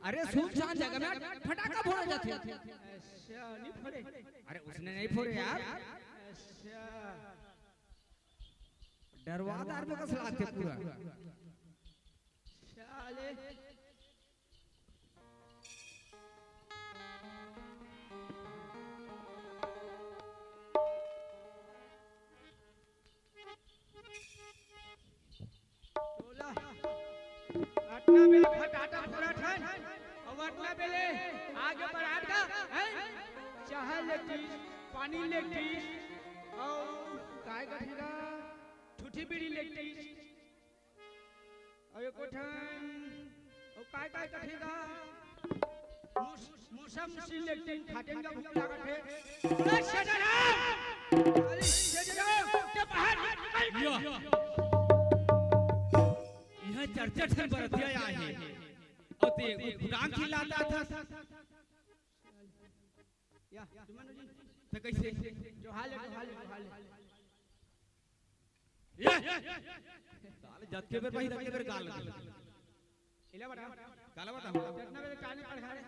Speaker 1: अरे सुनसान जगह में फटाका फोड़ा जाते
Speaker 3: अच्छा नहीं फरे
Speaker 1: अरे उसने नहीं फोड़े यार
Speaker 3: अच्छा
Speaker 1: डरवादार में कस लागते पूरा
Speaker 3: साले तोला अटना बेले फटाटा फोड़ा ठन और अटना बेले आगे बढ़ाट का हैं चाह लेती पानी लेती और काय कठीरा ठूठी बीड़ी लेती और एक ठन और काय काय कठीरा मुसा मुसी लेती फाटेन का भूख लागत है अरे शजराम अरे शजराम के बाहर निकल
Speaker 1: यह चर्चा ठन बरतिया आहे और ते खुदान खिलाता था
Speaker 3: या तुमनो जी
Speaker 1: तो कैसे
Speaker 3: जो हाल है
Speaker 1: साले जत के बेर भाई रख के बेर गाल
Speaker 3: इला बता
Speaker 1: काला बता
Speaker 3: कितना बजे काने पढ़ा रहे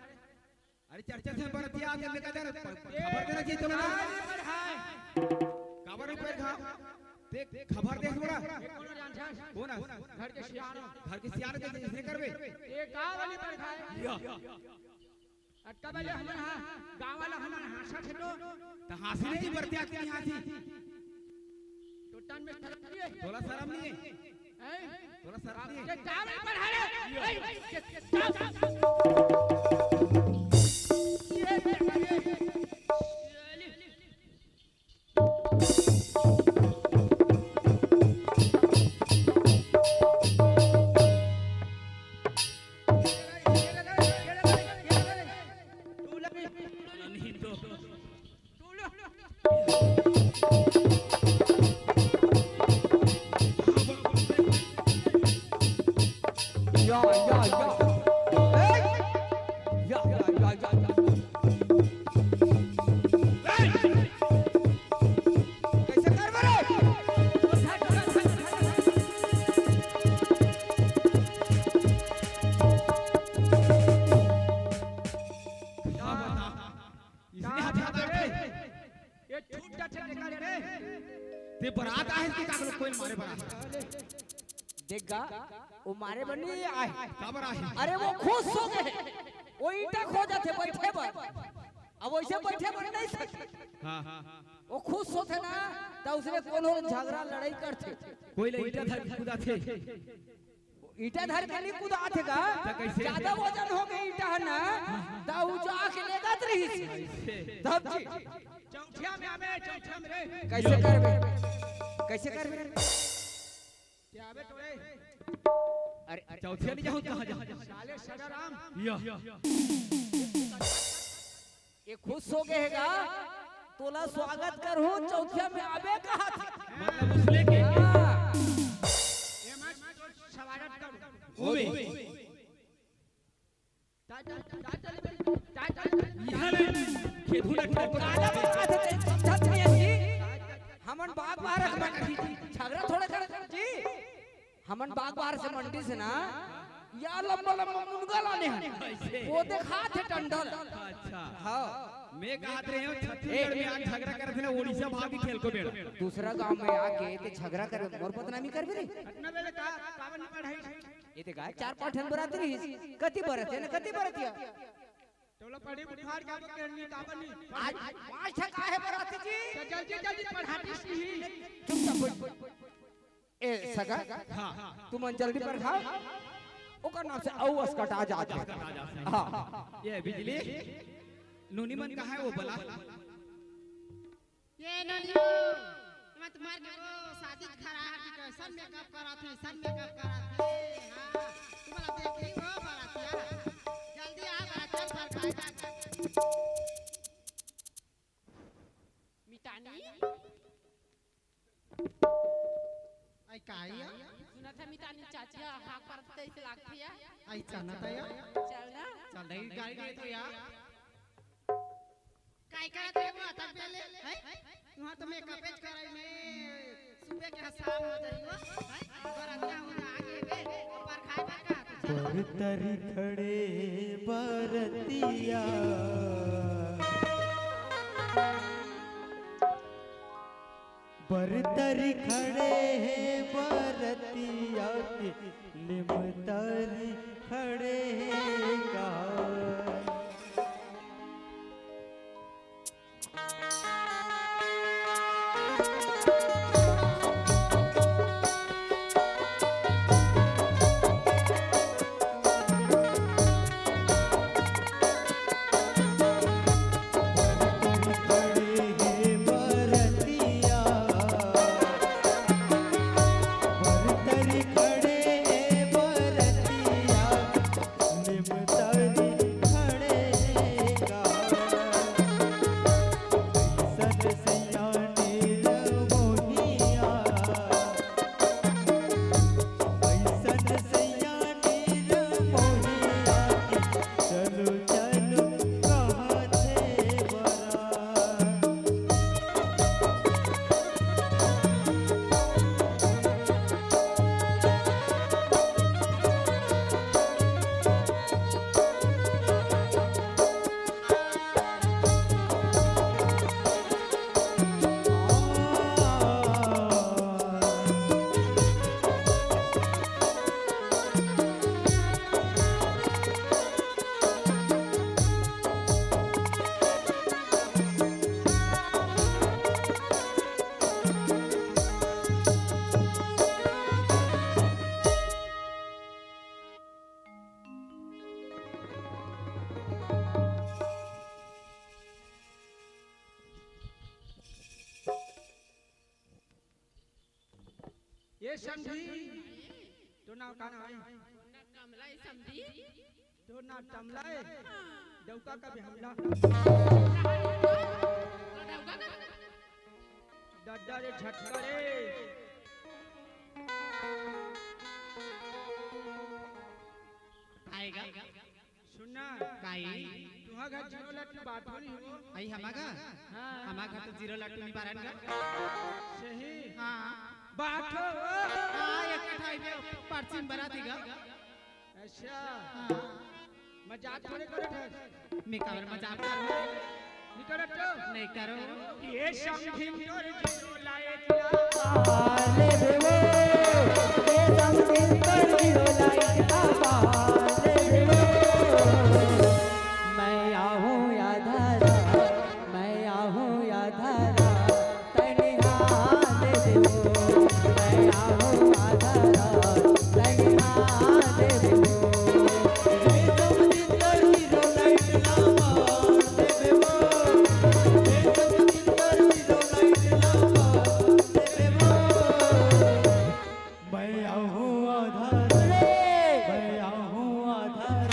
Speaker 1: अरे चर्चा से बरतिया आगे में कहते खबर देना चाहिए तो ना खबर ऊपर खा देख खबर देख बड़ा
Speaker 3: कौन जान
Speaker 1: कौन है
Speaker 3: घर के सियानो
Speaker 1: घर के सियार के इसने करबे
Speaker 3: ये गांव वाली पर खाए अटका बजे हमन हां गांव वाला हमन हासा थे तो
Speaker 1: हासिल की बरतिया की हासी
Speaker 3: टोटन में तरफ दिए
Speaker 1: थोड़ा शर्म नहीं है
Speaker 3: हैं
Speaker 1: थोड़ा शर्म नहीं
Speaker 3: ये
Speaker 1: है
Speaker 3: गांव वाली पर हारे ये तो
Speaker 1: या या या ए या या या या कैसे कर बरे
Speaker 3: इसने हथियार रे ये छूटा छटका रे ते बारात आहे की का कोई मारे बारात
Speaker 1: देखगा वो मारे बनी आए
Speaker 3: खबर आहे
Speaker 1: अरे वो खुश हो गए वो ईटा खो जाते बैठे पर अब वैसे बैठे पर नहीं सकते
Speaker 3: हां
Speaker 1: वो खुश होते ना तो उसने कौन हो झगड़ा लड़ाई करते
Speaker 3: कोई ले ईटा धर कूदा थे
Speaker 1: ईटा धर के नहीं कूदा थे का ज्यादा वजन हो गई ईटा है ना तो वो जाके लेगत रही तब जी
Speaker 3: चौथिया में आवे चौथिया में रे
Speaker 1: कैसे करबे
Speaker 3: क्या आवे तो रे
Speaker 1: अरे
Speaker 3: चौथिया नहीं जाऊं कहां जा साले सदाराम या
Speaker 1: ये खुश हो गएगा तोला स्वागत करूं चौथिया में आवे कहा था
Speaker 3: मतलब उसने के
Speaker 1: हाँ।
Speaker 3: ये मत स्वागत कर ओवे यहां रे खेधुना
Speaker 1: काला बात है समझत नहीं है जी हमन बाग बाहर झगड़ा थोड़ा कर जी हमन बाग बाहर से मंडी से ना या लंबा लंबा मुनगा लाने हैं वो देखा थे टंडल
Speaker 3: अच्छा
Speaker 1: हाँ
Speaker 3: मैं कहत रहे हूं छत्तीसगढ़ में आज झगड़ा करत ना ओडिशा भागी खेल को बेड़
Speaker 1: दूसरा गांव में आके ते झगड़ा कर मोर बदनामी कर भी
Speaker 3: पटना बेले का कावन नहीं पढ़ाई
Speaker 1: ये ते गाय 4-5 ठन बरात रही कति बरत है ना कति बरतिया
Speaker 3: तोला पढ़ी बुखार का तो कहनी कावन नहीं
Speaker 1: आज 5 ठन काहे बराती जी
Speaker 3: तो जल्दी जल्दी पढ़ाती सी
Speaker 1: चुप चाप ए सगा
Speaker 3: हां
Speaker 1: तू मन जल्दी पर खा ओकर नाम से औ अस्कटा जाता हां
Speaker 3: ये बिजली नूनी मन कहा है वो बला
Speaker 4: ये ननियो मत मार के वो शादी खराब की कैसन मेकअप करा थे सन मेकअप करा थे हां तुम्हारा देख ली वो बरातिया जल्दी आ बरातिया पर खाएगा
Speaker 6: मितानी
Speaker 4: आई काया
Speaker 6: सुना था मितानी चाचिया हाँ करते ऐसे लागती है
Speaker 4: आई चना तया
Speaker 6: चल ना
Speaker 3: चल नहीं गाड़ी गई तो यार
Speaker 4: काय करत है वो तक पहले है वहां तो मेकअप कराई में सुबह के शाम हो जाई वो बरातिया हो आगे बे पर खाएगा का
Speaker 2: बरतरी खड़े बरतिया बरतरी खड़े हैं बरतिया के लिमतरी खड़े हैं गाय
Speaker 3: ये समझी तो ना का ना
Speaker 6: कमलाई समझी
Speaker 3: तो ना टमलाए डौका का भी हमला छटकरे
Speaker 8: आएगा
Speaker 3: सुनना
Speaker 8: काई
Speaker 3: तुहा घर जीरो लट्टू बात हो रही हो
Speaker 8: आई हमागा
Speaker 3: हाँ
Speaker 8: हमागा तो जीरो लट्टू नहीं पारन का
Speaker 3: सही
Speaker 8: हां
Speaker 3: बात हो
Speaker 8: हां एक ठाई पे परचिन बराती गा
Speaker 3: अच्छा
Speaker 8: हां
Speaker 3: मजाक थोड़े करे थे
Speaker 8: मैं कावर मजाक करो
Speaker 3: नहीं करे तो
Speaker 8: नहीं करो
Speaker 3: ये समथिंग तोर जीरो लाए
Speaker 2: आले देवो ये समथिंग कर दियो लाइट आले देवो मैं आहूं या धारा मैं आहूं या धारा तनिहा दे देवो मैं आहूं या धारा तनिहा दे देवो ये समथिंग कर दियो लाइट लामार दे देवो ये समथिंग कर दियो लाइट लामार दे देवो मैं आहूं आधार मैं आहूं आधार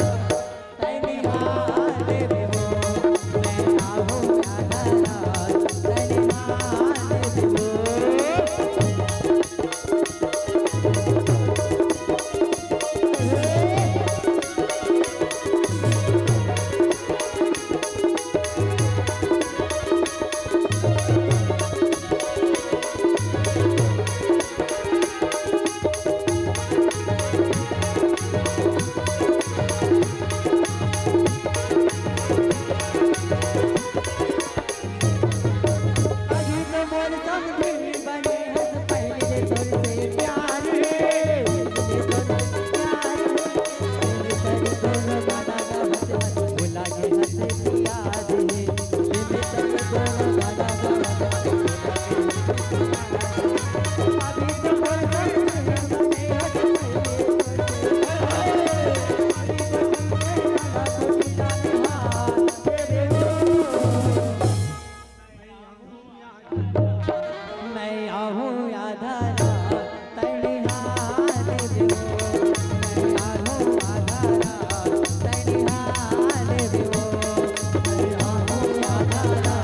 Speaker 2: तनिहा दे देवो मैं आहूं आधार तनिहा दे देवो अभी तो मोर समथिंग बने हंस पहले तोर से प्यार ये तोर प्यार ये तेरी दोनों गाना गा हंस हंस भुला के हंस पिया दे ये तेरी दोनों गाना गा अभी तो मोर समथिंग बने हंस पहले मैं आहूं या धारा तनिहा दे देवो मैं आहूं या धारा तनिहा दे देवो मैं आहूं या धारा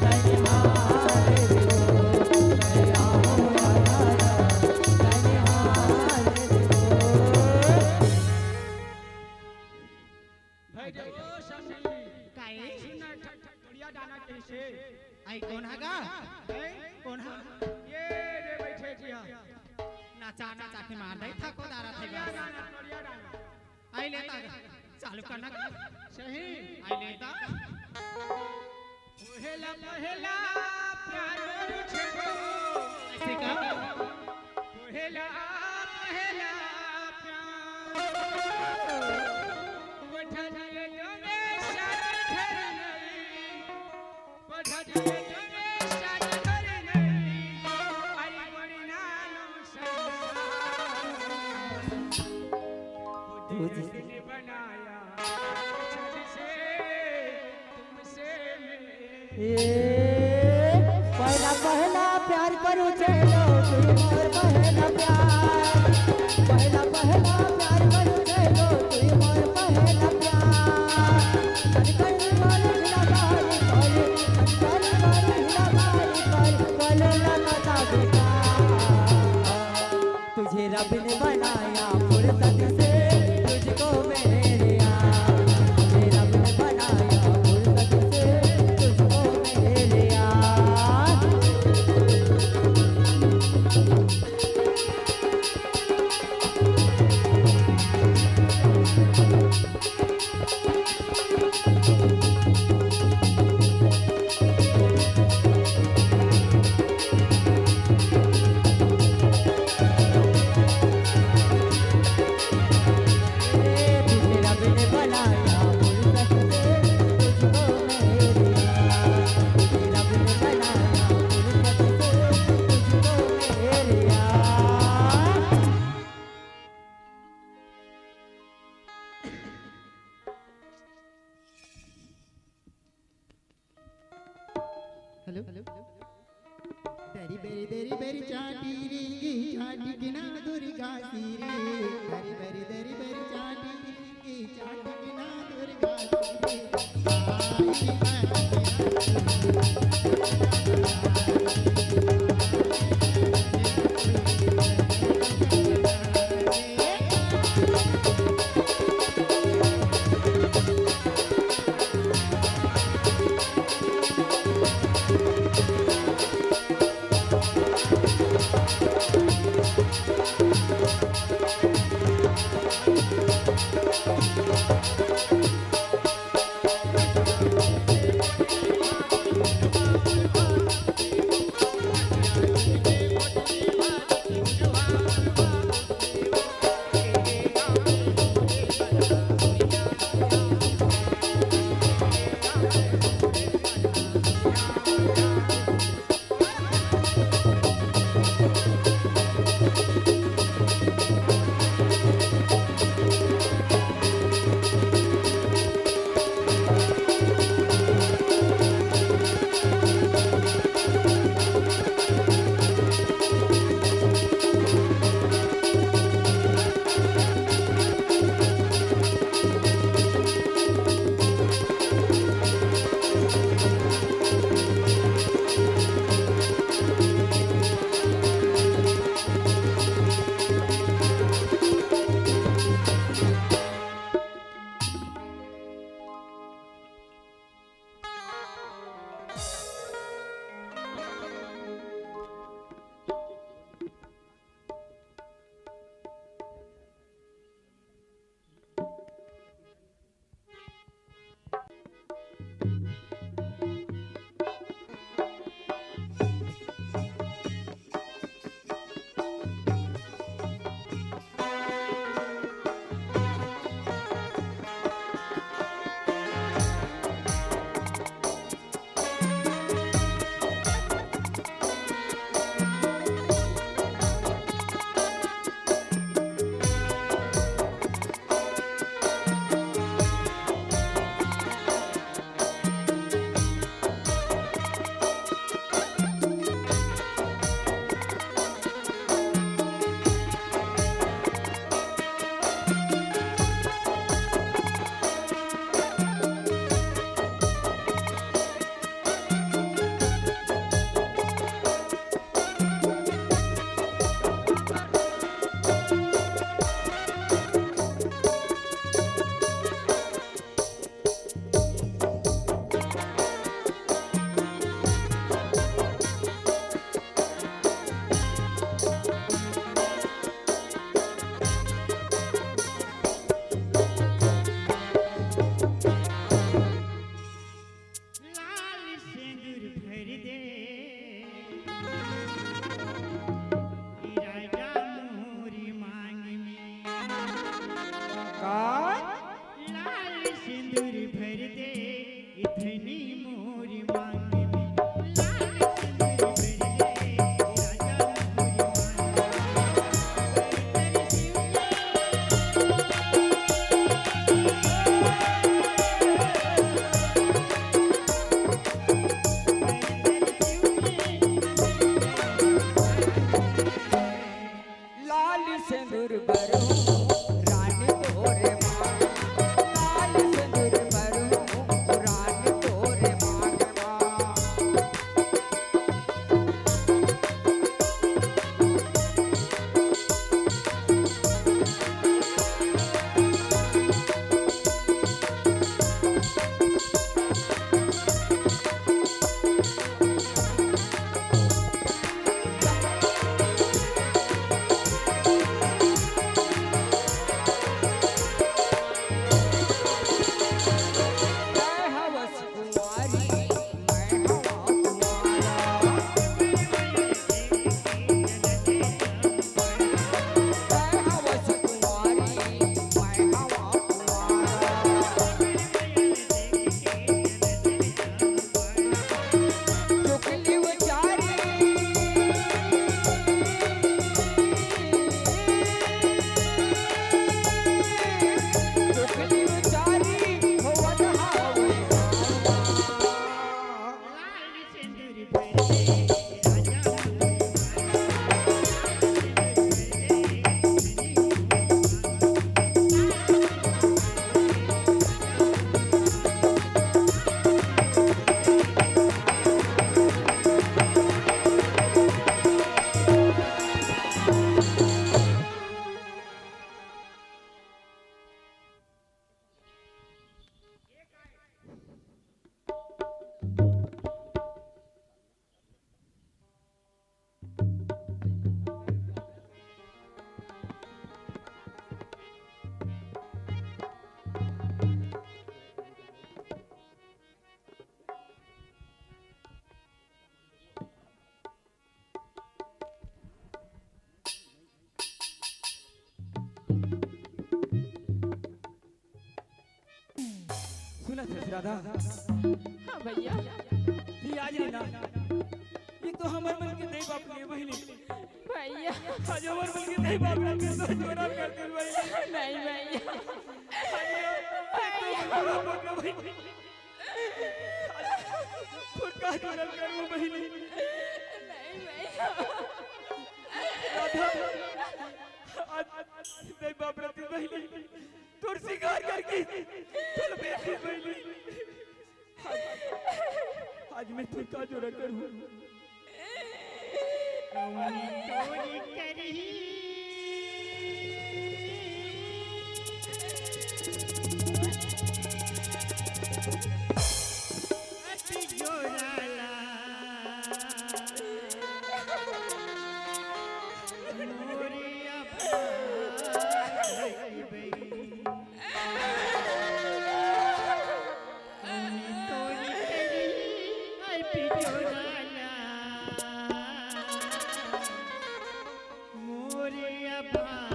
Speaker 2: तनिहा दे देवो मैं आहूं या धारा तनिहा दे देवो
Speaker 3: भाई देखो समझी
Speaker 8: काई
Speaker 3: सुनना बढ़िया गाना कैसे
Speaker 8: आई कौन हगा
Speaker 3: हैं?
Speaker 8: कौन हा
Speaker 3: ये रे बैठे जी हाँ
Speaker 8: नाचा नाचा के मार दई था को दारा थे
Speaker 3: बढ़िया
Speaker 8: बस
Speaker 3: गाना बढ़िया गाना
Speaker 8: आई लेता चालू करना
Speaker 3: सही
Speaker 8: आई लेता
Speaker 3: पहला पहला प्यार करू छेको
Speaker 8: ऐसे का
Speaker 3: पहला पहला प्यार बढ़ा दिए तुम्हें शादी घर नहीं बढ़ा दिए तुम्हें शादी घर नहीं अरे बड़ी नानो संसार तुझे बनाया छत से तुमसे मिले
Speaker 2: पहला पहला प्यार करूं चलो तू मोर पहला प्यार पहला पहला प्यार करूं चलो तू मोर पहला प्यार कल मोर हिला बारी कल मोर हिला बारी कल ना बता बेटा तुझे रब ने बनाया फुर्सत से तुझको मेरे यार तुझे रब ने बनाया फुर्सत से तुझको मेरे यार तुझे रब ने बनाया फुर्सत से तुझको मेरे यार तुझे रब ने बनाया फुर्सत से तुझको मेरे यार
Speaker 8: हेलो बेरी बेरी चाटी रिंगी चाटी किना दुर्गा सीरी बेरी बेरी चाटी रिंगी चाटी किना दुर्गा सीरी आई मैं
Speaker 1: राधा
Speaker 6: हाँ भैया
Speaker 1: ये आज नहीं ना ये तो हमारे मन के नहीं बाप ने बहनी
Speaker 6: भैया
Speaker 1: आज हमारे मन के नहीं बाप ने तो चोरा कर दे भाई
Speaker 6: नहीं भैया
Speaker 1: खुद का चोरा कर वो बहनी
Speaker 6: नहीं भैया
Speaker 1: राधा आज नहीं बाप रहती बहनी तोर शिकार करके चल बेटी बहनी आज मैं तुझ का जोड़ा करूं
Speaker 8: तोरी करही अति जोराला मोरिया भाई तोरी करही अति जोराला मोरिया भाई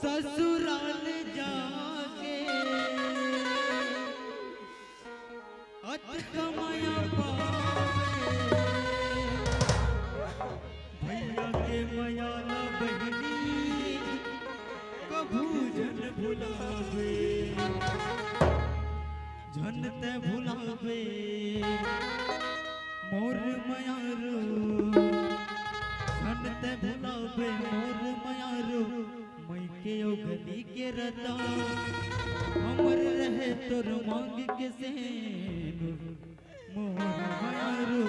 Speaker 8: ससुराल जाके अच कमाया भैया के मयाला बहनी कभू जन भुलावे जन ते भुलावे मोर मयारो जन ते भुलावे मोर मयारो मई के गली के रता हमर रहे तोर मांग के सेनुर मोर मयारो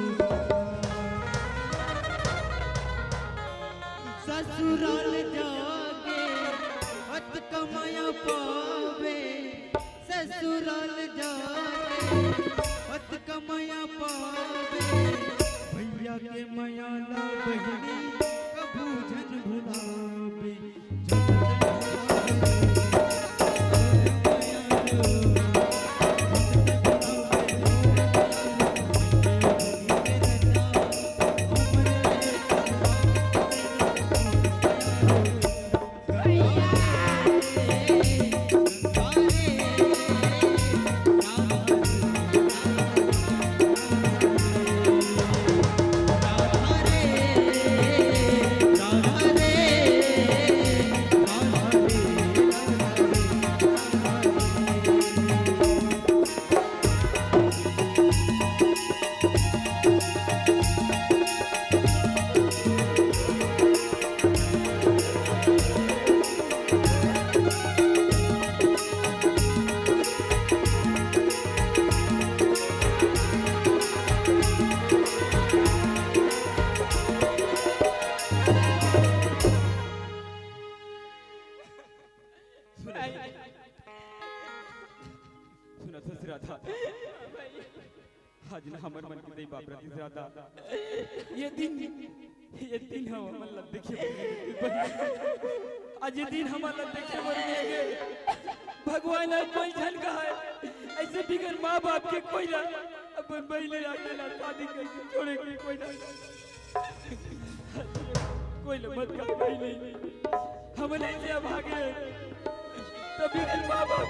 Speaker 8: ससुराल जाके हथ कमाया पावे ससुराल जाके हथ कमाया पावे भैया के मयाला बहनी कभू जन भुलावे
Speaker 2: भैया की दई बाप रती ज्यादा ये दिन हम मतलब देखिए आज ये दिन हमारा देखे मरेंगे भगवान कोई झन का है ऐसे बिगड़ माँ बाप के कोई ना अपन पहले अकेला शादी करके छोड़े कोई ना कोई मत का कोई नहीं हम नहीं भागे तभी माँ बाप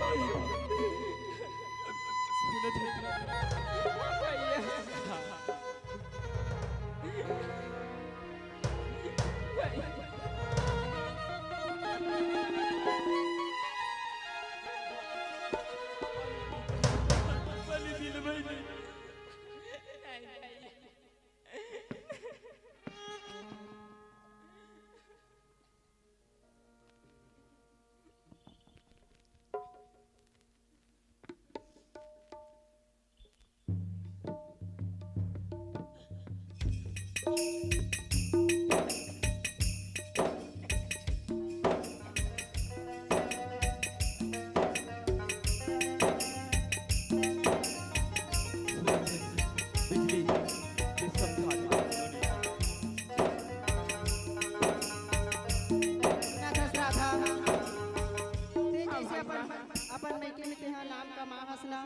Speaker 4: अपन मैके में तेहा नाम कमा हसना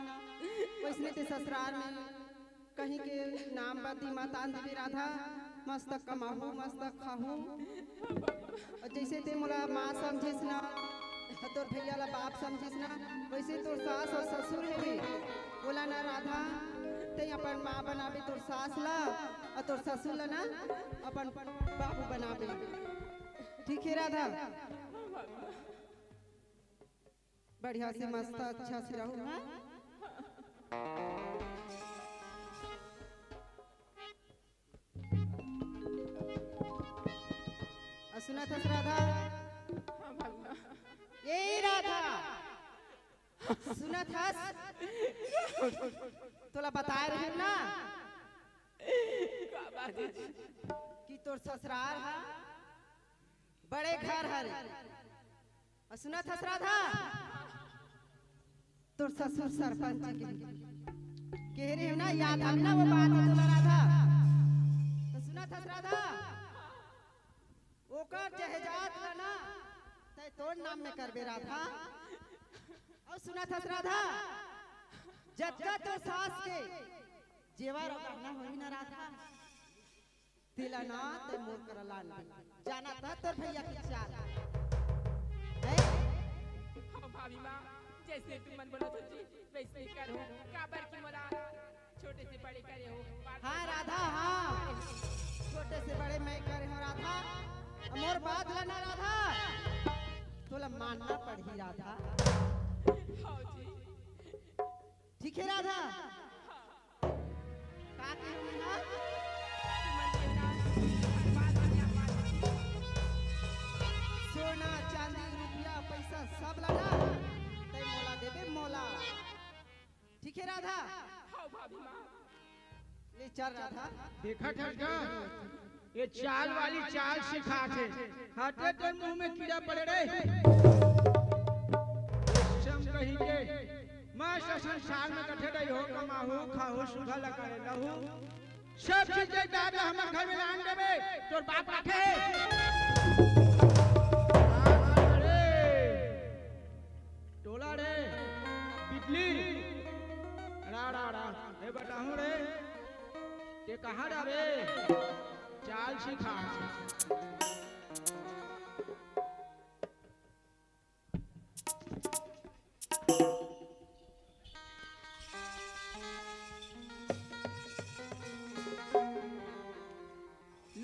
Speaker 4: वैसने ते ससुराल में कहीं के नाम बदी मातान देवी राधा मस्त कमाहू मस्त खाहू और जैसे ते मोला माँ समझिस ना तोर भैया ला बाप समझिस ना वैसे तोर सास और ससुर है भी बोला ना राधा ते अपन माँ बनाबे तोर सास ला और तोर ससुर ला ना अपन बाबू बनाबे ठीक है राधा बढ़िया से मस्त अच्छा से रहूं हाँ सुना था राधा ये राधा सुना था तोला बता रहे ना कि तोर ससुराल है बड़े घर हरे सुना था राधा तोर ससुर सरपंच के रहे ना याद हम ना वो बात है तोला राधा तो सुना था राधा ओकर जहेजात ना तय तोर नाम में करबे राधा और सुना था राधा जटका तोर सास के जेवर गहना होई ना राधा तिला ना ते मोर कर लान जाना था तोर भैया की चाल है
Speaker 6: भाभी माँ जैसे तुम मन बोलो तो जी वैसे ही करो काबर की मोला छोटे से बड़े करे हो
Speaker 4: हाँ राधा हाँ छोटे से बड़े मैं करे हो राधा मोर बात लेना राधा तोला मानना पड़ी राधा
Speaker 6: हाँ जी
Speaker 4: ठीक है राधा का कहूँ ना सोना चांदी रुपया पैसा सब लाना ते मोला देबे मोला ठीक है राधा
Speaker 6: हाँ भाभी माँ
Speaker 4: ले चल राधा
Speaker 3: देखा ठगा ये चाल वाली चाल सिखा थे हाथे तो मुंह में कीड़ा पड़े रे शम कही के मैं संसार में कथे रही हो कमाहू खाहू सुखा लगाए लहू सब चीज दाद हमर घर में लान देबे तोर बाप रखे टोला रे बिजली रा ए बताहूं रे ते कहां जाबे चाल सिखा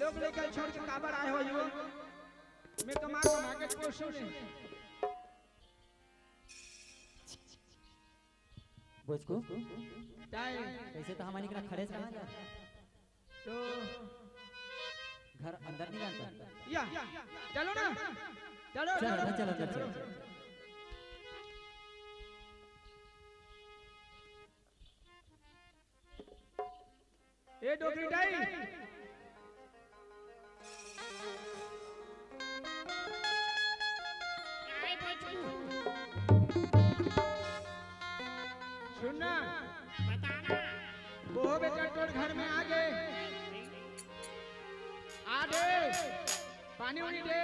Speaker 3: लोग लेकर छोड़ के काबर आए हो यो मैं कमा के पोषो ने
Speaker 5: बोझको
Speaker 3: टाइम
Speaker 5: कैसे तो हमारी करा खड़े से जा
Speaker 3: तो
Speaker 5: घर अंदर नहीं जाता
Speaker 3: या चलो ना चलो
Speaker 5: चल चल अंदर चल
Speaker 3: ए डोगरी डाई सुनना ओ बेटा तोर घर में आ गए पानी उनी दे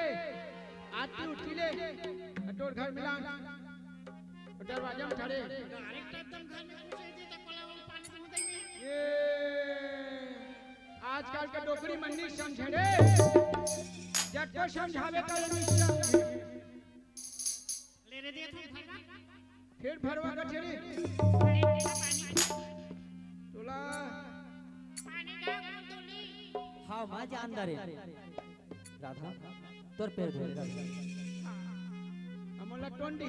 Speaker 3: आती उठी ले तोर घर मिला दरवाजा में खड़े ये आजकल के डोकरी मंडी समझे रे जट को समझावे का
Speaker 8: ले रे दिया
Speaker 3: फिर भरवा का छेड़ी तोला
Speaker 8: पानी का बोतली
Speaker 5: हाँ माँ जान दे राधा तोर पैर धोए
Speaker 3: अमोला टोंडी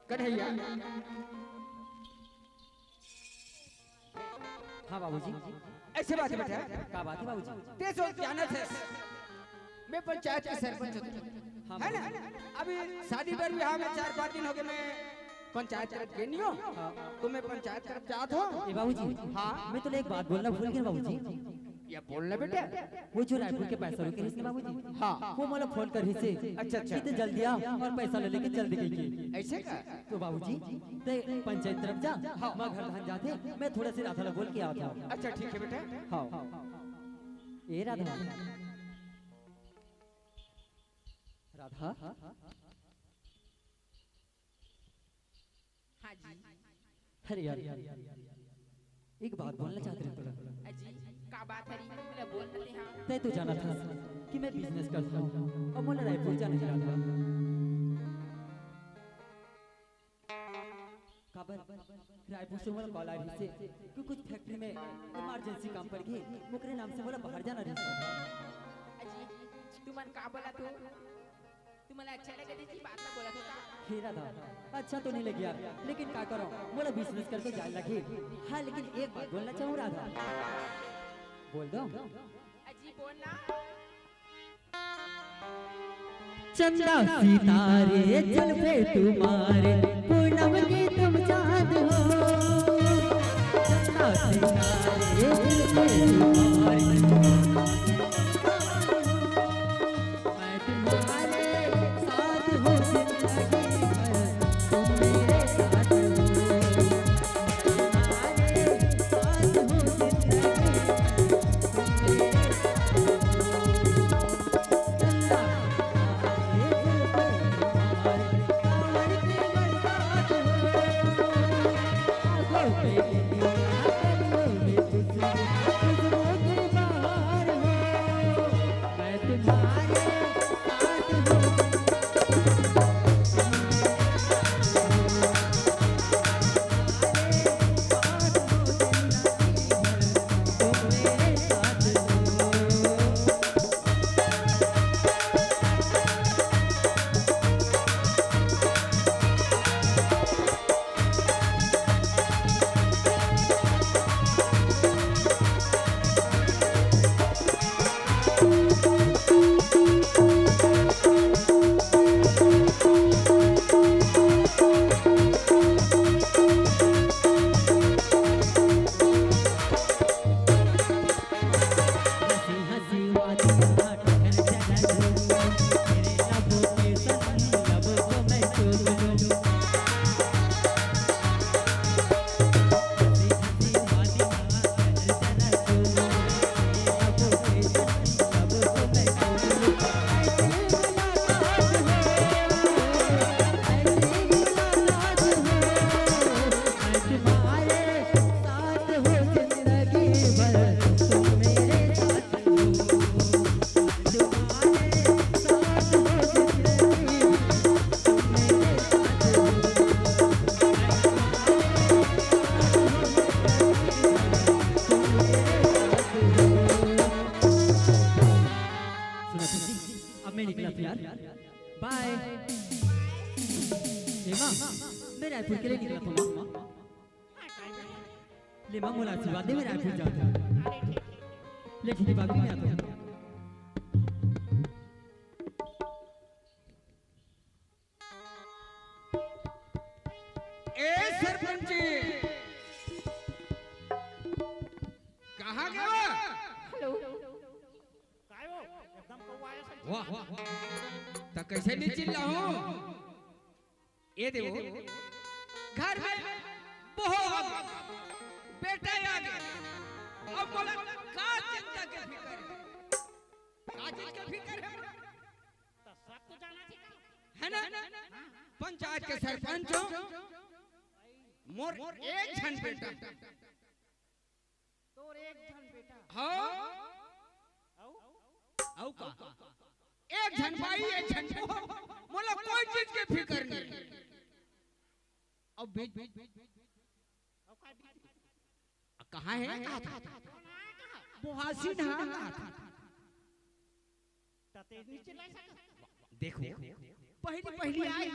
Speaker 1: कन्हैया
Speaker 5: हाँ बाबूजी
Speaker 1: ऐसे बात है बेटा
Speaker 5: क्या बात है बाबूजी
Speaker 1: ते सोच जाना थे मैं पंचायत के सरपंच हूँ है ना अभी शादी पर भी हाँ मैं 4-5 दिन हो गए मैं पंचायत तरफ गई नहीं हो तो मैं पंचायत तरफ जात हो
Speaker 5: ए बाबूजी
Speaker 1: हाँ
Speaker 5: मैं तो एक बात बोलना भूल गया बाबूजी
Speaker 1: या बोलना बेटा
Speaker 5: वो जो रायपुर के पैसा रुके इसके बाबूजी
Speaker 1: हाँ
Speaker 5: वो मला फोन कर से
Speaker 1: अच्छा अच्छा
Speaker 5: कितने जल्दी आ और पैसा ले लेके जल्दी गई
Speaker 1: ऐसे का
Speaker 5: तो बाबूजी ते पंचायत तरफ जा मैं घर धान जाते मैं थोड़ा सी राधा बोल के आता हूँ
Speaker 1: अच्छा ठीक है बेटा
Speaker 5: हाँ ए राधा राधा
Speaker 6: हाँ जी
Speaker 5: अरे यार एक बात बोलना चाहते रहे थोड़ा
Speaker 6: अजी का बात है मैं बोल रहे हाँ
Speaker 5: तय तो जाना था कि मैं बिजनेस करता हूँ और मुझे रायपुर जाने जा रहा था खबर रायपुर से मुझे कॉल आ रही से कि कुछ फैक्ट्री में इमरजेंसी काम पड़ गई मुकरे नाम से बोला बाहर जाना रही
Speaker 6: अजी तुमन का बोला तू तुम्हाला अच्छा लगे थी बात ना बोला था
Speaker 5: हेरा था अच्छा तो नहीं लगी यार लेकिन क्या करो बोला बिजनेस करके जाने लगी हाँ लेकिन एक बात बोलना चाहूँ राधा बोल दो
Speaker 6: अजी बोलना
Speaker 5: चंदा सितारे जल पे तुम्हारे पूनम की तुम चांद हो चंदा सितारे जल पे तुम्हारे मैं तुम्हारे साथ हूँ जिंदगी भर तुम मेरे साथ हो तुम्हारे साथ हूँ जिंदगी रायपुर के लिए निकला था माँ ले माँ बोला आशीर्वाद दे मैं रायपुर जाता हूँ ले ठीक है बाबू मैं आता हूँ
Speaker 1: ए सरपंच जी कहाँ गए हो?
Speaker 6: हेलो
Speaker 8: काय हो एकदम कौवा आया सब
Speaker 1: वाह वाह तो कैसे नहीं चिल्ला हूँ ये देखो घर में बहुत बेटा आ गया अब बोला का चिंता के फिकर है का चीज के फिकर है
Speaker 8: तो सब तो जाना चाहिए
Speaker 1: है ना पंचायत के सरपंच हो मोर एक छन बेटा
Speaker 8: तोर एक जन बेटा
Speaker 1: हाँ
Speaker 8: औ
Speaker 1: औ का एक छन भाई एक छन मोला कोई चीज के फिकर नहीं अब बीच
Speaker 8: औ काय भी
Speaker 1: कहाँ है बुहासी ना
Speaker 8: तते नीचे ला सका
Speaker 1: देखो पहली पहली आई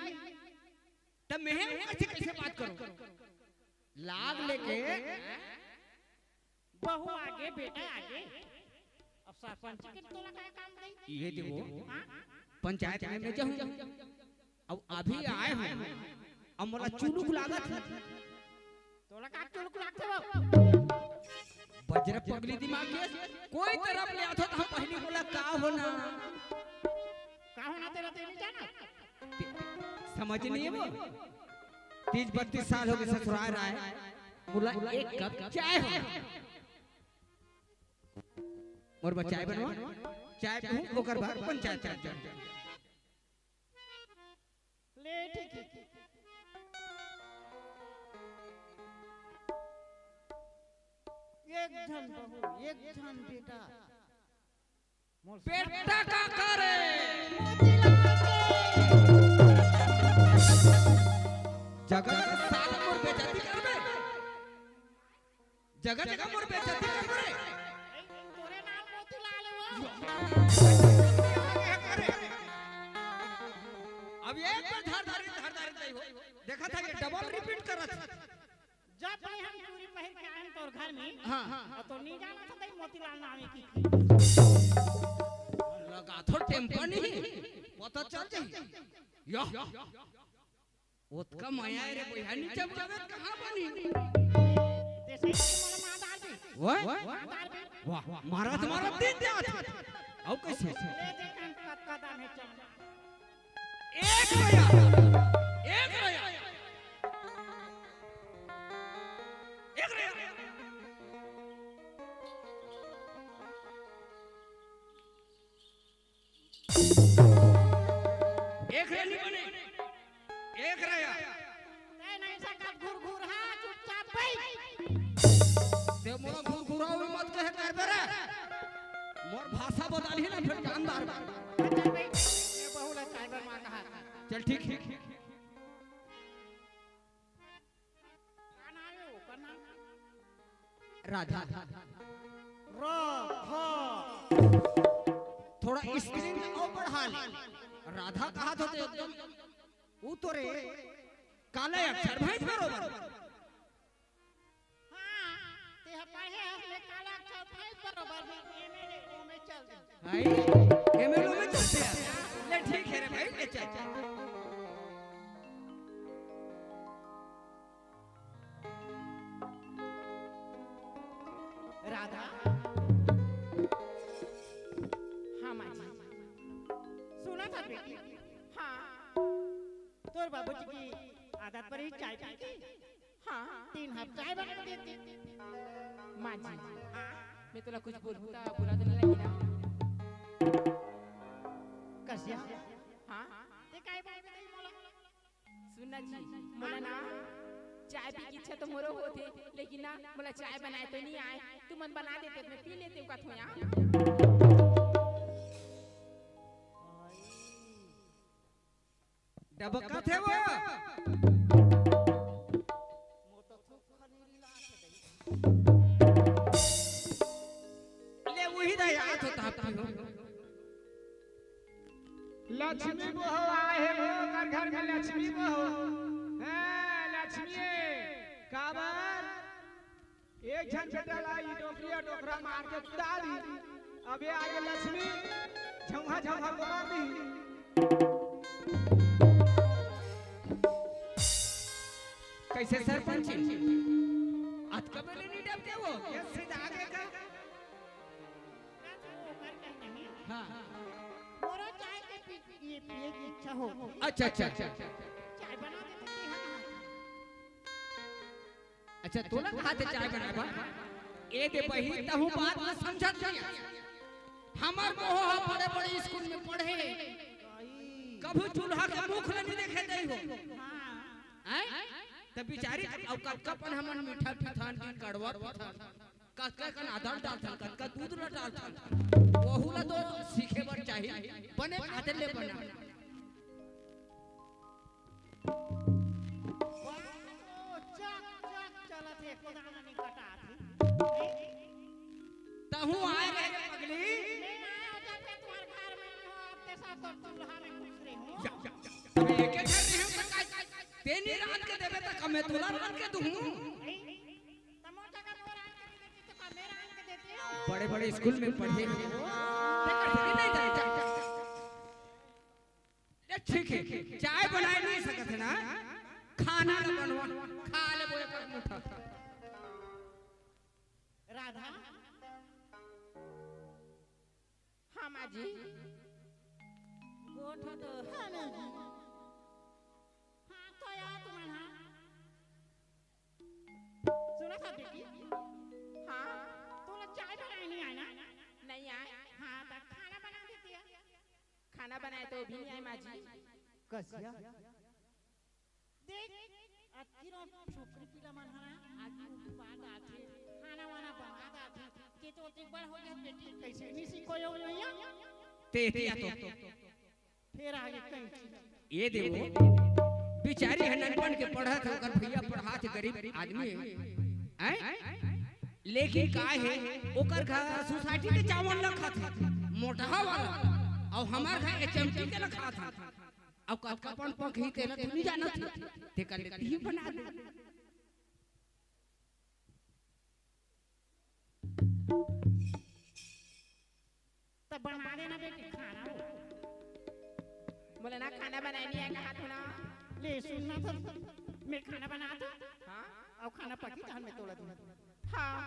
Speaker 1: तब मैं कैसे बात करूं लाग लेके
Speaker 8: बहू आगे बेटा आगे अब सरपंच के तोला काय काम नहीं
Speaker 1: ये देखो पंचायत में मैं जाऊं अब अभी आए हैं अब मोला चुलुक लागत है
Speaker 8: तोला का चुलक लागते हो
Speaker 1: वज्र पगली दिमाग के कोई तरफ ले आथो तो हम पहली बोला का होना
Speaker 8: का होना तेरा ते नहीं जाना
Speaker 1: समझ नहीं है वो 30-32 साल हो गए ससुराल आए बोला एक कप चाय हो और चाय बनवा चाय पीऊं ओकर बाद पंचायत चल जाए
Speaker 8: ले ठीक है एक जन बहू एक जन बेटा मोर
Speaker 1: बेटा का करे जगह साल मोर बेइज्जती करबे जगह जगह मोर बेइज्जती करबे
Speaker 8: तोरे नाम मोतीलाल हो
Speaker 1: अब एक बार धारदारी नहीं हो देखा था ये डबल रिपीट करत
Speaker 8: जब भी हम पूरी पहन के आए तोर घर में
Speaker 1: हां
Speaker 8: तो नहीं जाना था तई मोतीलाल नामे की
Speaker 1: लगा थो टेम्पो नहीं पता चल जाई यो ओतका माया रे बहिया नीचे जावे कहां बनी
Speaker 8: ते सही मोला मां डाल दे
Speaker 1: वाह वाह मारा तुम्हारा दिन दे आज औ कैसे
Speaker 8: ले दे कान का दान है चल
Speaker 1: एक भैया एक भैया एक भैया एक नहीं बने एक रहा
Speaker 8: ते नहीं सका घुर घुर हा चुपचाप बैठ
Speaker 1: ते मोरा घुरघुराओ में मत कहे कर बेरा मोर भाषा बदल ही ना फिर जानदार
Speaker 8: ये बहुला साइबर मां कहा
Speaker 1: चल ठीक है
Speaker 8: काना आयो काना
Speaker 1: राधा
Speaker 8: रो हो
Speaker 1: थोड़ा स्क्रीन और बढ़ा ले राधा कहा तो एकदम वो तो रे काले अक्षर भाई बरोबर
Speaker 8: हां ते पढ़े हमने काला अक्षर भाई बरोबर में एमएलए ओ में चल दे
Speaker 1: भाई एमएलओ में चलते हैं ले ठीक है रे भाई ले चल
Speaker 8: राधा
Speaker 6: हाँ माँ जी
Speaker 8: सुना था बेटी
Speaker 6: हाँ
Speaker 8: तोर बाबूजी की आदत पर ही चाय पीती
Speaker 6: हाँ
Speaker 8: 3 हफ्ते चाय बना देती
Speaker 6: माँ जी मैं तुला कुछ बोलूँ तो बुरा तो नहीं लगेगा
Speaker 8: कसिया
Speaker 6: हाँ
Speaker 8: ते काय बोलबे नहीं मोला
Speaker 6: सुनना जी मोला ना चाय पी की इच्छा तो मोरो होते लेकिन ना मोला चाय बनाए तो नहीं आए तू मन बना देते मैं पी लेते हूँ कथो यहाँ
Speaker 1: डबका थे वो ले वही दा याद होता आपकी हो
Speaker 3: लक्ष्मी बहू आए हैं घर घर में लक्ष्मी बहू हैं लक्ष्मी काबर एक झन बेटा लाई डोकरिया डोकरा मार के डाली अबे आगे लक्ष्मी झंघा झंघा मार दी
Speaker 1: हाथ कब ले नहीं डबते वो ये सीधा आगे का हाँ
Speaker 8: मोरो चाय के ये पिए की इच्छा हो
Speaker 1: अच्छा अच्छा अच्छा
Speaker 8: चाय बना देते हैं
Speaker 1: अच्छा तो ना खाते चाय बनाबा ए दे बही तहु बात न समझत नहीं हमर मोह बड़े बड़े स्कूल में पढ़े कभी चूल्हा के मुख नहीं देखे दे हो हैं त बिचारी अब कपन हमन मीठा पिठान की कड़वा पिठान कक्का कन आधार डालथन कक्का दूध न डालथन ओहुला तो सीखे बर चाहिए बने खाते ले बना तहु आए रे पगली मैं एके घर रही हूं तेनी रात के देबे त कमे तोला रात के दूं बड़े बड़े स्कूल में पढ़े नहीं ठीक है चाय बनाए नहीं सकत है ना खाना न बनवा खा ले बोले कर मुठा
Speaker 8: राधा
Speaker 6: हाँ माँ जी
Speaker 8: गोठो तो हाँ ना जी हाँ तो यार तुम्हारा सुना था बेटी
Speaker 6: हाँ
Speaker 8: तोला चाय बनाने नहीं आया ना
Speaker 6: नहीं आए
Speaker 8: हाँ तो खाना बना देती है
Speaker 6: खाना बनाए तो भी नहीं आए माँ जी
Speaker 2: कसिया
Speaker 8: देख अतिरो छोकरी पिला मन हना आगे बात आथे खाना वाना बना आथे के तो एक बार हो गया बेटी कैसे नहीं सीखो यो भैया
Speaker 1: तेतिया तो
Speaker 8: फिर आगे कहीं
Speaker 1: ये देखो बिचारी है ननपन के पढ़त होकर भैया पढ़ात गरीब आदमी हैं लेकिन का है ओकर घर सोसाइटी के चावल न खात मोटा वाला और हमार घर एचएमटी के न खात अब कपन पंख ही तेला तू नहीं जानत ते कर लेती ही बना दे
Speaker 8: तब बना देना बेटी खाना
Speaker 6: बोले ना खाना बनाए नहीं आए कहा था ना
Speaker 8: ले सुनना था मैं खाना बनाता
Speaker 6: हाँ
Speaker 8: और खाना पकी था मैं तोड़ा दूंगा
Speaker 6: हाँ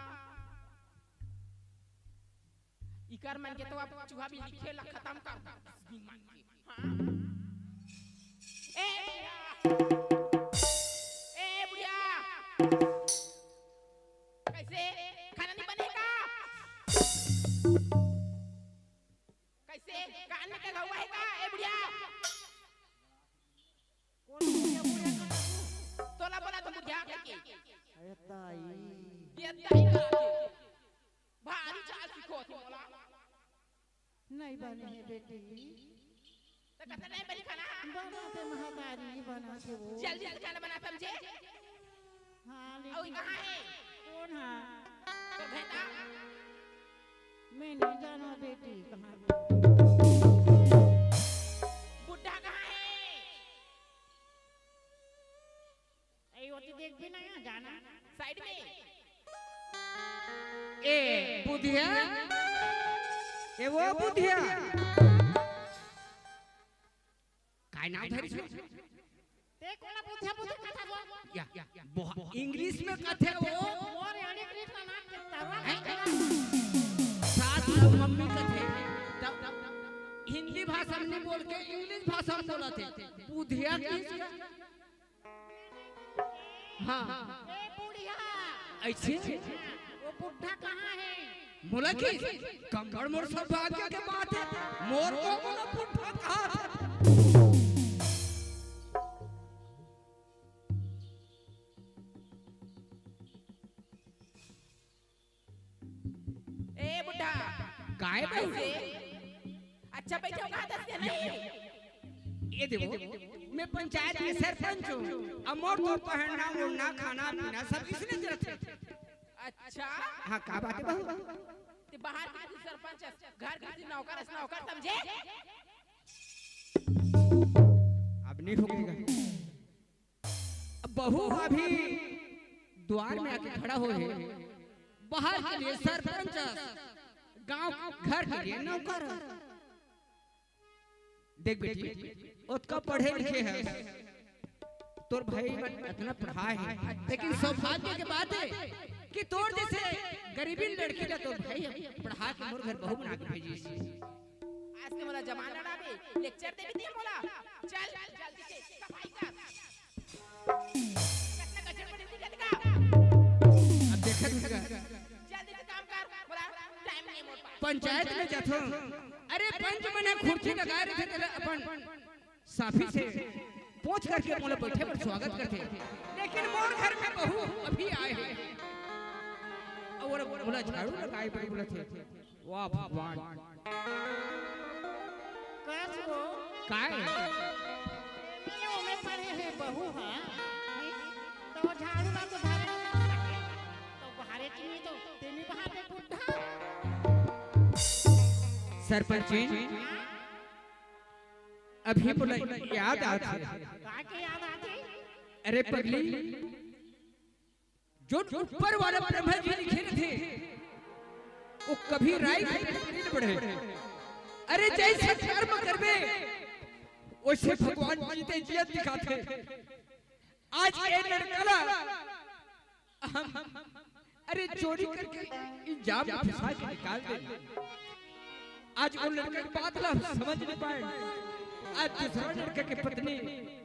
Speaker 6: इकर मन के तो आप चूहा भी लिखे ला खत्म कर हाँ ए बुढ़िया कैसे खाना नहीं बनेगा कैसे कान में क्या हुआ है का ए बुढ़िया
Speaker 8: कौन बुढ़िया बुढ़िया
Speaker 6: तोला बोला तो बुढ़िया के
Speaker 2: अरे ताई
Speaker 6: ये ताई का भारी चाल सीखो तोला
Speaker 8: नहीं बने है बेटी
Speaker 6: तो कहते नहीं बनी खाना
Speaker 8: बनाते महातारी बनाते वो
Speaker 6: जल्दी जल्दी खाना बना समझे
Speaker 8: हाँ
Speaker 6: और
Speaker 8: लेकिन
Speaker 6: कहाँ है
Speaker 8: कौन है
Speaker 6: तो बेटा
Speaker 8: मैं नहीं जाना बेटी कहाँ
Speaker 6: बुढ़ा कहाँ है
Speaker 8: ऐ वो तो देख भी नहीं है जाना
Speaker 6: साइड में
Speaker 1: ए बुधिया ए वो बुधिया काय नाम धरी छो
Speaker 8: देख वाला बुद्धिया बुद्धिया कथा वो
Speaker 1: या इंग्लिश में कथे वो
Speaker 8: और यानी कृष्ण नाम के तरवा
Speaker 1: साथ सब मम्मी कथे हिंदी भाषा में नहीं बोल के इंग्लिश भाषा में बोला थे बुधिया किस हाँ
Speaker 8: ए बुढ़िया
Speaker 1: ऐसे
Speaker 8: वो बुढ़ा कहाँ है
Speaker 1: मोला की कंगड़ मोर सौभाग्य के बात है मोर को मोला बुढ़ा कहा था
Speaker 6: ए बुढ़ा
Speaker 1: काय
Speaker 6: कैसे अच्छा बैठो कहाँ दस नहीं
Speaker 1: ये देखो मैं पंचायत के सरपंच हूँ अब मोर तो पहनना उड़ना खाना पीना सब इसने जरूरत है
Speaker 6: अच्छा
Speaker 1: हाँ का बात है बहू
Speaker 6: ते बाहर के सरपंच घर के नौकर समझे
Speaker 1: अब नहीं होगा अब बहू अभी द्वार में आके खड़ा हो है बाहर के लिए सरपंच गांव घर के लिए नौकर देख बेटी उसका पढ़े लिखे है तोर भाई इतना पढ़ा है लेकिन सौभाग्य के बात है कि तोर जैसे गरीबी लड़की का तो भाई पढ़ा के मोर घर बहू बना के भेजी।
Speaker 6: आज के मोला जमाना डाबे लेक्चर दे भी मोला चल जल्दी से सफाई कर कितना कचरा पड़ी दिखत का
Speaker 1: अब देखत होगा
Speaker 6: जल्दी से काम कर मोला टाइम नहीं मोर पास
Speaker 1: पंचायत में जाथो। अरे पंच मने खुर्ची लगा रहे थे अपन साफी से पूछ करके मोला बैठे पर स्वागत करते, लेकिन मोर घर में बहू अभी आए हैं और बोला झाड़ू लगाए पर बोला थे वाह भगवान
Speaker 8: कसबो
Speaker 1: काय
Speaker 8: क्यों में पड़े है बहू हां तो झाड़ू ना तो धरे सके तो बहारे चीनी तो तेनी बहाते बुढ़ा
Speaker 1: सरपंच जी अभी बोला याद आती
Speaker 8: का के याद आती
Speaker 1: अरे पगली जो ऊपर वाले ब्रह्मा जी लिखे थे वो कभी राय नहीं बढ़े। अरे जैसे कर्म करबे वैसे भगवान जीते जियत दिखाते। आज ये लड़का हम अरे चोरी करके इल्जाम फंसा के निकाल दे। आज उन लड़के की बात ला समझ नहीं पाए। आज दूसरा लड़के की पत्नी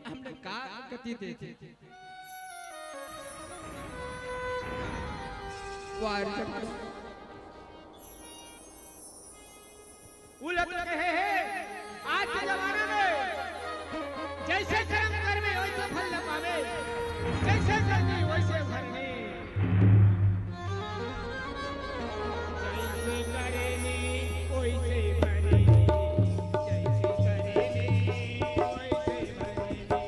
Speaker 1: हमने का गति दे दी।
Speaker 3: उलट रहे हैं आज के जमाने में जैसे कर्म करवे वैसे फल न पावे, जैसे करनी वैसे भरनी, जैसे करेनी वैसे भरेनी, जैसे करेनी वैसे भरेनी।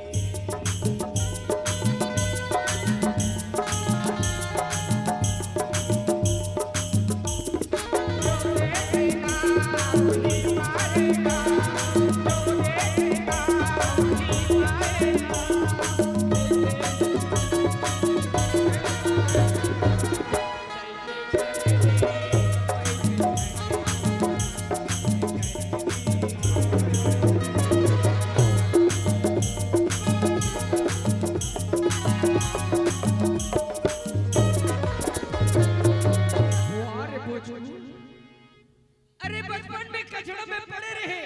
Speaker 1: अरे बचपन में कचड़ों में पड़े रहे,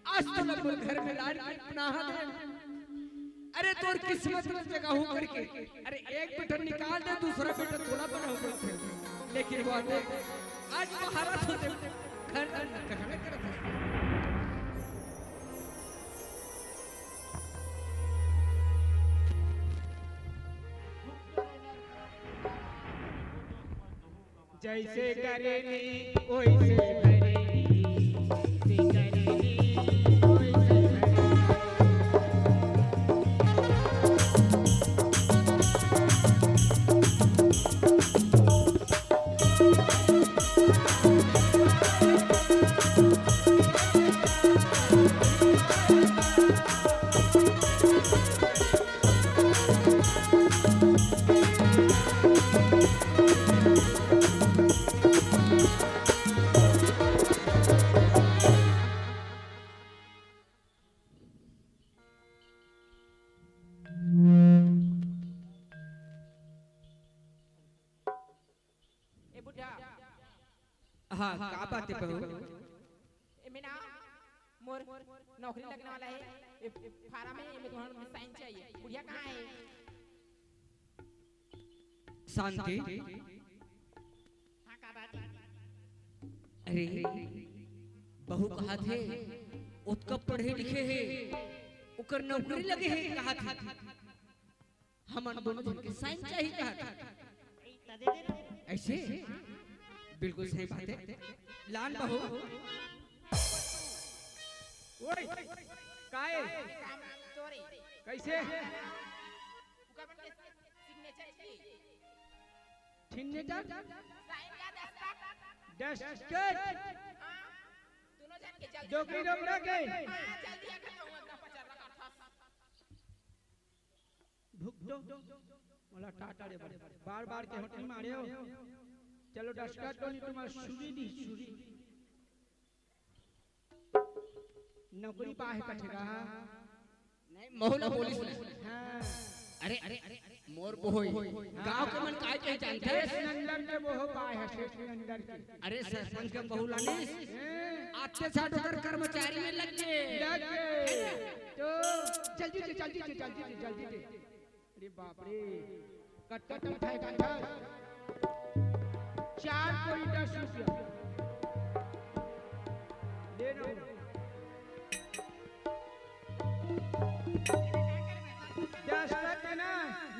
Speaker 1: आज तो लगभग घर में लाल की पनाह दे। अरे तोर किस्मत में जगह हो करके अरे एक बेटा निकाल दे दूसरा बेटा थोड़ा बना हो पड़ते, लेकिन वो देख आज महाराज होते घर कचड़े करते।
Speaker 3: जैसे करेनी वैसे भरेनी, जैसे करेनी वैसे भरेनी।
Speaker 6: ए बुढ़ा
Speaker 1: हाँ का बात है बहू?
Speaker 6: ए मेना मोर नौकरी लगने वाला है फार्म में तुम्हारा साइन चाहिए। बुढ़िया कहाँ है?
Speaker 1: शांति
Speaker 8: हां का बात
Speaker 1: अरे बहू कहा थे उसका पढ़े लिखे है उकर नौकरी लगे है कहा था हम दोनों जन के साइन चाहिए कहा था।
Speaker 8: दे दे
Speaker 1: ऐसे बिल्कुल सही बात है लाल बहू।
Speaker 3: ओए काहे
Speaker 6: सॉरी
Speaker 3: कैसे
Speaker 6: गवर्नमेंट के सिग्नेचर चाहिए।
Speaker 3: सिग्नेचर
Speaker 6: साइन का
Speaker 3: डस्टकट
Speaker 6: दोनों जन के जल्दी
Speaker 3: डोकरी डोकरा के
Speaker 6: जल्दी आकर तो अपना पचार रखा था।
Speaker 3: भुक दो मोला टाटा रे बार बार के होटल मारे हो। चलो डस्टकट तो नहीं तुम्हारा सुरी दी सुरी नौकरी पाहे कठेगा
Speaker 1: नहीं मोहला पुलिस
Speaker 3: हां
Speaker 1: अरे अरे मोर बोहोई गांव के मन काय के जानते
Speaker 3: नंदन के वो पाए है शेष नंदन की
Speaker 1: अरे सरपंच के बहू लानी आते साथ होकर कर्मचारी में लग गए
Speaker 3: तो जल्दी से अरे बाप रे कट्टा उठाए कंठा 4 कोई 10 रुपया ले लो ना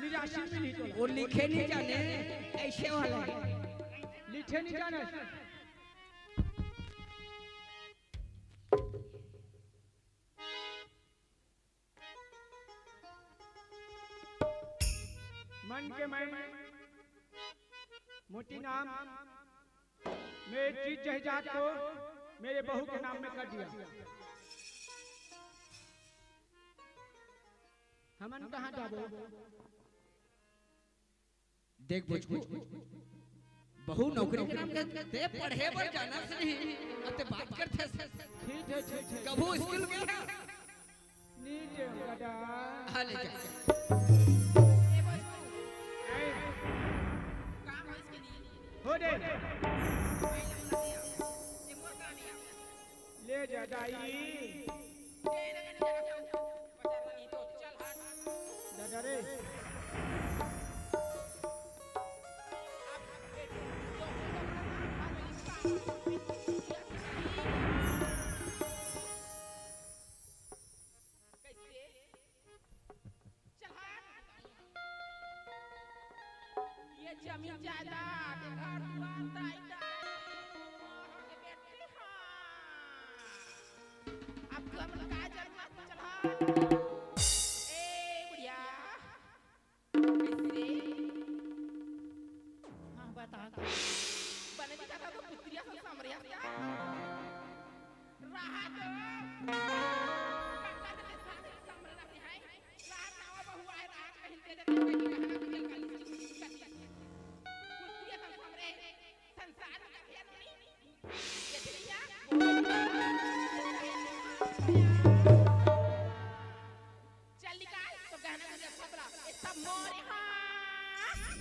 Speaker 3: निराशी में नहीं तो
Speaker 1: वो लिखे नहीं जाने ऐसे वाला
Speaker 3: लिखे नहीं जाने मन के मैं मोटी नाम मेरे चीज जहाज को मेरे बहू के नाम में कर दिया हमन कहाँ जाबो
Speaker 1: देख बुझको बहु नौकरी के नाम दे पढ़े बर जाना से नहीं अते बात करते
Speaker 3: ठीक है
Speaker 1: कबू स्कूल गया
Speaker 3: नीचे गदा
Speaker 1: हां ले जा
Speaker 6: काम है इसके लिए
Speaker 3: हो दे
Speaker 6: ये मोर काम है
Speaker 3: ले जा दाई दादा रे
Speaker 6: जमीन जायदाद घर दुआर दाई के बेटे अब तुम का जरूरत चला ए बुढ़िया कैसे
Speaker 8: हाँ बता
Speaker 6: बने दिखा था तो पुत्रिया से समरिया क्या रहा तो काका के साथ समर रखते हैं रात नावा बहु आए रात कहीं दे देते हैं कहीं कहना कि जल काली पुत्रिया से समरे संसार का फेर नहीं ये दिया चल निकाल तो कहना कि खतरा ये सब मोरे हां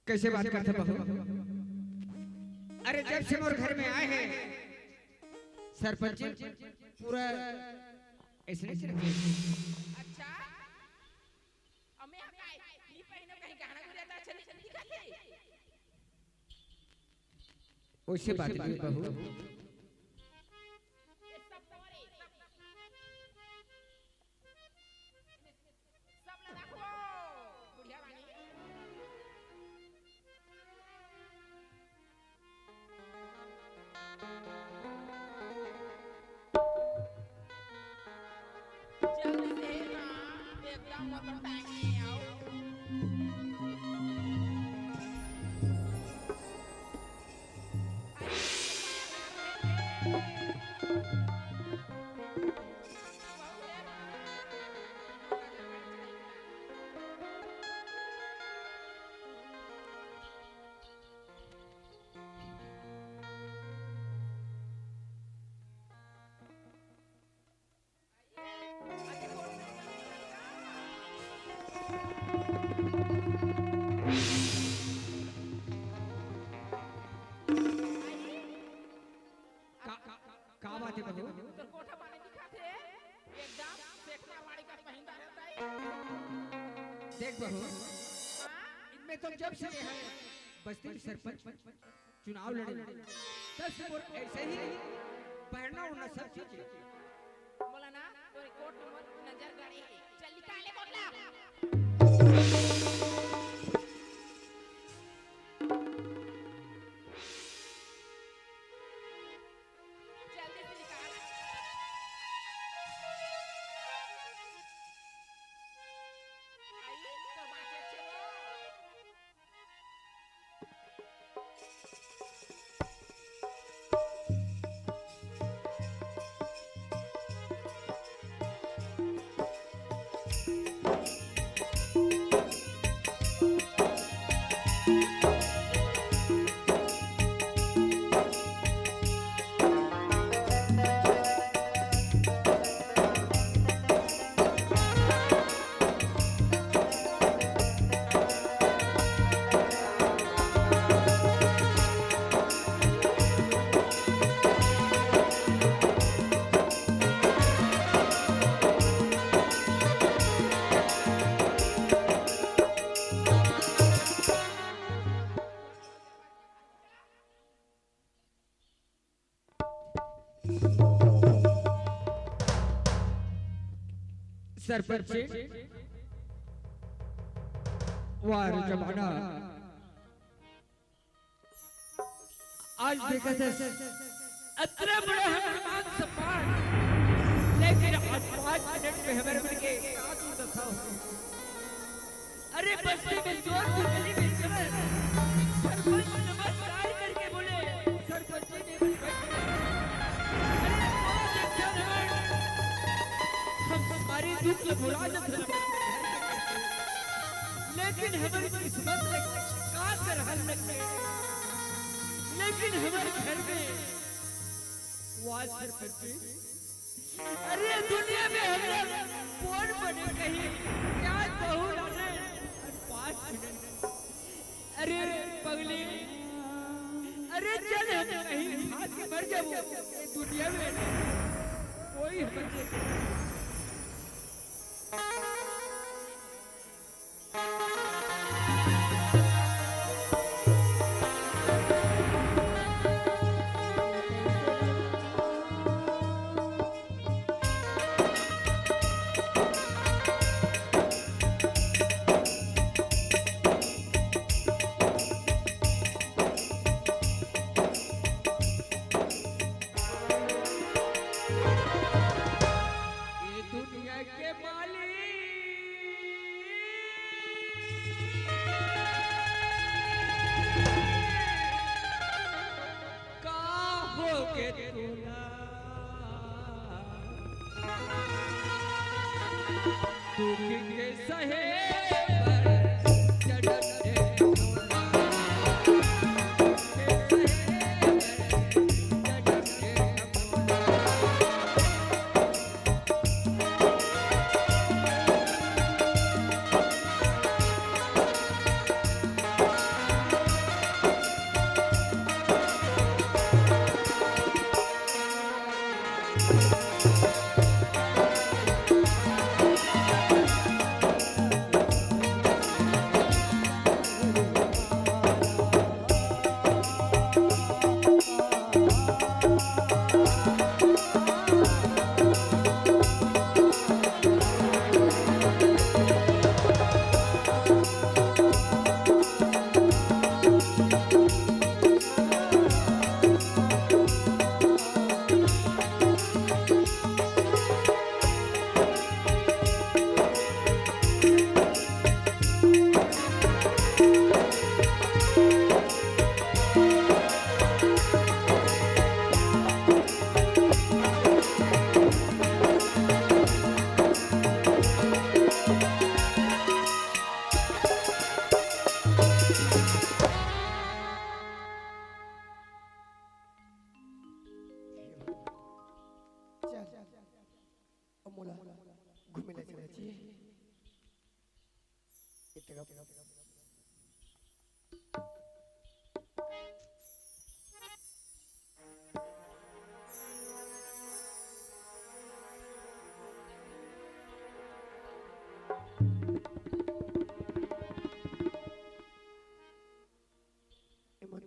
Speaker 1: कैसे बात करते बहू अरे जब से मोर घर में आए हैं सरपंच पूरा ऐसे नहीं
Speaker 6: अच्छा हमें हकाई ये पहनो कहीं गहना गुड़िया तो अच्छा नहीं दिखाते
Speaker 1: वैसे बात नहीं बहू
Speaker 6: ये सब तोरे सब लगा को बुढ़िया रानी जल्दी से ना एकदम मोटर टैंक में आओ
Speaker 1: का बात है बहू
Speaker 6: तो कोठा पानी दिखाते एकदम सेकना वाली का पहिंदा रहता है
Speaker 1: देख बहू
Speaker 6: हां
Speaker 1: इनमें तो जब से ये है बस्ती के सरपंच चुनाव लड़े तब से मोर ऐसे ही पहनना उड़ना सब चीज
Speaker 6: बोला ना तोरे कोट में नजर गड़ी चल निकाले बोला जल्दी से निकाल आई तो बात अच्छे हो
Speaker 1: सरपंच वार जमाना आज देखा था अतरे बड़े हनुमान सम्मान, लेकिन आज 5 मिनट में हमारे मन के कातू दशा हो गई। अरे बस्ती में चोर की गली में चले सरपंच नमस्कार करके बोले सरपंच जी ने हम हमारी दुख बुरा न था, लेकिन हमारी किस्मत में का कर हल लगे, लेकिन हमारे घर में वाह सरपंच, अरे दुनिया में हम कौन बने कहीं क्या कहूँ ना 5 मिनट, अरे पगली, अरे चल हम कहीं भाग के मर जाओ दुनिया में कोई हमें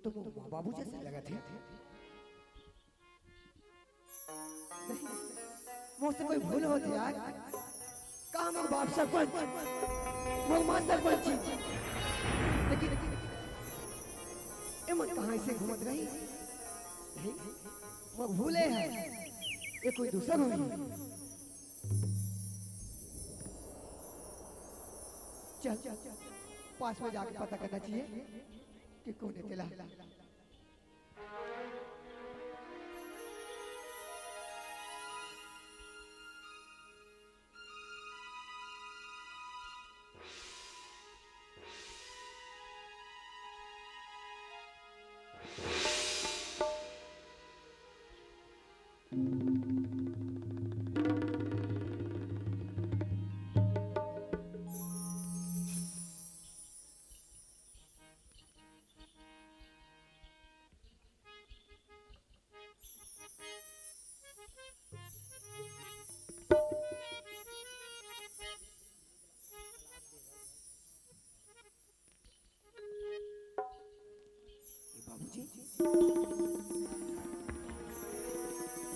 Speaker 9: तो माँ बाबू जैसे लगा थे। नहीं, मुझसे कोई भूल होती यार। कहा मैं बाप सरपंच, वो मां सरपंच, लेकिन एमन कहाँ से घूमत रही? नहीं, वो भूले हैं। ये कोई दूसरा हुई। चल पास में जाके पता करना चाहिए कि कौन है तेला।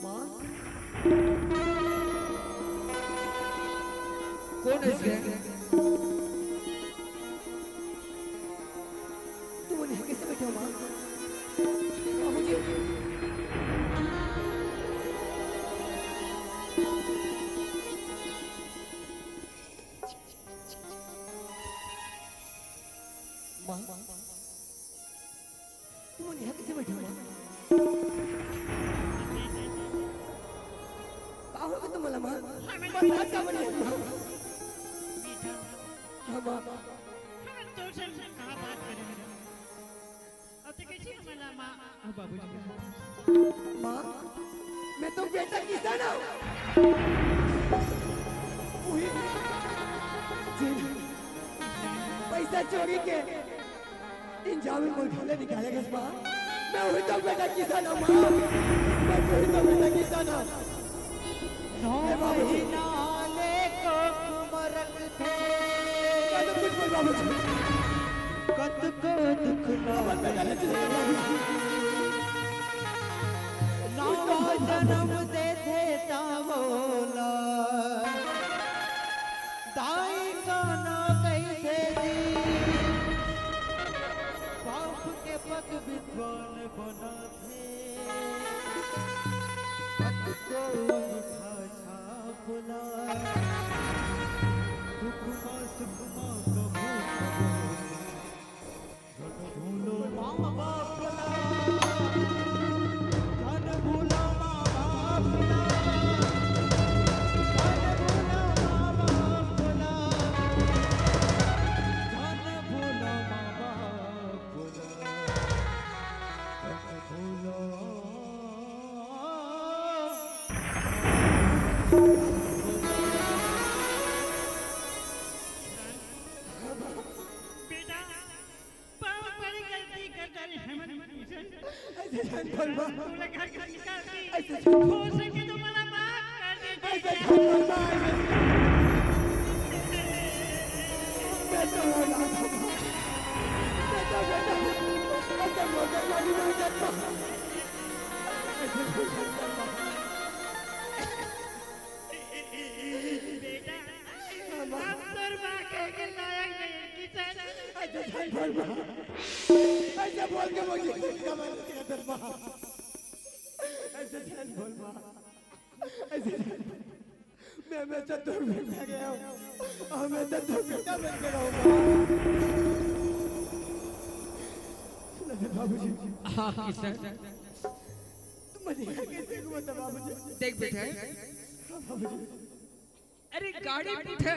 Speaker 9: माँ
Speaker 1: कौन है इसके?
Speaker 9: तुम यहाँ कैसे बैठे हो माँ? बाबूजी माँ तुम यहाँ कैसे बैठे हो माँ? का हो गया तुम्हाला माँ? बता क्या बनी है माँ? हाँ माँ माँ मैं तो बेटा किसान हूँ। वही जी, पैसा चोरी के इन जामिन मुल्क निकालेगा माँ। मैं वही तो बेटा किसान हूँ माँ। मैं वही तो बेटा किसान हूँ।
Speaker 2: नाले को कुमरक थे
Speaker 9: कुछ बोल बाबूजी।
Speaker 2: कत को दुख लागे नवा जन्म दे थे तावोला दाई का ना कैसे दी बाप के पग विद्वान बना थे कत को उठा छापला दुख मा सुख मा कबू भूलो माँ बाप धन भूलो माँ बाप धन भूलो माँ बाप धन भूलो माँ बाप धन भूलो
Speaker 8: बेटा बहुत बड़ी गलती कर डाली है
Speaker 9: ऐसे जान बोल माँ।
Speaker 8: तूने घर का निकाल दी
Speaker 9: ऐसे जान
Speaker 8: हो सके तो मला माफ कर
Speaker 9: ऐसे
Speaker 8: दे
Speaker 9: जान बोल माँ। मैं तो औलाद हूँ माँ। मैं तो बेटा हूँ। ऐसे बोल कर माँ नहीं करता। ऐसे बोल कर माँ।
Speaker 8: बेटा हम तोर माँ के लायक नहीं किसान
Speaker 9: ऐसे जान बोल माँ। ऐसे बोल के मुझे इसका मन नहीं करता माँ। ऐसे जान बोल माँ। ऐसे जान बोल। मैं हमेशा दूर बैठा गया हूँ। हमेशा दूर बेटा बन के रहूँगा। सुना बाबूजी।
Speaker 1: हाँ किशन,
Speaker 9: तुम मुझे कैसे घुमा था बाबूजी?
Speaker 1: देख बेटा,
Speaker 9: हाँ बाबूजी।
Speaker 1: अरे गाड़ी उठा,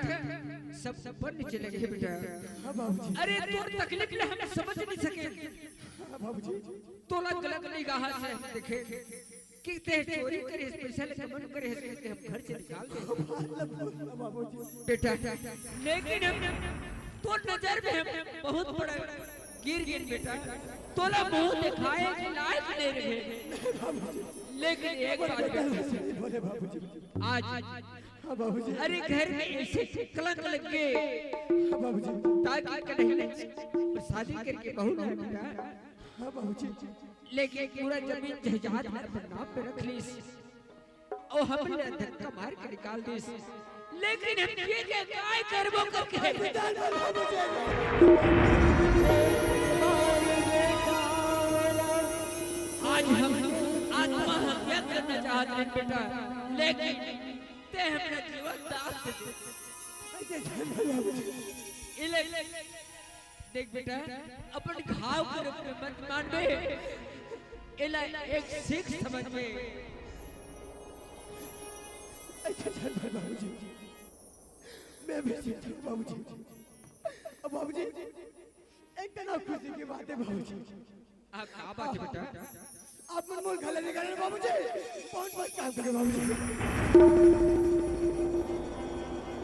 Speaker 1: सब ऊपर नीचे लगे बेटा।
Speaker 9: हाँ बाबूजी।
Speaker 1: अरे तोर तकलीफ ले हम समझ नहीं सके।
Speaker 9: हाँ बाबूजी।
Speaker 1: तोला गलत निगाह से हम देखे कि ते चोरी करे स्पेशल कमन करे इसके हम घर से निकाल दे
Speaker 9: हाँ बाबूजी।
Speaker 1: बेटा। लेकिन हम तो नजर में हम बहुत बड़ा गिर गिर बेटा, तोला मुंह दिखाए के लायक नहीं रहे। लेकिन एक बात
Speaker 9: बोले बाबूजी।
Speaker 1: आज
Speaker 9: हाँ बाबूजी।
Speaker 1: अरे घर में ऐसे कलंक लग गए
Speaker 9: हाँ बाबूजी।
Speaker 1: ताकि कहीं शादी करके बहू ना बेटा।
Speaker 9: हाँ बाबूजी।
Speaker 1: लेकिन पूरा जमीन जहजाद में अपने नाम पे रख ली और हमने धक्का मार के निकाल दी। लेकिन हम ये काय करबो करके आज हम आत्महत्या करना चाहते हैं बेटा, लेकिन ते हमने जीवन दान दे दिया। देख बेटा, अपन घाव को अपने मत मानबे, इला एक सीख समझ में।
Speaker 9: ऐसा जान बाबूजी। मैं भी सीख हूँ बाबूजी। अब बाबूजी एक तना खुशी की बात है बाबूजी।
Speaker 1: आप क्या बात है बेटा?
Speaker 9: आप मनमोल खाले निकाले बाबूजी। बहुत बहुत काम करे बाबूजी।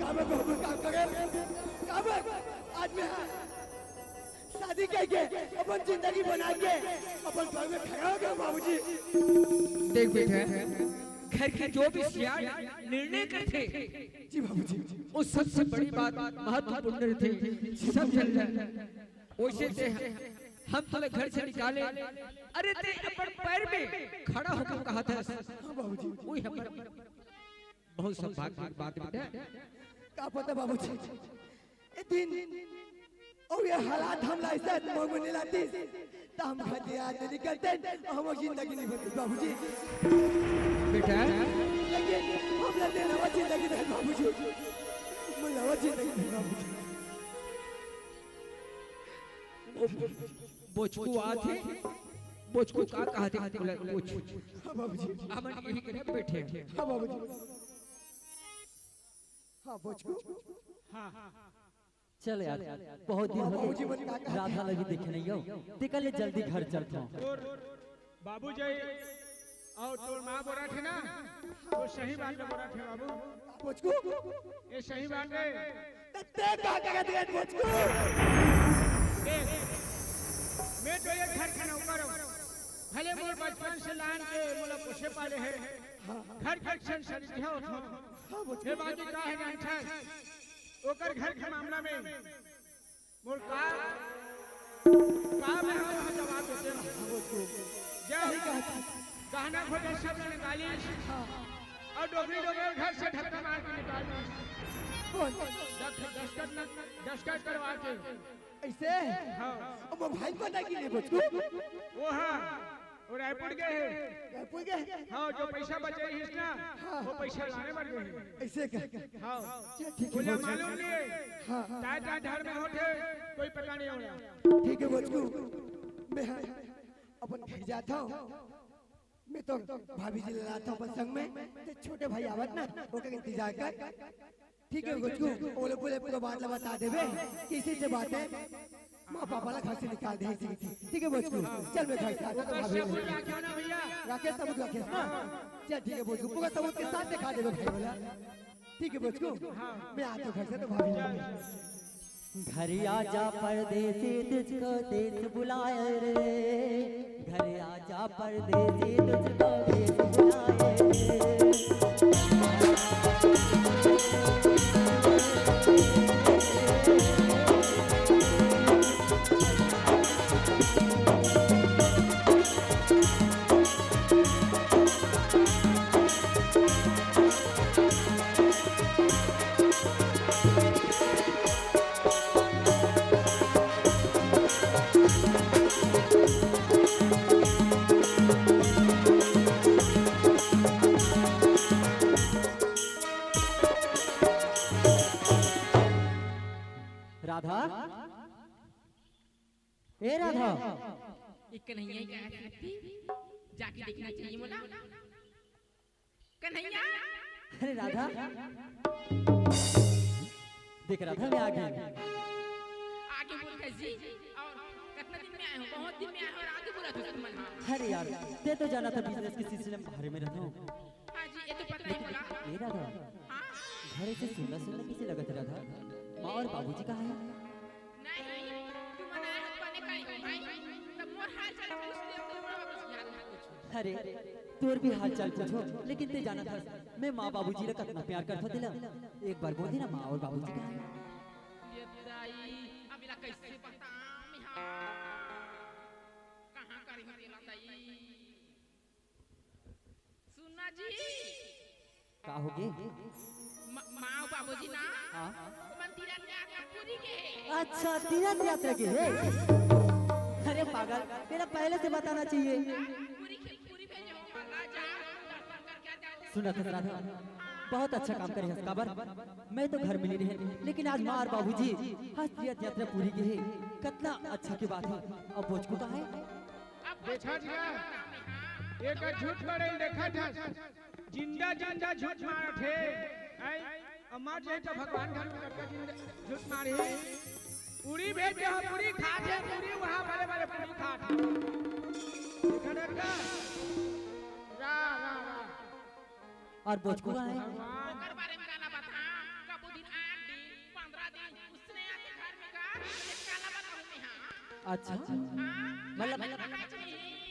Speaker 9: काम बहुत काम करे। काम आज मैं शादी करके अपन जिंदगी बना के अपन घर में खड़ा हो गया बाबूजी।
Speaker 1: देख बेटा, घर के जो भी सियार निर्णय करते
Speaker 9: जी बाबूजी।
Speaker 1: वो सबसे बड़ी बात महत्वपूर्ण थी, सब जन वैसे थे हम तो घर से निकाले। अरे ते अपन पैर में खड़ा होकर कहा था
Speaker 9: हाँ बाबूजी।
Speaker 1: वही हम बहुत सौभाग्य की बात बेटा।
Speaker 9: का पता बाबूजी ए दिन और ये हालात हम लाइसे मंगने लाती तो हम घर याद नहीं करते हम जिंदगी नहीं बदली बाबूजी।
Speaker 1: बेटा
Speaker 9: लेकिन हम ना देना वो जिंदगी नहीं बाबूजी, मुला वो जिंदगी नहीं बाबूजी।
Speaker 1: बोचको आथे बोचको का कहते बोच
Speaker 9: हाँ बाबूजी,
Speaker 1: हमन यही के बैठे हैं।
Speaker 9: हाँ बाबूजी, हाँ बोचको
Speaker 5: चल यार बहुत दिन हो
Speaker 9: बाबूजी
Speaker 5: गए
Speaker 9: मन का कहा
Speaker 5: राधा लगी देखे नहीं हो निकल जल्दी घर चलता हूँ।
Speaker 3: और बाबू जी और तोर माँ बोला थे ना वो सही बात में बोला थे बाबू,
Speaker 9: बोचको
Speaker 3: ये सही बात है।
Speaker 9: ते का कहते हैं बोचको?
Speaker 3: मैं तो ये घर का नौकर हूँ, भले मोर बचपन से लान के मोला पोसे पाले है, घर घर संसारी दिया हो ये बात का है ना था ओकर घर के मामला में मोर का मैं हम जवाब देते हैं। जब गहना खोटे सब ने निकाली और डोगरी डोगरी घर से धक्का मार के निकाल दस्खत करवा के
Speaker 9: ऐसे
Speaker 3: हाँ
Speaker 9: अब मोबाइल को नहीं किने बोचको?
Speaker 3: वो हाँ वो रायपुर गए हैं।
Speaker 9: रायपुर गए?
Speaker 3: हाँ जो पैसा बचे हिस ना वो पैसा लाने मर गए।
Speaker 9: ऐसे का?
Speaker 3: हाँ
Speaker 9: चल ठीक है
Speaker 3: बोले
Speaker 9: बोचको।
Speaker 3: मालूम नहीं
Speaker 9: हाँ
Speaker 3: चाहे चाहे घर में होते कोई पता नहीं हो रहा।
Speaker 9: ठीक है बोचको, मैं अपन घर जाता हूँ। मैं तो भाभी जी लाता हूँ संग में, तो छोटे भाई आवत ना ओके इंतजार कर। ठीक है बोचको, वो लोग बोले पूरा बात बता देवे किसी से बात है माँ पापा ला घर से निकाल दे। ठीक है बोचको, चल मैं घर से आता हूँ। भाभी
Speaker 3: सबूत रखो ना भैया।
Speaker 9: राकेश सबूत राकेश ना, चल ठीक है बोचको, पूरा सबूत के साथ दिखा देवे भाई वाला। ठीक है बोचको, मैं आता हूँ घर से तो भाभी जी।
Speaker 5: घर आजा परदेसी तुझको देश बुलाए रे, घर आजा परदेसी तुझको देश बुलाए रे। राधा ए राधा
Speaker 6: एक कन्हैया ही कहा थी जाके देखना चाहिए मोला कन्हैया।
Speaker 5: अरे राधा देख राधा मैं आ गई।
Speaker 6: आगे बोल कैसी और कितना दिन में आए हो? बहुत दिन में आए हो और आगे बोला तुझे मन। हाँ
Speaker 5: अरे यार ते तो जाना था बिजनेस के सिलसिले में बाहर में रहता हूँ।
Speaker 6: जी ये तो पता नहीं बोला।
Speaker 5: ए राधा
Speaker 6: हाँ
Speaker 5: घर से सुंदर सुंदर किसे लगत राधा? माँ और बाबूजी कहाँ है?
Speaker 6: नहीं तू मना है पाने का ही भाई तब मोर हाल चाल पूछ ले तो मोर कुछ याद ना कुछ।
Speaker 5: अरे तोर भी हाल चाल पूछो, लेकिन ते जाना था मैं माँ बाबूजी ला कितना प्यार करता दिला। एक बार बोल दी ना माँ और बाबूजी कहाँ है?
Speaker 6: ये दाई अब इला कैसे बताऊं मैं? हाँ कहाँ करी मेला दाई सुनना जी
Speaker 5: का हो गए?
Speaker 6: माँ और बाबूजी ना
Speaker 5: हाँ
Speaker 6: मंदिर में आकर पूरी के
Speaker 5: अच्छा तीरथ यात्रा के है। अरे पागल तेरा पहले से बताना चाहिए।
Speaker 6: पूरी भेजे हो राजा दर्शन करके आ जाते।
Speaker 5: सुना था राधा बहुत अच्छा काम करे है काबर। मैं तो घर मिली रहे लेकिन आज माँ और बाबूजी आज तीरथ यात्रा पूरी की है। कितना अच्छा की बात है। अब भोजपुर कहाँ है?
Speaker 6: अब
Speaker 3: देखा दिया एक झूठ मारे देखा था जिंदा जिंदा झूठ मारा थे। आई अमर जे तो भगवान घर में करके झूठ मारे पूरी भेज हो पूरी खा थे पूरी वहां बड़े बड़े पूरी खा थे। देखा रा रा रा
Speaker 5: और भोजपुर कहाँ है?
Speaker 6: ओकर बारे में गाना बता कबू दिन 8 दिन 15 दिन उसने आके घर में का एक गाना बताऊं मैं। हाँ
Speaker 5: अच्छा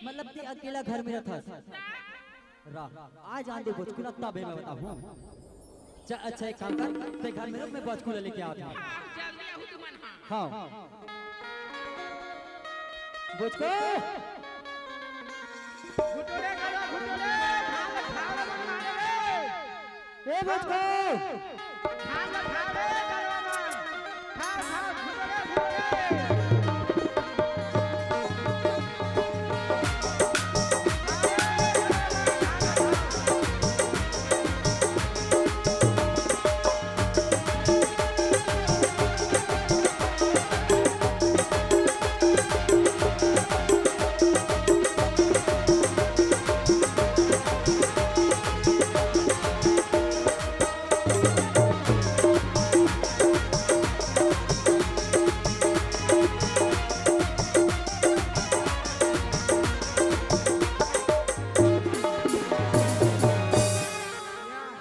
Speaker 5: मतलब ते अकेला घर में रहता आज आंधे भोजपुर तबे मैं बताऊँ। अच्छा एक काम कर ते घर में मैं भोजपुर लेके आता हूँ।
Speaker 6: जल्दी आहू तू मन।
Speaker 5: हाँ भोजपुर
Speaker 3: घुटोरे करो घुटोरे खा खा बनवा रे।
Speaker 5: अरे बचको
Speaker 3: खा रे गरवा खा घुरे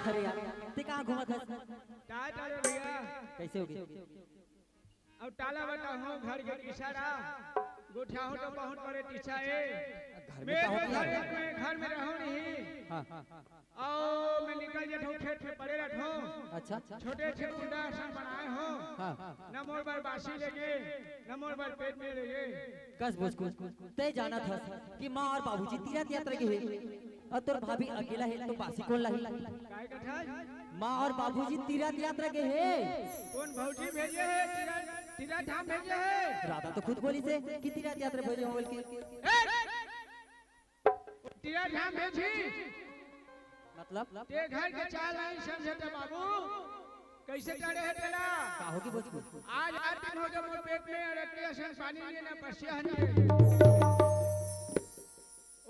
Speaker 5: अरे यार ते कहाँ घुमा था
Speaker 3: काय तारे भैया
Speaker 5: कैसे हो गए
Speaker 3: अब टाला बता हो घर के इशारा गोठा हो तो बहुत बड़े टीचा है
Speaker 5: घर में क्या होता है
Speaker 3: मैं घर में रहूं नहीं
Speaker 5: हाँ
Speaker 3: आओ मैं निकल जाता हूं खेत में पड़े रहता हूं
Speaker 5: अच्छा
Speaker 3: छोटे छोटे कुंडा सा बनाए हो
Speaker 5: हाँ
Speaker 3: न मोर बार बासी लेके न मोर बार पेट में लेके
Speaker 5: कस बुझ को तय जाना था कि माँ और बाबूजी तीर्थ यात्रा के हुए और तोर भाभी अकेला है तो बासी कौन लाई
Speaker 3: काय कथा
Speaker 5: माँ और बाबूजी तीर्थ यात्रा के है
Speaker 3: कौन भौजी भेजे है तीरा धाम भेजे है
Speaker 5: राधा तो खुद बोली से कि तीर्थ यात्रा भेजे हो बोल के
Speaker 3: तीरा धाम भेजी
Speaker 5: मतलब
Speaker 3: ते घर के चाल नहीं समझते बाबू कैसे करे है तेरा
Speaker 5: का होगी बुझ
Speaker 3: आज 8 दिन हो गए मोर पेट में और एक असन पानी नहीं ना पसिया हनी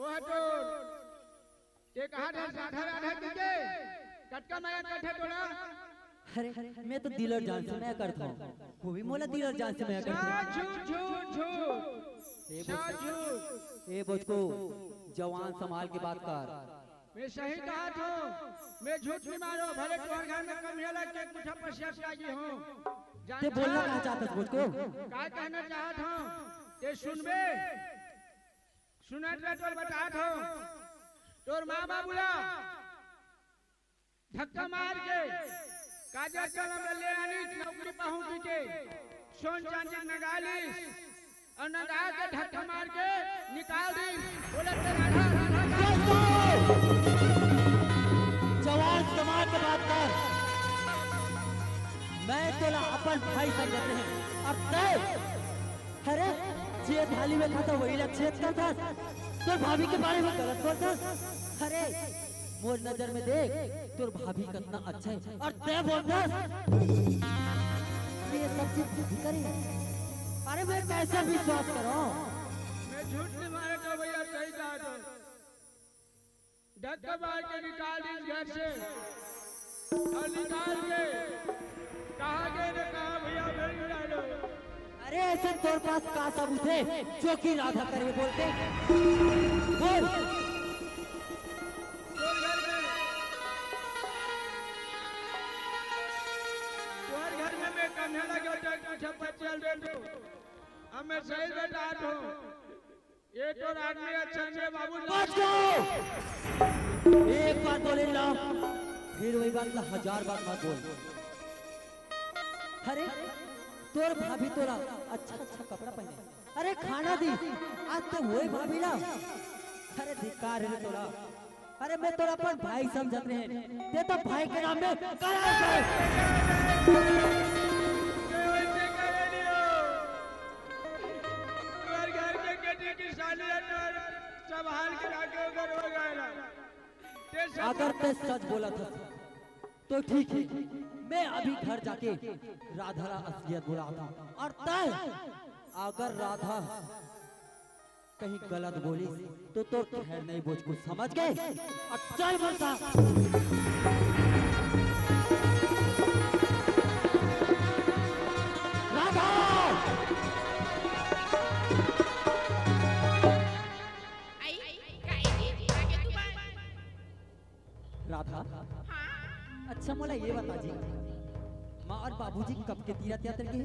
Speaker 3: ओह तो ते कहा था राधा राधा के कटका माया कठे तोड़ा
Speaker 5: अरे मैं तो दिल और जान से मैं करता हूँ वो भी मोला दिल और जान से मैं करता हूँ
Speaker 3: झूठ झूठ झूठ झूठ
Speaker 5: ए बुझ को जवान संभाल के बात कर
Speaker 3: मैं सही कहा था मैं झूठ नहीं मारो भले तुम्हारे घर में कम हेला के कुछ पसिया लागी हूँ
Speaker 5: ते बोलना क्या चाहता है बुझ को
Speaker 3: का कहना चाहत हूँ ते सुनबे सुनत रह तो बतात हूँ तोर माँ बाबूला धक्का मार के काजल कलम ले आनी नौकरी पहुंची के सोन चांदी नगाली और नगा के धक्का मार के निकाल दी बोले ते राधा राधा
Speaker 5: जवान समाज के बात कर मैं तोला अपन भाई समझते हैं और तय अरे जे थाली में खाता वही लक्षित करता तो भाभी के बारे में गलत बोलता अरे मोर नजर में देख तोर भाभी कितना अच्छा है और तय बोलता ये सब चीज करे अरे मैं कैसे विश्वास करूं
Speaker 3: मैं झूठ नहीं मारे तो भैया सही कहा तो धक्का मार के निकाल दी घर से और निकाल के कहा गए ने कहा भैया मेरी डालो
Speaker 5: अरे ऐसे तोर पास का सबूत है जो कि राधा करे बोलते बोल
Speaker 3: तुम्हारे घर में मैं कम है लगे तो चल दे दो अब मैं सही बैठा हूँ एक और आदमी अच्छा है बाबू
Speaker 5: बच जाओ एक बार बोले ना फिर वही बात ना 1000 बार मत बोल अरे तोर भाभी तोरा अच्छा अच्छा कपड़ा पहने अरे खाना दी आज तो वही भाभी ना अरे धिक्कार है तोरा अरे मैं तोरा अपन भाई समझत रहे ते तो भाई के नाम में करार कर अगर ते सच बोला था तो ठीक है मैं अभी घर जाके राधा ला असलियत बुलाता और तय अगर राधा कहीं गलत बोली तो खैर नहीं बोझ को समझ गए और चल बोलता राधा राधा अच्छा मोला ये बता जी माँ और बाबूजी कब के तीर्थ यात्रा के हैं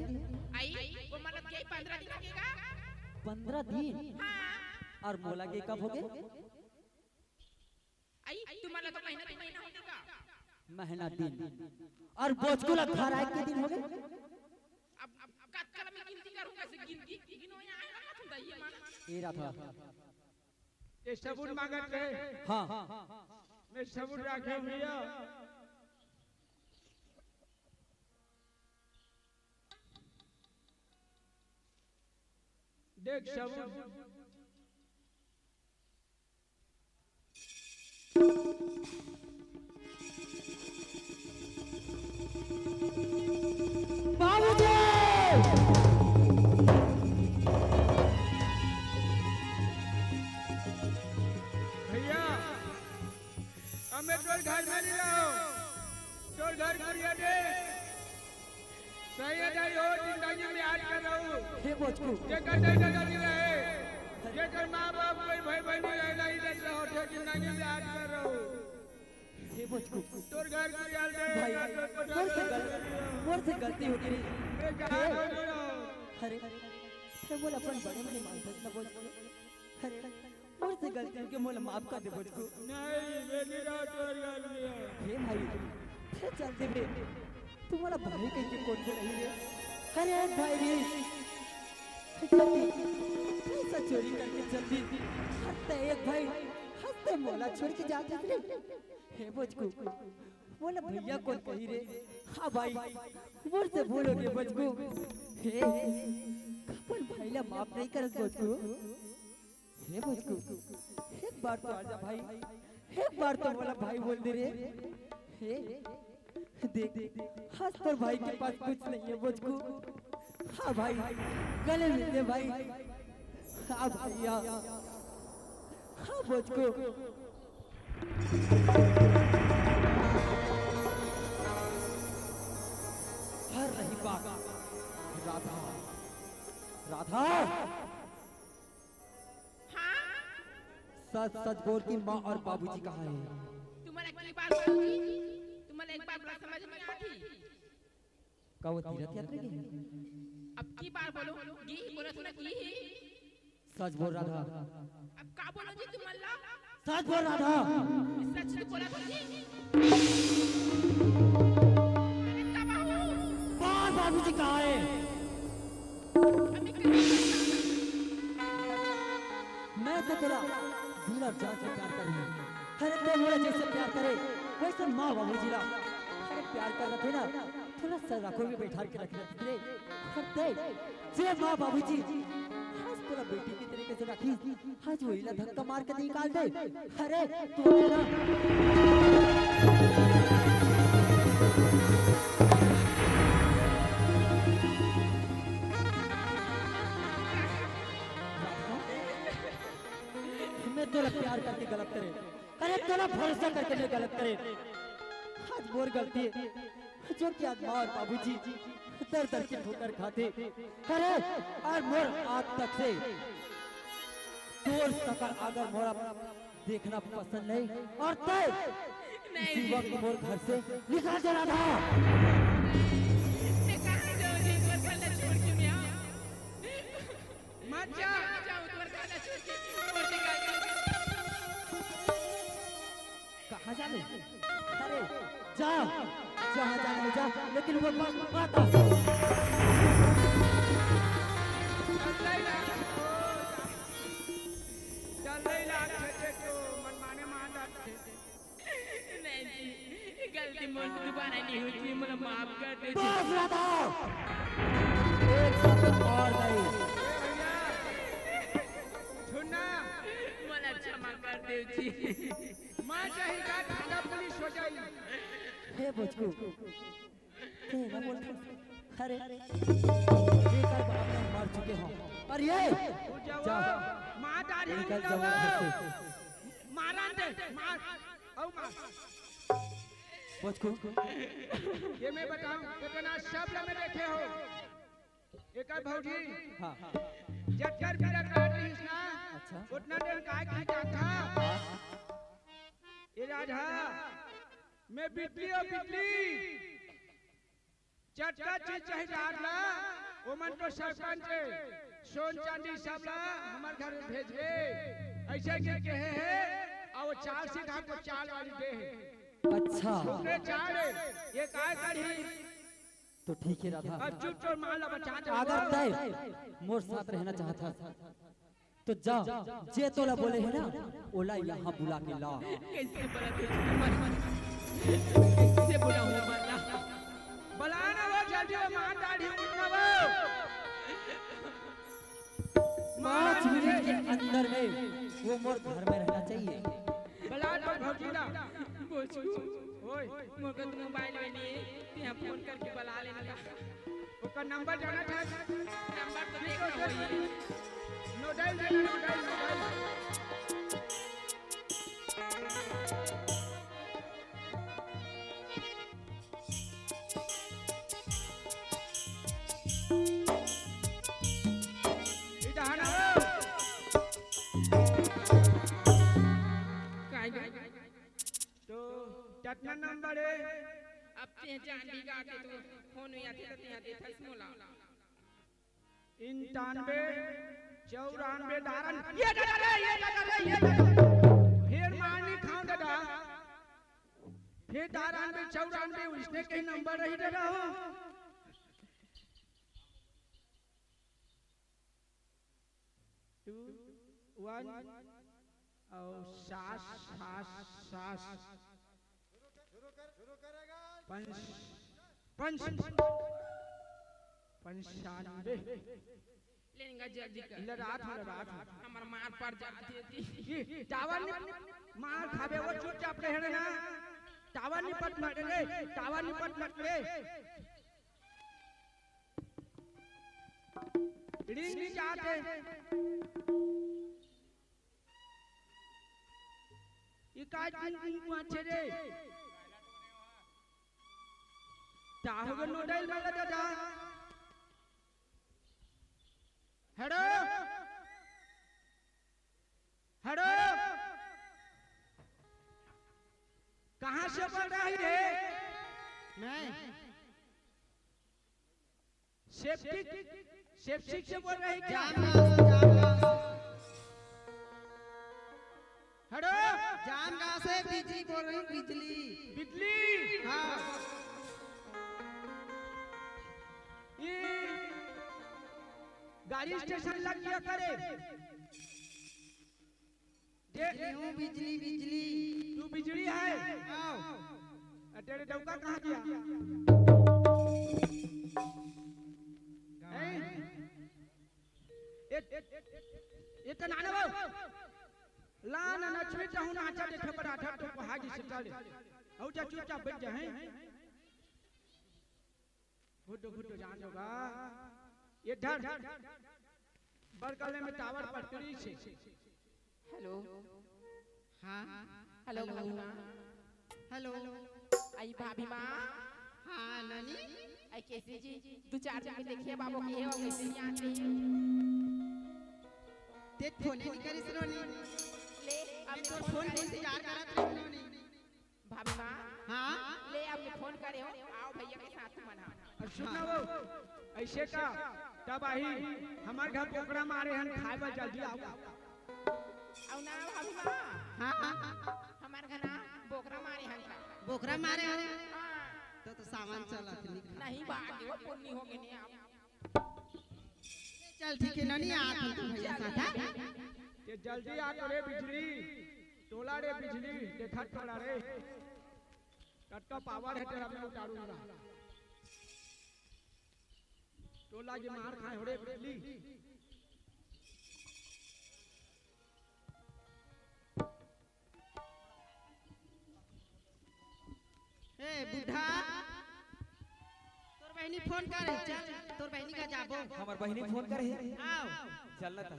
Speaker 6: वो मतलब के 15 दिन लगेगा
Speaker 5: 15 दिन और मोला के कब हो गए
Speaker 6: तुम्हारा तो महीना होगा
Speaker 5: महीना दिन और बोझकुला घर आए के दिन हो गए
Speaker 6: अब कत्कल में गिनती करूंगा से गिनती गिनो यहाँ आएगा ना तुम ये मान
Speaker 5: ये राधा
Speaker 3: ये सबूत मांगत रहे
Speaker 5: हाँ
Speaker 3: मैं सबूत रखे भैया देख सब भैया हमें तोर घर में नहीं रहो तोर घर करिया दे सही है हो जिंदगी में याद कर रहा हूँ
Speaker 2: हे भोजकू
Speaker 3: जेकर दे नहीं रहे जेकर माँ बाप कोई भाई बहन रहे नहीं देख रहा हो जिंदगी में याद कर रहा हूँ
Speaker 2: हे भोजकू
Speaker 3: तोर घर करिया दे
Speaker 2: भाई मोर से गलती हो गई अरे हे बोल अपन बड़े में मानता ना भोजकू अरे मोर से गलती हो गई मोल माफ कर दे भोजकू
Speaker 3: नहीं मेरी रात तोर घर में
Speaker 2: हे भाई फिर चलते बे तुम्हारा भाई कहीं कौन को नहीं रे अरे भाई रे जल्दी पैसा चोरी करके जल्दी हत्ते एक भाई हत्ते मोला छोड़ के जाते रे हे भोजकू बोला भैया कौन कही रे हाँ भाई मोर से बोलोगे भोजकू हे अपन भाई ला माफ नहीं कर भोजकू हे भोजकू एक बार तो आजा भाई एक बार तो बोला भाई बोल दे रे हे देख हंस तो भाई के पास कुछ नहीं है भोजकू हाँ भाई गले मिल दे भाई हाँ भैया हाँ भोजकू हर रही बात राधा राधा सच सच बोल की माँ और बाबूजी कहाँ है
Speaker 6: तुम्हारा की बात बोलूंगी तुम्हारा एक बात समझ में आती
Speaker 2: का वो तीर्थ यात्रा की
Speaker 6: अब की बार बोलो गी बोला सुना की
Speaker 2: सच बोल राधा
Speaker 6: अब का बोलो जी तुम अल्लाह
Speaker 2: सच बोल राधा
Speaker 6: सच तो बोला तुम जी अरे तबाहू
Speaker 2: माँ बाबूजी कहाँ है मैं तो तेरा दिल और जान से प्यार कर रही हूँ अरे तो मेरा जैसे प्यार करे वैसे माँ बाबूजी ला अरे प्यार कर रहे थे ना थोड़ा सर रखो में बैठा के रख रहे थे हर जे माँ बाबूजी आज पूरा बेटी की तरीके से रखी आज वही ला धक्का मार के निकाल दे अरे तू मेरा तोला प्यार करके गलत करे अरे तोला भरोसा करके नहीं गलत करे आज मोर गलती है जो कि आज माँ और बाबूजी दर दर की ठोकर खाते अरे और मोर आज तक से तोर सकल अगर मोरा देखना पसंद नहीं और तय इसी वक्त मोर घर से निकाल चला था
Speaker 3: मत जा
Speaker 2: कहाँ जाने अरे जा जहाँ जाना है जा लेकिन वो बात
Speaker 6: गलती मोर से दोबारा नहीं हुई मुझे माफ कर दे
Speaker 2: बस राधा एक शब्द और नहीं
Speaker 3: सुनना
Speaker 6: मुझे क्षमा कर दे जी
Speaker 3: मां चाहे का थाना पुलिस हो जाई
Speaker 2: हे भोजकू ते ना बोल अरे बेकार बाप ने मर चुके हो और ये जा
Speaker 3: मां दाढ़ी
Speaker 2: निकल जाओ घर से
Speaker 3: मारन दे मार औ मार
Speaker 2: भोजकू
Speaker 3: ये मैं बताऊं कितना शब्द में देखे हो एक भौजी
Speaker 2: हाँ
Speaker 3: जटकर मेरा काट रही ना
Speaker 2: अच्छा
Speaker 3: उतना देर काय खींचा था ये राधा मैं बिजली और बिजली चटका चीज चाहिए राधा वो मन तो सरपंच सोन चांदी सब ला हमारे घर में भेज दे ऐसे के कहे है और वो चाल से घाट को चाल वाली दे है
Speaker 2: अच्छा
Speaker 3: उसने चाल ये काय करी
Speaker 2: तो ठीक है राधा
Speaker 3: अब चुप चुप माला बचा दे
Speaker 2: अगर तय मोर साथ रहना चाहता तो जा जे तोला बोले है ना ओला यहाँ बुला के ला
Speaker 6: कैसे बोला कैसे बोला हूँ मरना
Speaker 3: बलाना वो जल्दी वो मां दाढ़ी उठना वो
Speaker 5: 5 मिनट के अंदर में वो मोर घर में रहना चाहिए।
Speaker 3: बलाट पर भौजीला
Speaker 6: बोचू
Speaker 3: ओए
Speaker 6: मोके तो मोबाइल में नहीं ते फोन करके बुला लेना का
Speaker 3: ओकर नंबर जाना था
Speaker 6: नंबर तो देखना होई
Speaker 3: नोडाइल देना नोडाइल इधर आओ
Speaker 6: काय
Speaker 3: तो कितना नंबर है
Speaker 6: अब ते जान ली का के तो फोन में आते रहते हैं देखा मोला
Speaker 3: 91 94 दारन ये दादा फिर मानी खाऊं दादा फिर दारन में 94 उसने कहीं नंबर रही दादा हो टू वन और सास सास सास पंचानवे
Speaker 6: लेंगा जल्दी कर
Speaker 3: लड़ात
Speaker 6: हमर मार पर जाती थी
Speaker 3: ये टावर ने मार खावे वो चुपचाप रहे ना टावर नहीं पट मत रे टावर नहीं पट मत रे रिंग नहीं जाते ये काज किन अच्छे रे टावर नोडाइल वाला दादा हेलो हेलो कहाँ से बोल रही है
Speaker 4: मैं
Speaker 3: सेप्टिक से बोल रही क्या हेलो
Speaker 4: जामगांव से बिजली बोल रही हूँ बिजली
Speaker 3: बिजली
Speaker 4: हाँ
Speaker 3: ये गाड़ी स्टेशन लग गया करे
Speaker 4: हूँ बिजली बिजली
Speaker 3: तू बिजली है
Speaker 4: आओ
Speaker 3: तेरे डौका कहाँ गया ये तो नाना बाबू लान नचवे चाहूँ ना अच्छा देखे पर आठा तो हाजी से चले और जा चुपचाप बैठ जा हैं घुटो जान होगा ये धर बरकले में टावर पटरी से
Speaker 6: हेलो
Speaker 4: हाँ
Speaker 6: हेलो भाभी माँ
Speaker 4: हेलो
Speaker 6: आई भाभी माँ
Speaker 4: हाँ नानी
Speaker 6: आई कैसी जी 2-4 दिन देखिए बाबू की है और कैसे यहाँ आते हैं
Speaker 4: ते फोन नहीं करी सरोनी
Speaker 6: ले
Speaker 4: मैं
Speaker 6: आपने
Speaker 4: तो
Speaker 6: फोन
Speaker 4: फोन
Speaker 6: करे
Speaker 4: इंतजार करत रही
Speaker 6: भाभी माँ
Speaker 4: हाँ
Speaker 6: ले आपने फोन करे हो आओ भैया के साथ मना
Speaker 3: और सुनना वो ऐसे का तब आई हमारे घर पोकरा मारे हन खाए बा जल्दी आओ
Speaker 6: आओ ना भाभी माँ
Speaker 4: हाँ
Speaker 6: हमारे घर ना बोकरा मारे हन का
Speaker 4: बोकरा मारे हैं
Speaker 6: हाँ,
Speaker 4: तो सामान चला
Speaker 6: नहीं भागे वो पुण्य हो गए नहीं आप
Speaker 4: चल ठीक है नानी आ तो भैया साथ हाँ?
Speaker 3: ये जल्दी आ तो रे बिजली टोला रे बिजली देखा टोला रे टटका पावर है तेरा मैं उतारूंगा टोला ये मार खाए हो रे बिजली
Speaker 4: ए बुढ़ा तोर बहनी फोन करे चल तोर बहनी का जाबो
Speaker 7: हमार बहिनी फोन करे
Speaker 4: आओ
Speaker 7: चलना था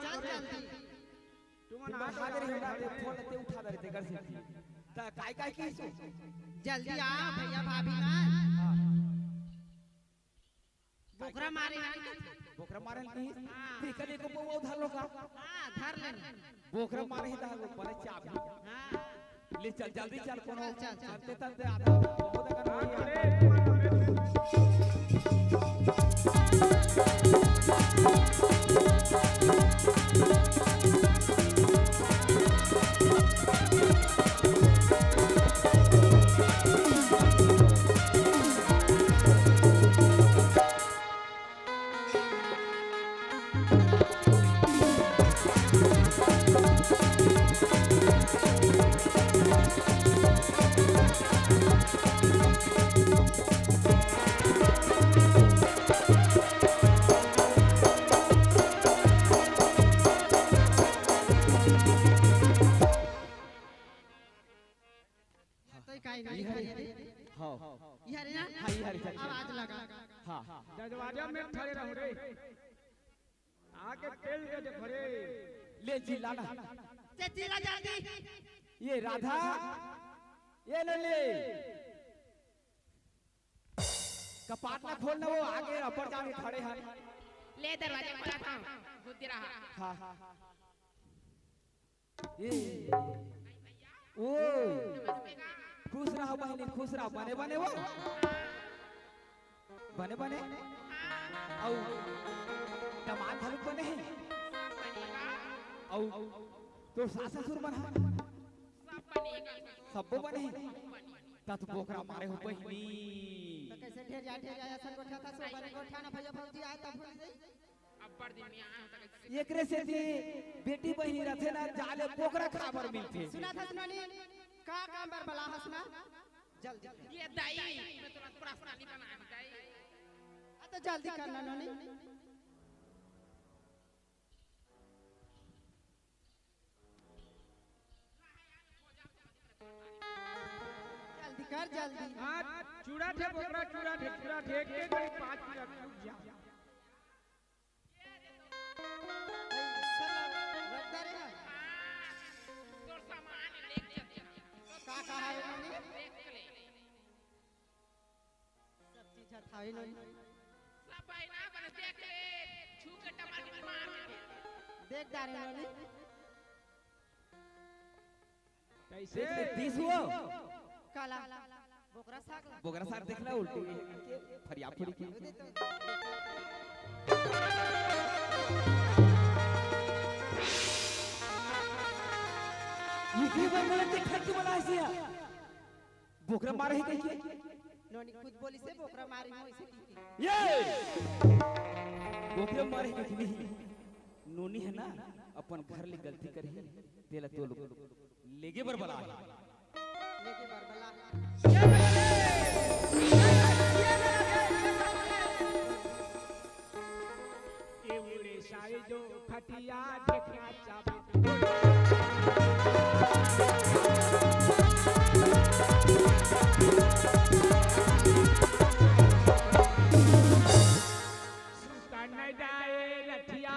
Speaker 4: चल जल्दी
Speaker 3: तुम
Speaker 7: तुम
Speaker 3: ना
Speaker 7: हाजिर हो ना फोन ते उठा दे ते कर से ता काय काय की
Speaker 4: जल्दी आ भैया भाभी ना बोकरा मारे हैं
Speaker 7: बोकरा मारल नहीं ठीक है को वो उधार लो का
Speaker 4: हां धर ले
Speaker 7: बोकरा मारे ही ता बड़े चाप
Speaker 4: हां
Speaker 7: ले चल जल्दी चल कोनो
Speaker 4: चल, चल।
Speaker 7: चलते तलते आधा वो तो करना
Speaker 3: रे
Speaker 4: तो काई नहीं
Speaker 7: हाँ
Speaker 4: ये रे ना
Speaker 7: हाँ ये हरी चाची
Speaker 4: आवाज लगा
Speaker 7: हाँ
Speaker 3: दरवाजा में खड़े रहो रे आके तेल के देखो रे
Speaker 7: ले जी लाना
Speaker 4: चेची ला जल्दी
Speaker 7: ये राधा ये ले ले कपाट ना खोलना वो आगे अपर जाके खड़े हैं
Speaker 6: ले दरवाजा खोला था बुद्धि रहा
Speaker 7: हाँ ये ओ खुश रहो बहनी खुश रहो बने बने वो बने बने औ दमाद हलुक बने हैं औ तो सास ससुर बना सबो बने हैं तत पोखरा मारे हो बहनी
Speaker 4: तो कैसे ढेर जा असन गोठा था सो बने गोठा ना भैया भौजी आए तब
Speaker 6: अब्बर दिन में आया हूं तक
Speaker 7: एकरे से थी बेटी बहनी रथे ना जाले पोखरा खाबर मिलते
Speaker 4: सुना था सुनानी का काम बर बला हसना जल्दी
Speaker 6: ये दाई मैं तुरंत प्रश्नाली बना दाई
Speaker 4: तो जल्दी करना नोनी जल्दी कर जल्दी
Speaker 3: हां चूड़ा थे बोकरा चूड़ा थे एक एक 5 मिनट रुक जा
Speaker 6: तोर सामान लेके चल
Speaker 4: का कहा है नोनी
Speaker 6: देख ले
Speaker 4: सब चीज थाई नोनी
Speaker 6: सब भाई ना बन देख ले छू के टमाटर मार
Speaker 4: देख डारे नोनी
Speaker 3: कैसे
Speaker 7: दिस हुआ
Speaker 4: काला
Speaker 7: बोगरा साग देखला उल्टी फरिया फरी की ये बार बोले देखा क्यों बोला ऐसे बोकरा मारे ही कहीं
Speaker 4: नोनी खुद बोली से बोकरा मारी हो इसे की
Speaker 7: ये बोकरा मारे ही कहीं नोनी है ना अपन घर ले गलती करी तेला तो लोग लेगे बर बला
Speaker 4: लेके बरबला
Speaker 3: ये उड़े साई जो खटिया देखना चाहे सुल्तान दाए रथिया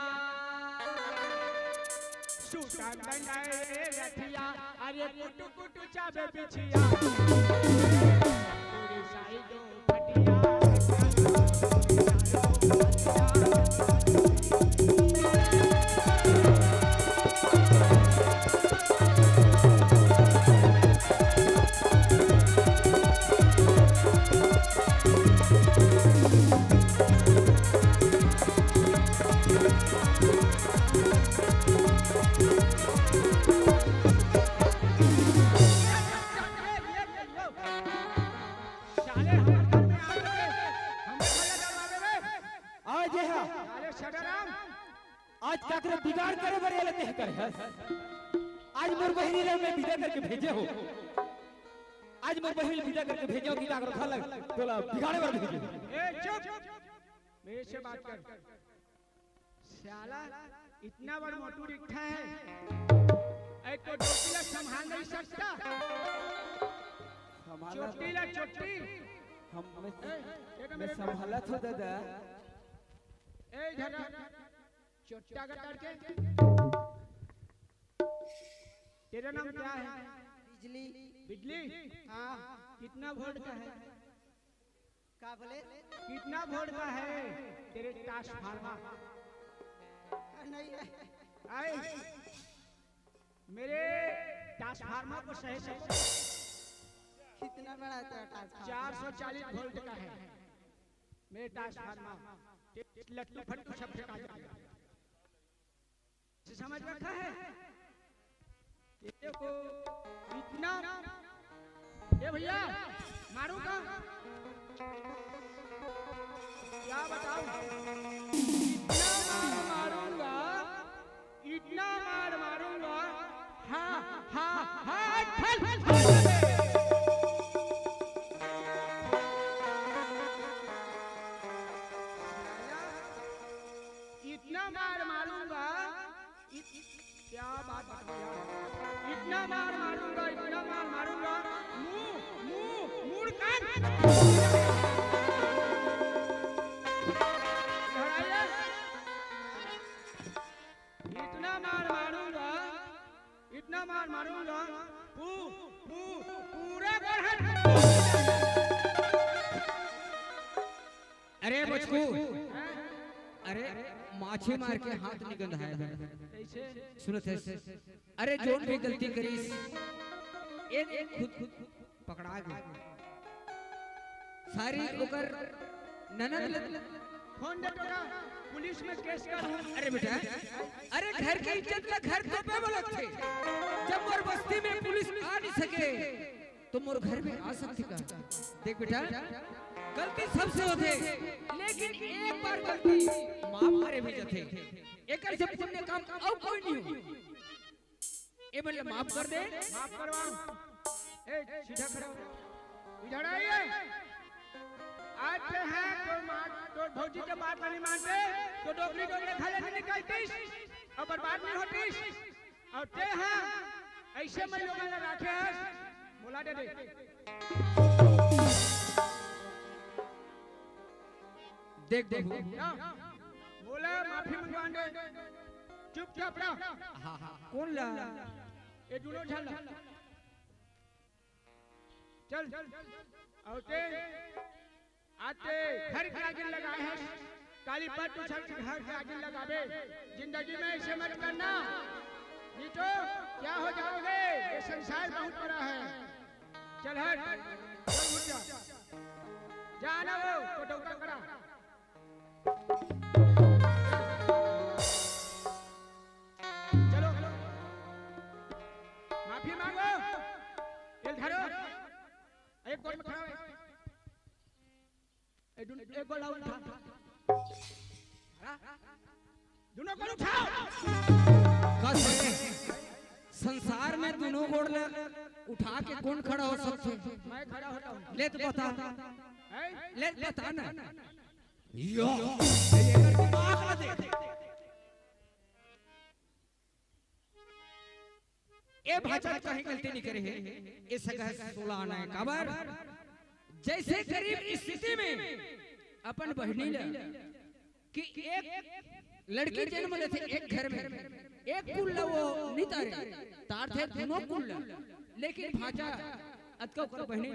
Speaker 3: सुल्तान दाए रथिया अरे कुटु कुटु चाबे बिछिया उड़े साई जो खटिया
Speaker 7: आज क्या करे बिगाड़ करे बड़े लेते हैं करे आज मोर बहनी रे मैं विदा करके भेजे हो आज मोर बहनी विदा करके भेजे हो कि लाग रखा लग तोला बिगाड़े बर भेजे
Speaker 3: ए चुप मेरे से बात कर साला इतना बड़ा मोटू रिक्ठा है एक तो चोटीला संभाल नहीं सकता चोटीला चोटी
Speaker 7: हम मैं संभालत हो दादा
Speaker 3: ए इधर चोटा का करके तेरा नाम क्या है
Speaker 4: बिजली
Speaker 3: बिजली
Speaker 4: हाँ
Speaker 3: कितना वोल्ट का है
Speaker 4: का बोले
Speaker 3: कितना वोल्ट का है तेरे ट्रांसफार्मर
Speaker 4: नहीं है
Speaker 3: आए मेरे ट्रांसफार्मर को सही से
Speaker 4: कितना बड़ा है तेरा ट्रांसफार्मर
Speaker 3: 440 वोल्ट का है मेरे ट्रांसफार्मर लट्टू फट्टू सब फेंका जाएगा समझ रखा है देखो इतना ये भैया मारूंगा क्या बताऊं इतना मार मारूंगा हाँ हाँ हाँ इतना मार मारूंगा क्या बात इतना मार मारूंगा मुंह इतना मार मारूंगा, इतना मार मारूंगा, पूरा घर।
Speaker 1: अरे मुझको अरे माछी मार के हाथ निकल है सुनो थे अरे जोन भी गलती करी एक खुद पकड़ा गया सारी ओकर ननद
Speaker 3: फोन दे टोका पुलिस में केस कर।
Speaker 1: अरे बेटा अरे घर की इज्जत का घर तो पे बोलत थे जब मोर बस्ती में पुलिस आ नहीं सके तो मोर घर में आ सकती का। देख बेटा गलती सबसे होते लेकिन एक बार गलती माफ करे भी जाते एकर से पुण्य काम और कोई नहीं हो ए मतलब माफ कर दे।
Speaker 3: माफ करवा ए सीधा खड़ा हो इधर आइए। आज से है तो भौजी के बात नहीं मानते तो डोगरी डोगरी खा लेने निकलतीस और बर्बाद नहीं होतीस और ते हैं ऐसे मैं लोगों ने रखे हैं बोला दे दे
Speaker 1: देख देख
Speaker 3: बोला माफी मंगवा दे चुपचाप रहो।
Speaker 1: कौन ला
Speaker 3: ये दोनों चल चल औते आते घर के आगे लगाए हैं काली पट उछल के घर के आगे लगावे। जिंदगी में ऐसे मत करना नहीं तो क्या हो जाओगे। ये संसार बहुत बड़ा है। चल हट चल उठ जा जाना वो फोटो करा चलो माफी मांगो ये धरो एक गोल में खड़ा हो एक गोला उठा दोनों को उठाओ।
Speaker 1: संसार में दोनों गोड़ उठा के कौन खड़ा हो सकते
Speaker 3: मैं खड़ा होता हूँ
Speaker 1: ले तो बता ले बता ना यो ये भाषा कहीं गलती नहीं करे है इस जगह 16 आना है काबर जैसे गरीब स्थिति में अपन बहनी कि एक लड़की जन्म लेते एक घर में एक कुल वो नहीं तार थे दोनों कुल लेकिन भाषा अतका कर बहनी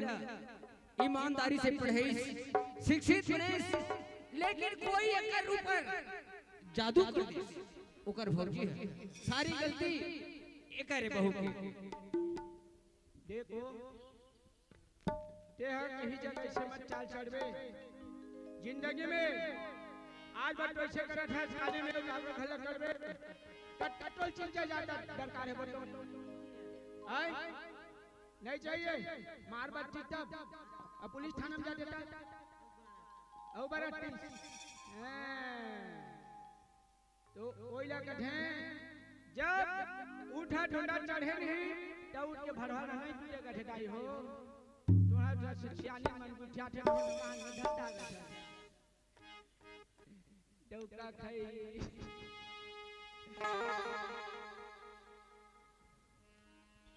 Speaker 1: ईमानदारी से पढ़े शिक्षित बने लेकिन कोई एकर ऊपर जादू कर दे ओकर भौजी है सारी गलती एकरे बहू की।
Speaker 3: देखो तेहर कहीं जगह से मत चाल चढ़वे जिंदगी में आज बात वैसे करत है शादी में जागरूक खलक करवे टटोल चल जाता दरकार है बोलो आए नहीं चाहिए मार बात चिट्टा अब पुलिस थाना में जा देता औ बरती तो कोई लागत है जब उठा ढोंडा चढ़े नहीं तो उठ के भरवा नहीं तुझे गठटाई हो तुम्हारा सियानी मन बुझा थे कान में धंधा गया डौका खाई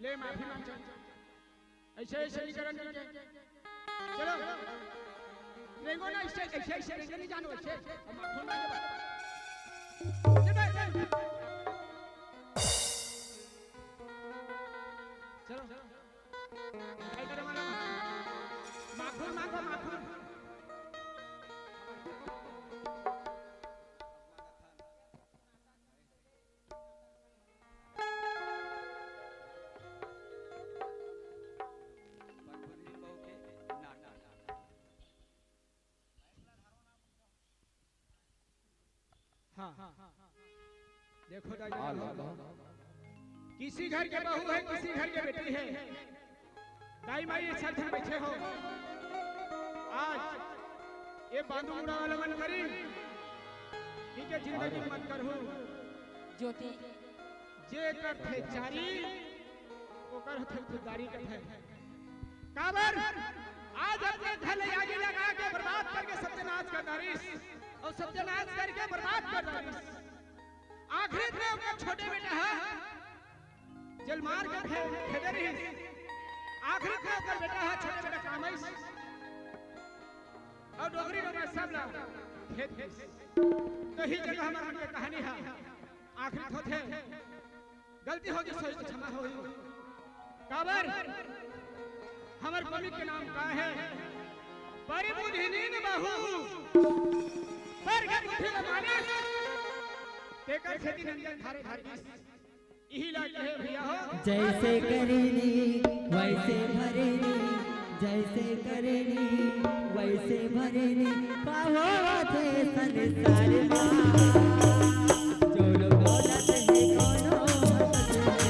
Speaker 3: ले माफी मांग ऐसे ऐसे नहीं करना चलो रेंगो ना ऐसे ऐसे ऐसे रेंगो नहीं जानो ऐसे हम थोड़ा चलो क्या करे माना माखून मांगो माखून देखो किसी घर के बहू है किसी घर के बेटी है दाई माई साथ में बैठे हो आज ये बांधू मुड़ा वाला मन करी ठीक है जिंदगी मत कर हो
Speaker 6: ज्योति
Speaker 3: जे करथे चारी वो करथे खुदारी करथे काबर आज अपने घर ले आगे लगा के बर्बाद करके सत्यानाश कर दारिस और सत्यानाश करके बर्बाद कर दारिस आखिरी में अपना छोटे बेटा है जल मार के खेदे रही आखिरी में अपना बेटा है छोटे बेटा कामैस और डोगरी में सब ला खेत तो ही जगह हमारा के कहानी है आखिर होते गलती होगी सही तो क्षमा होगी काबर हमार कवि के नाम का है परिबुधिनीन बाहु पर गठे माने तेकर खेती नंदन धारे धारे यही लागे है भैया हो
Speaker 5: जैसे करेनी वैसे भरेनी जैसे करेनी वैसे भरेनी पाहो थे संसार में जो लोग बोलत है कोनो